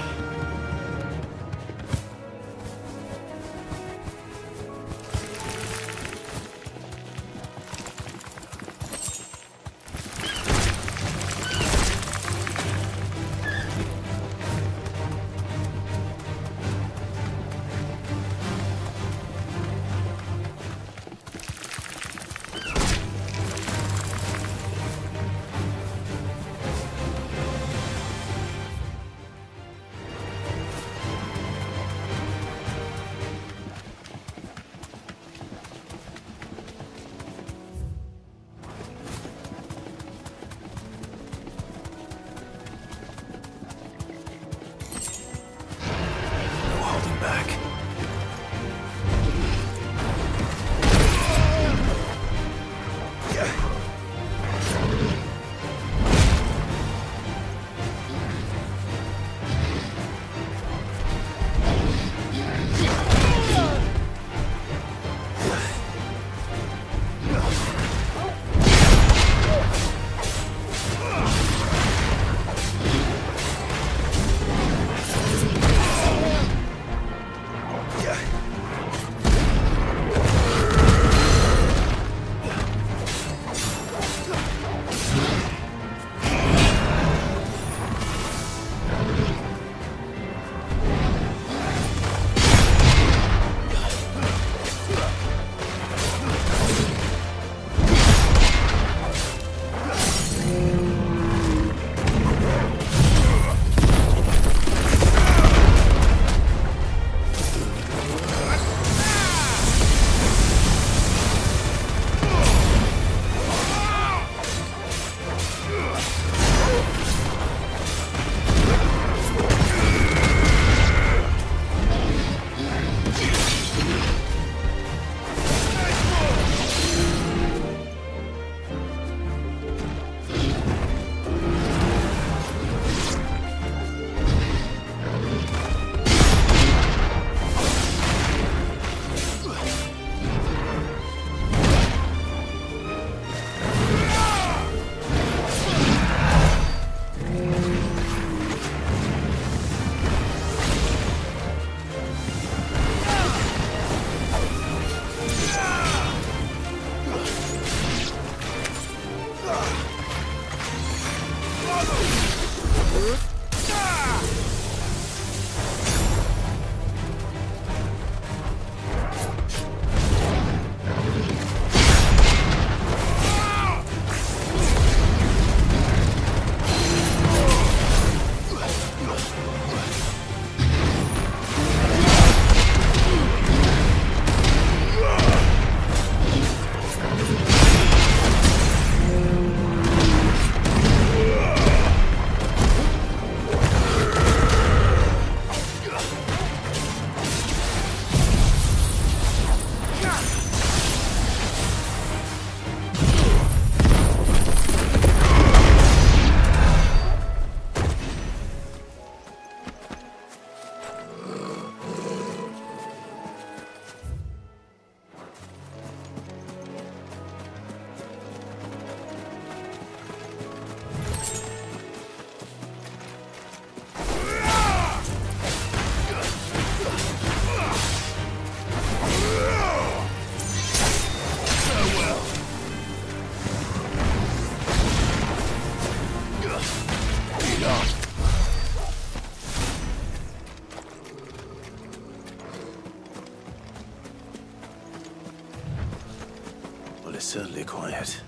Well, it's certainly quiet.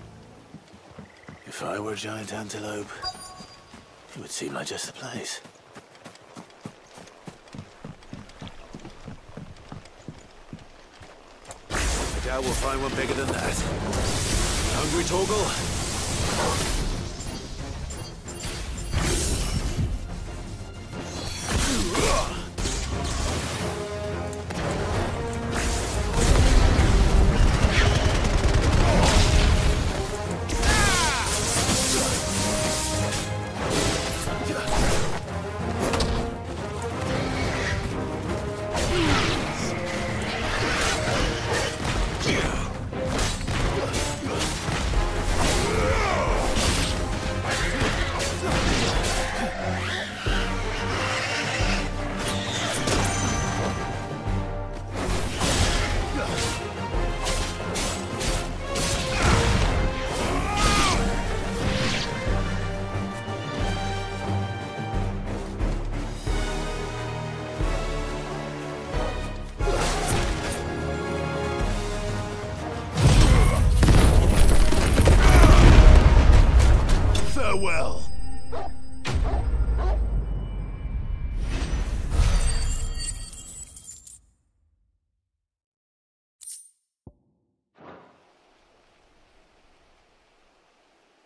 If I were a giant antelope, it would seem like just the place. I doubt we'll find one bigger than that. Hungry, Torgal?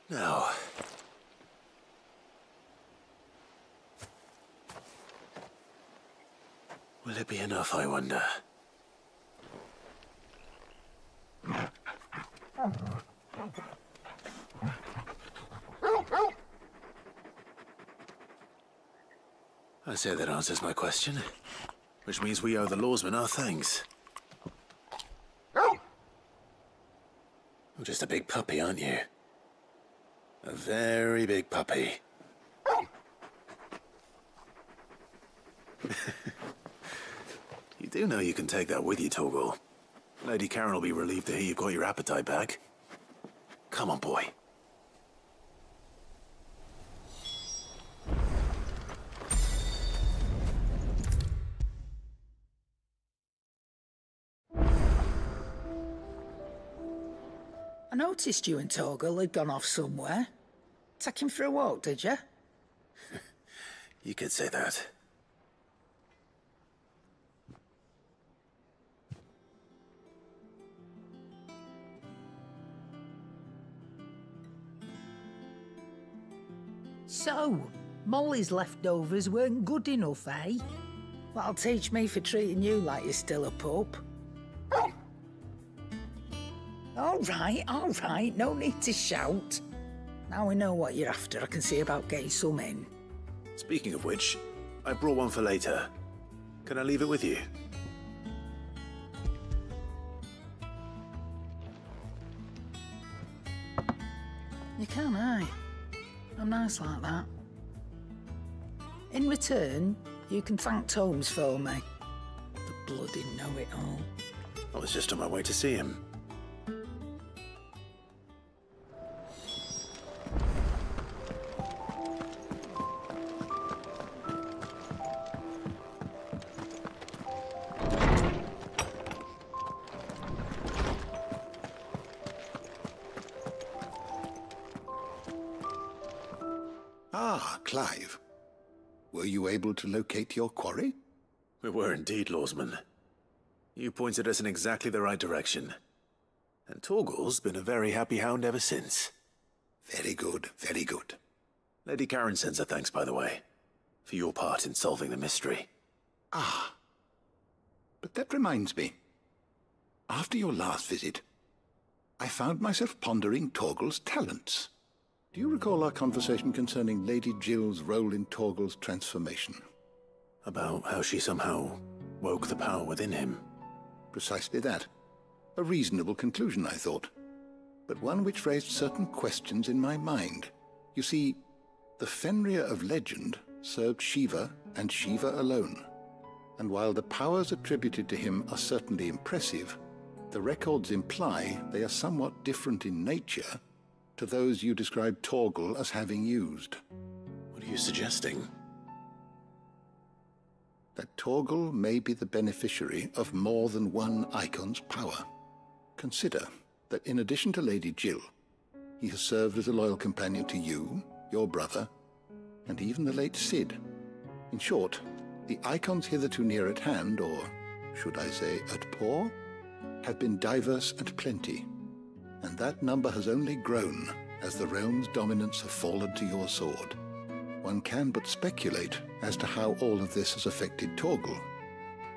Now, will it be enough, I wonder? I say that answers my question, which means we owe the lawsmen our thanks. You're just a big puppy, aren't you? A very big puppy. You do know you can take that with you, Torgal. Lady Karen will be relieved to hear you've got your appetite back. Come on, boy. I noticed you and Torgal had gone off somewhere. Take him for a walk, did you? You could say that. So, Molly's leftovers weren't good enough, eh? That'll teach me for treating you like you're still a pup. All right, no need to shout. Now we know what you're after, I can see about getting some in. Speaking of which, I brought one for later. Can I leave it with you? You can, eh? I'm nice like that. In return, you can thank Tomes for me. The bloody know-it-all. I was just on my way to see him. Ah, Clive. Were you able to locate your quarry? We were indeed, Lawsman. You pointed us in exactly the right direction. And Torgal's been a very happy hound ever since. Very good, very good. Lady Karen sends her thanks, by the way, for your part in solving the mystery. Ah. But that reminds me. After your last visit, I found myself pondering Torgal's talents. Do you recall our conversation concerning Lady Jill's role in Torgal's transformation? About how she somehow woke the power within him. Precisely that. A reasonable conclusion, I thought. But one which raised certain questions in my mind. You see, the Fenrir of legend served Shiva and Shiva alone. And while the powers attributed to him are certainly impressive, the records imply they are somewhat different in nature to those you described Torgal as having used. What are you suggesting? That Torgal may be the beneficiary of more than one icon's power. Consider, that in addition to Lady Jill, he has served as a loyal companion to you, your brother, and even the late Cid. In short, the icons hitherto near at hand, or should I say at paw, have been diverse and plenty, and that number has only grown as the realm's dominance have fallen to your sword. One can but speculate as to how all of this has affected Torgal.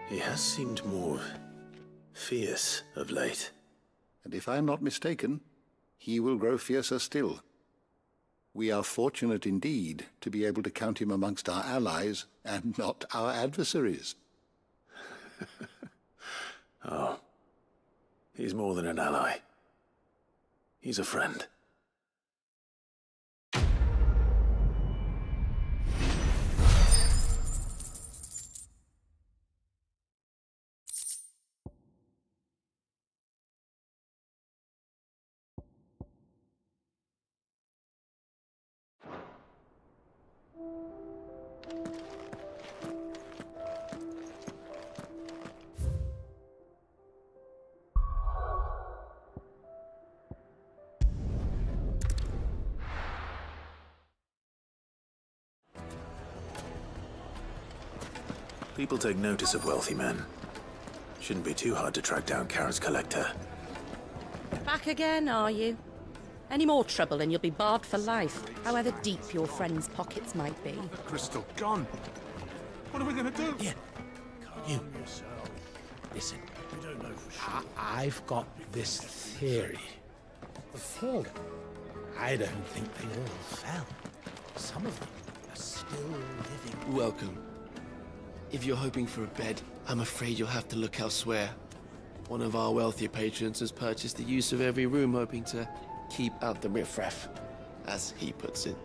He has seemed more fierce of late. And if I am not mistaken, he will grow fiercer still. We are fortunate indeed to be able to count him amongst our allies and not our adversaries. Oh, he's more than an ally. He's a friend. People take notice of wealthy men. Shouldn't be too hard to track down Karen's collector. Back again, are you? Any more trouble and you'll be barred for life, however deep your friend's pockets might be. The crystal gone. What are we gonna do? Yeah. You. Listen. We don't know for sure. I've got this theory. The fallen. I don't think they all fell. Some of them are still living. Welcome. If you're hoping for a bed, I'm afraid you'll have to look elsewhere. One of our wealthier patrons has purchased the use of every room, hoping to keep out the riffraff, as he puts it.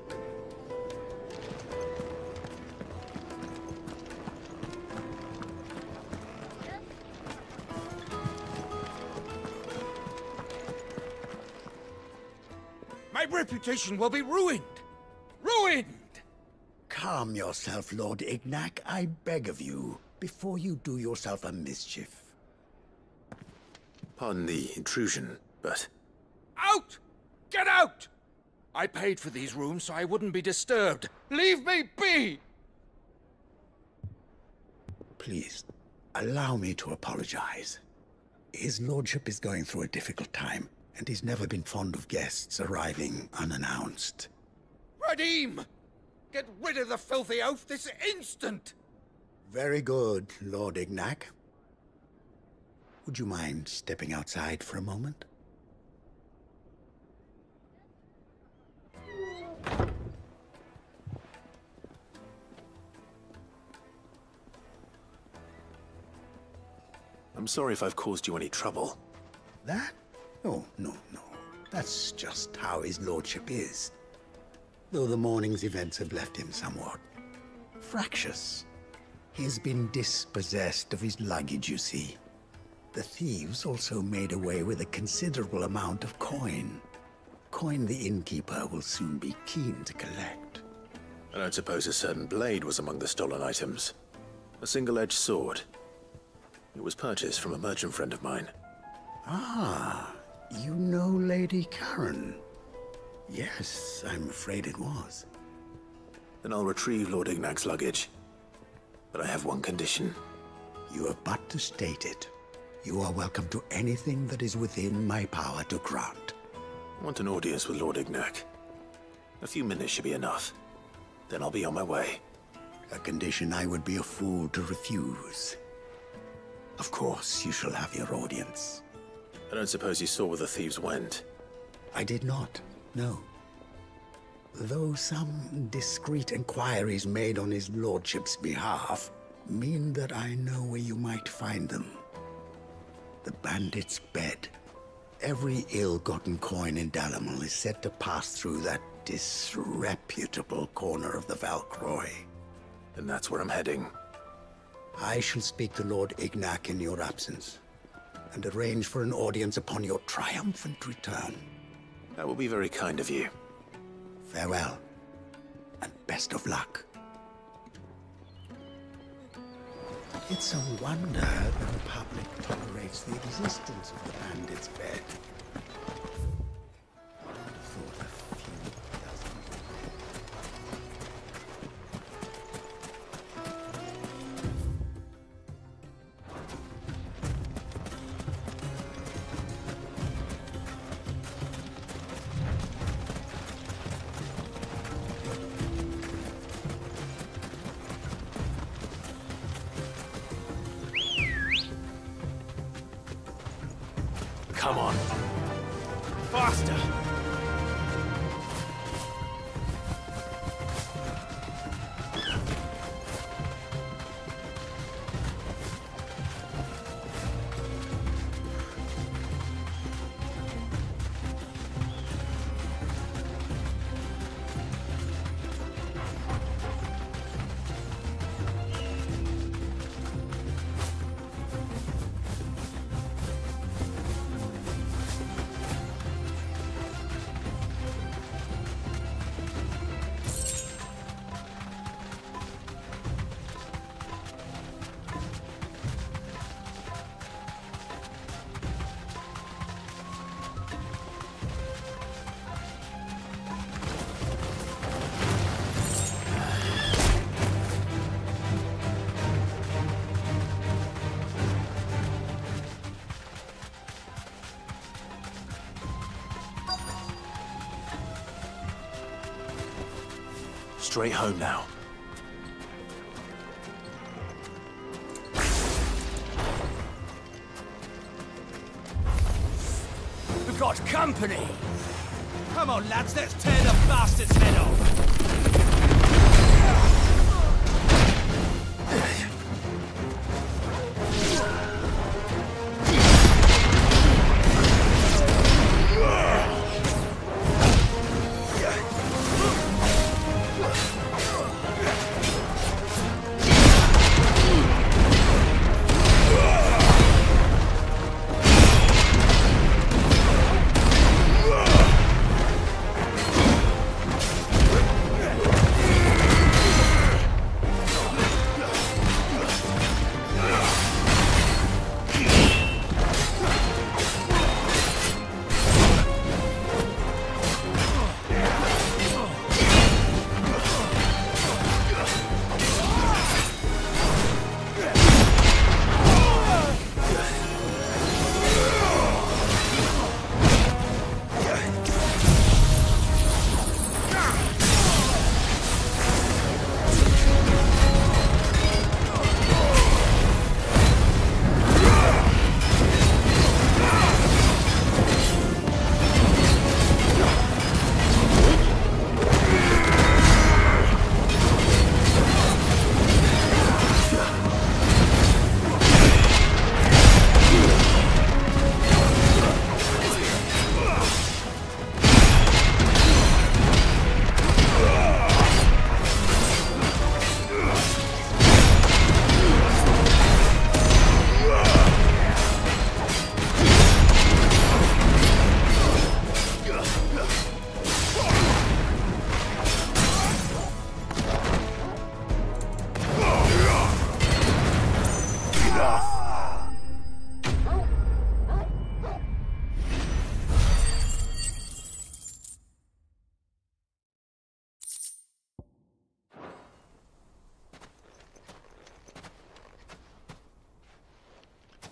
My reputation will be ruined! Ruined! Calm yourself, Lord Ignac, I beg of you, before you do yourself a mischief. Pardon the intrusion, but... Out! Get out! I paid for these rooms so I wouldn't be disturbed. Leave me be! Please, allow me to apologize. His lordship is going through a difficult time, and he's never been fond of guests arriving unannounced. Radim! Get rid of the filthy oaf this instant! Very good, Lord Ignac. Would you mind stepping outside for a moment? I'm sorry if I've caused you any trouble. That? Oh, no. That's just how his lordship is. Though the morning's events have left him somewhat fractious. He's been dispossessed of his luggage, you see. The thieves also made away with a considerable amount of coin. Coin the innkeeper will soon be keen to collect. I don't suppose a certain blade was among the stolen items. A single-edged sword. It was purchased from a merchant friend of mine. Ah, you know Lady Karen. Yes, I'm afraid it was. Then I'll retrieve Lord Ignac's luggage. But I have one condition. You have but to state it. You are welcome to anything that is within my power to grant. I want an audience with Lord Ignac. A few minutes should be enough. Then I'll be on my way. A condition I would be a fool to refuse. Of course, you shall have your audience. I don't suppose you saw where the thieves went? I did not, no. Though some discreet inquiries made on his lordship's behalf mean that I know where you might find them. The bandit's bed. Every ill-gotten coin in Dalamil is said to pass through that disreputable corner of the Valcroy. Then that's where I'm heading. I shall speak to Lord Ignac in your absence, and arrange for an audience upon your triumphant return. That will be very kind of you. Farewell, and best of luck. It's a wonder the Republic tolerates the existence of the bandit's bed. Come on. Faster! Straight home now. We've got company! Come on, lads, let's tear the bastard's head off!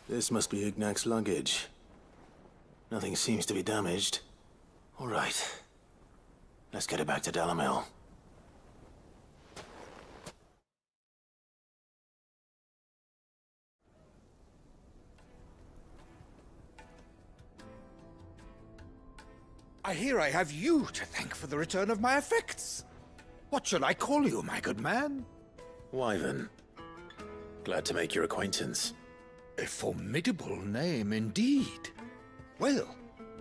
This must be Ignac's luggage. Nothing seems to be damaged. All right. Let's get it back to Dalamel. I hear I have you to thank for the return of my effects. What shall I call you, my good man? Wyvern. Glad to make your acquaintance. A formidable name indeed. Well,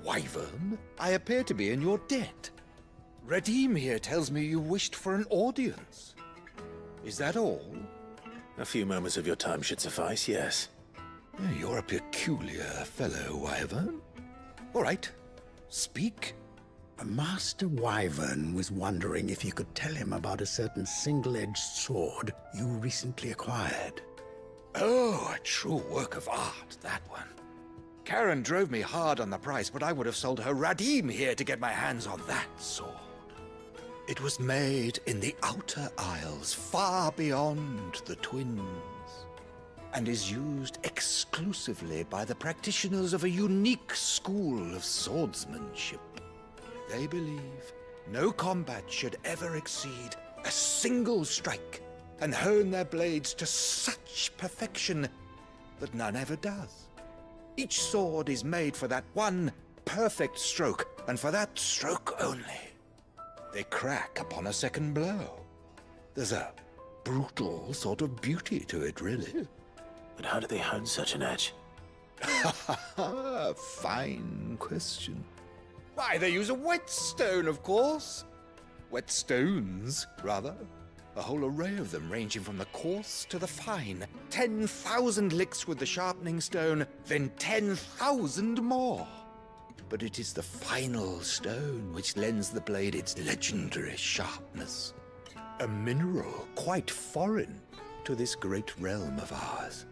Wyvern, I appear to be in your debt. Redeem here tells me you wished for an audience. Is that all? A few moments of your time should suffice, yes. You're a peculiar fellow, Wyvern. All right, speak. Master Wyvern was wondering if you could tell him about a certain single-edged sword you recently acquired. Oh, a true work of art, that one. Karen drove me hard on the price, but I would have sold her Radim here to get my hands on that sword. It was made in the Outer Isles, far beyond the Twins, and is used exclusively by the practitioners of a unique school of swordsmanship. They believe no combat should ever exceed a single strike, and hone their blades to such perfection that none ever does. Each sword is made for that one perfect stroke, and for that stroke only. They crack upon a second blow. There's a brutal sort of beauty to it, really. But how do they hone such an edge? Fine question. Why, they use a whetstone, of course. Whetstones, rather. A whole array of them, ranging from the coarse to the fine. 10,000 licks with the sharpening stone, then 10,000 more. But it is the final stone which lends the blade its legendary sharpness. A mineral quite foreign to this great realm of ours.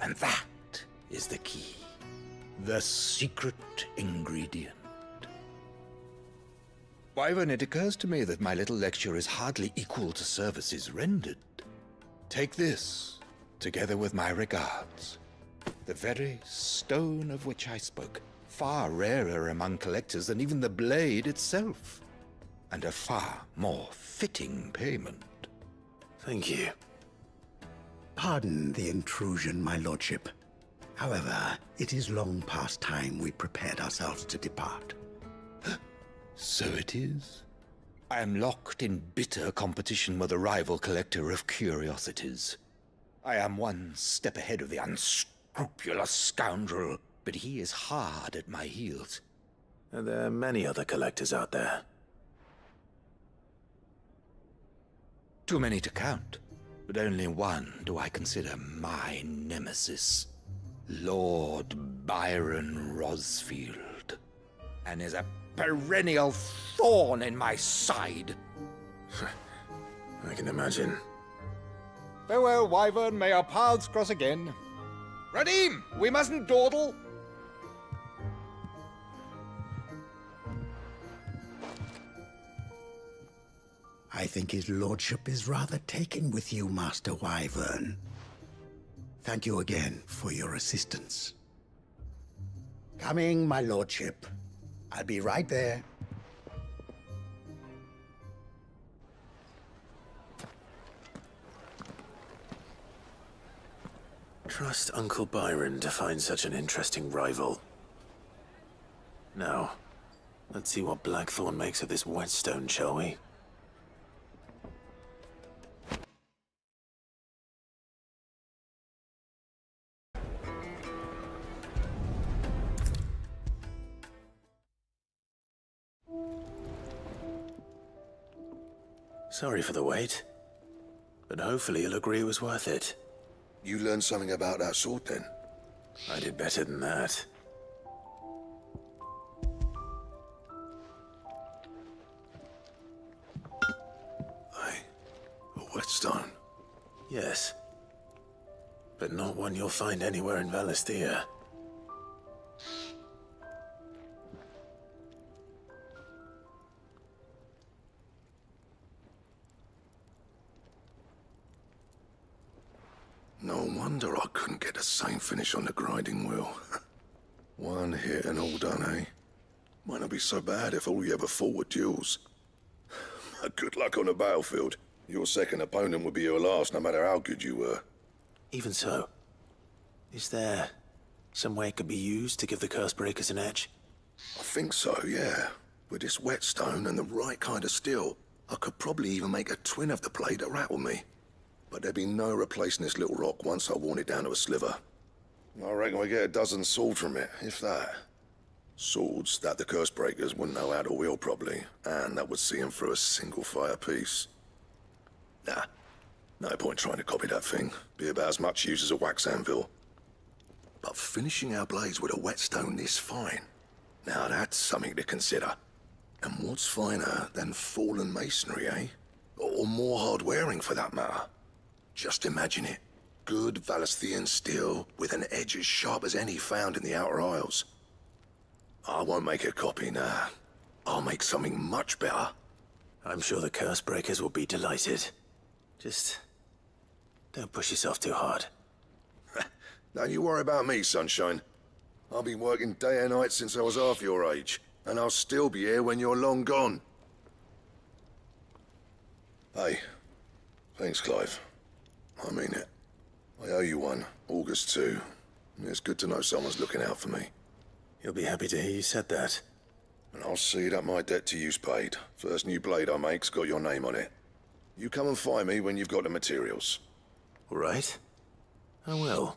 And that is the key. The secret ingredient. Wyvern, it occurs to me that my little lecture is hardly equal to services rendered. Take this, together with my regards. The very stone of which I spoke, far rarer among collectors than even the blade itself, and a far more fitting payment. Thank you. Pardon the intrusion, my lordship. However, it is long past time we prepared ourselves to depart. So it is. I am locked in bitter competition with a rival collector of curiosities. I am one step ahead of the unscrupulous scoundrel, but he is hard at my heels. Are there many other collectors out there? Too many to count, but only one do I consider my nemesis. Lord Byron Rosfield. And is a perennial thorn in my side. I can imagine. Farewell, Wyvern. May our paths cross again. Radim, we mustn't dawdle. I think his lordship is rather taken with you, Master Wyvern. Thank you again for your assistance. Coming, my lordship. I'll be right there. Trust Uncle Byron to find such an interesting rival. Now, let's see what Blackthorn makes of this whetstone, shall we? Sorry for the wait, but hopefully you'll agree it was worth it. You learned something about that sword, then? I did better than that. A whetstone? Yes. But not one you'll find anywhere in Valisthea. No wonder I couldn't get the same finish on the grinding wheel. One hit and all done, eh? Might not be so bad if all you ever fought were duels. Good luck on the battlefield. Your second opponent would be your last, no matter how good you were. Even so, is there some way it could be used to give the curse breakers an edge? I think so, yeah. With this whetstone and the right kind of steel, I could probably even make a twin of the blade that rattled me. But there'd be no replacing this little rock once I worn it down to a sliver. I reckon we get a dozen swords from it, if that. Swords that the curse breakers wouldn't know how to wield properly, and that would see them through a single fire piece. Nah, no point trying to copy that thing. Be about as much use as a wax anvil. But finishing our blades with a whetstone this fine, now that's something to consider. And what's finer than fallen masonry, eh? Or more hard-wearing, for that matter. Just imagine it. Good Valisthean steel with an edge as sharp as any found in the Outer Isles. I won't make a copy, nah. I'll make something much better. I'm sure the curse breakers will be delighted. Just don't push yourself too hard. Don't you worry about me, sunshine. I've been working day and night since I was half your age, and I'll still be here when you're long gone. Hey, thanks, Clive. I mean it. I owe you one, August 2. It's good to know someone's looking out for me. He'll be happy to hear you said that. And I'll see that my debt to you's paid. First new blade I make's got your name on it. You come and find me when you've got the materials. All right. I will.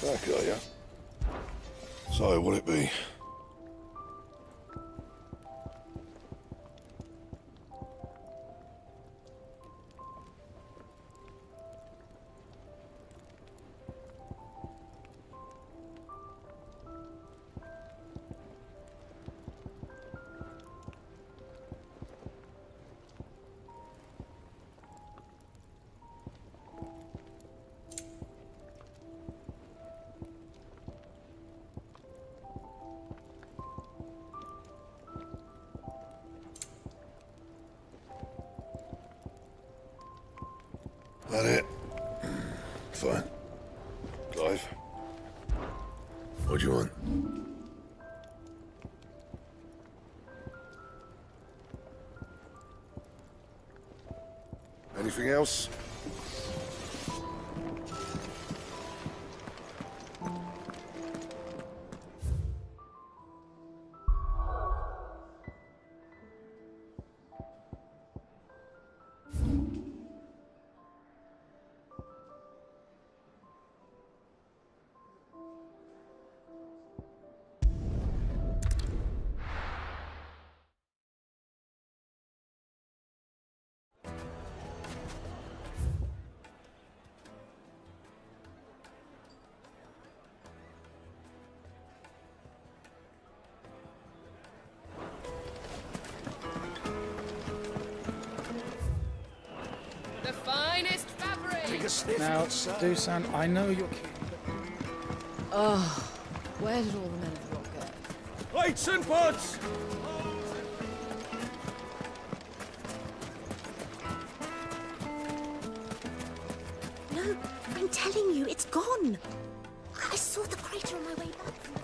Back, are ya? So, what'll it be? That it? Fine. Clive? What do you want? Anything else? The finest fabric! Now, Dusan, I know you're keen. Oh, where did all the men of the rock go? Lights and pots! No, I'm telling you, it's gone. I saw the crater on my way back from the...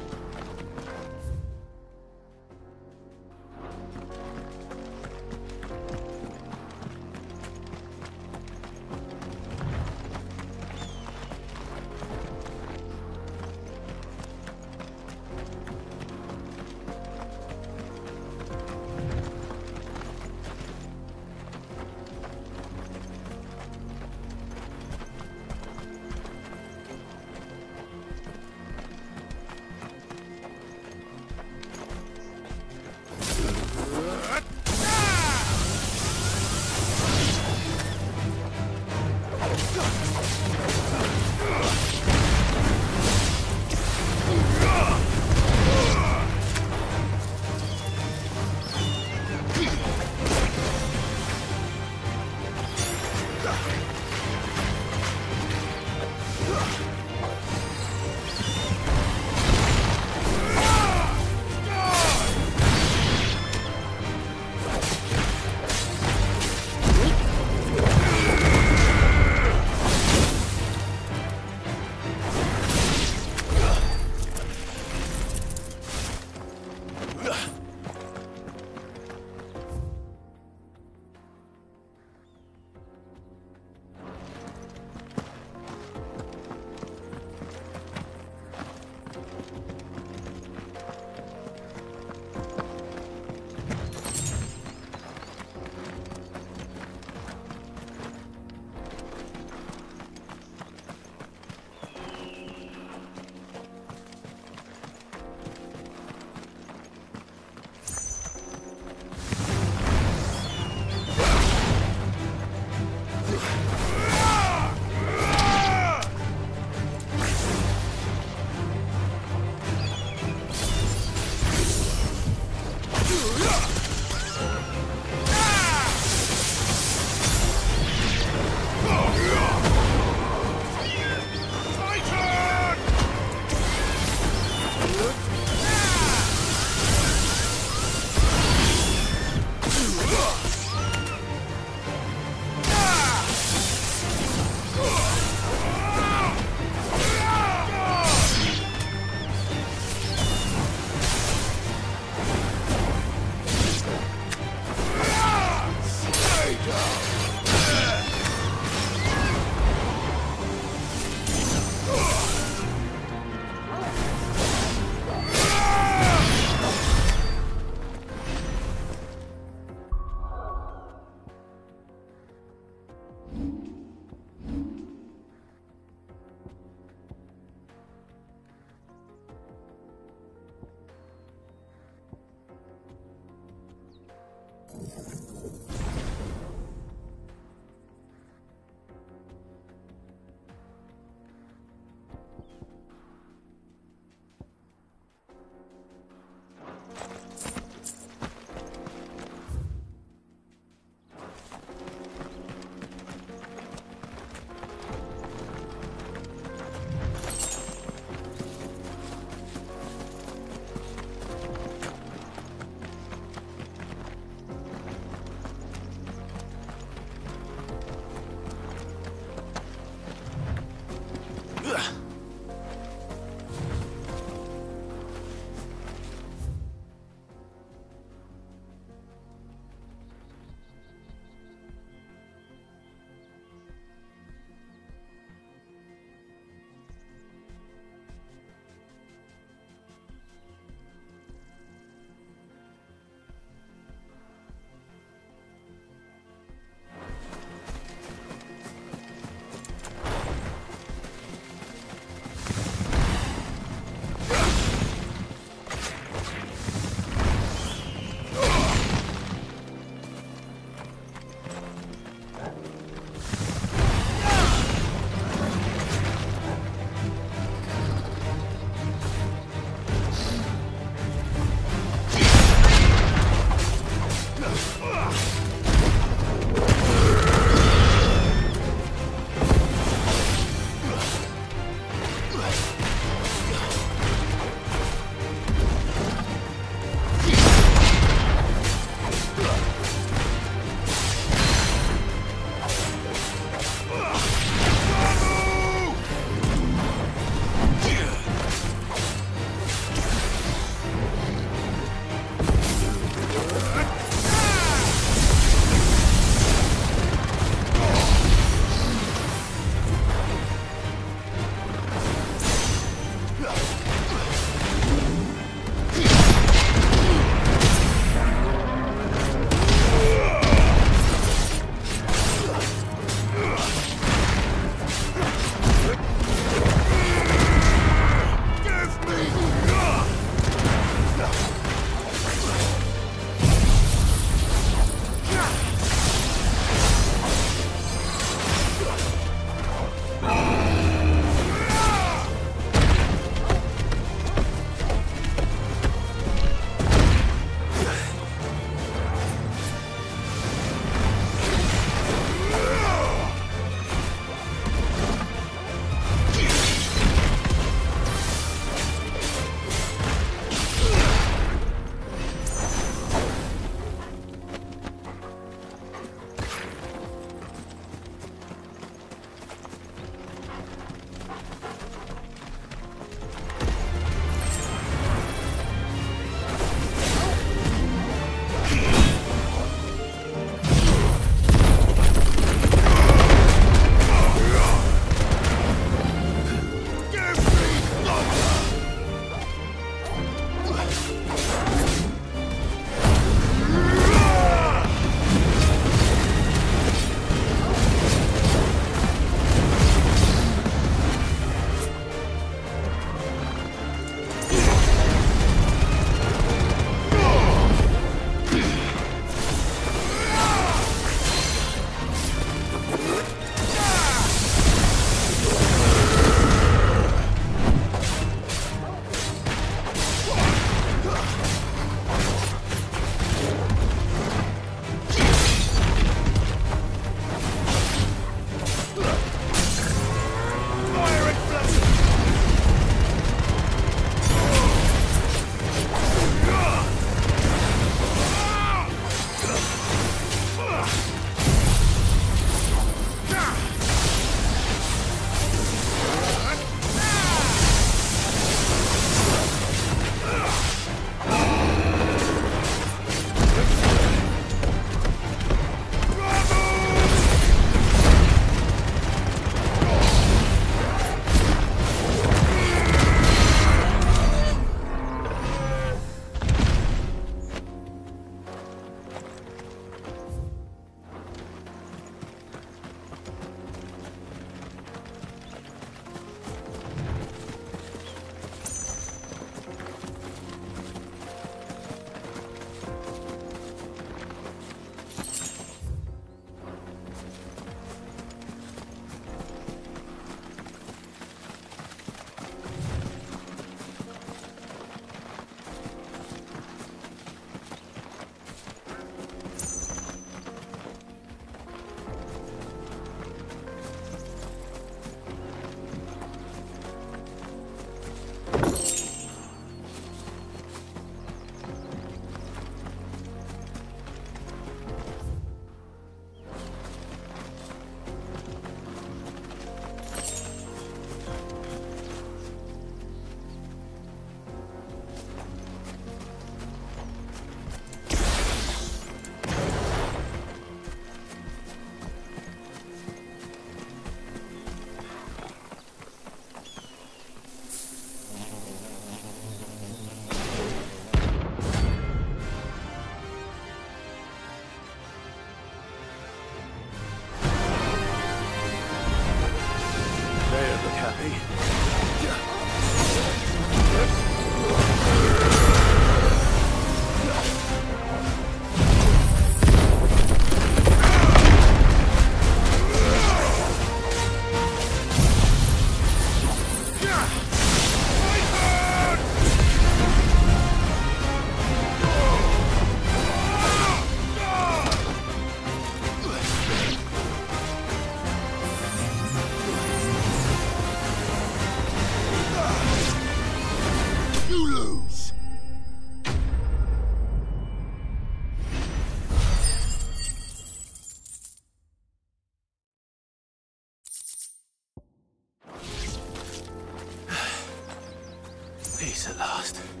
Peace at last.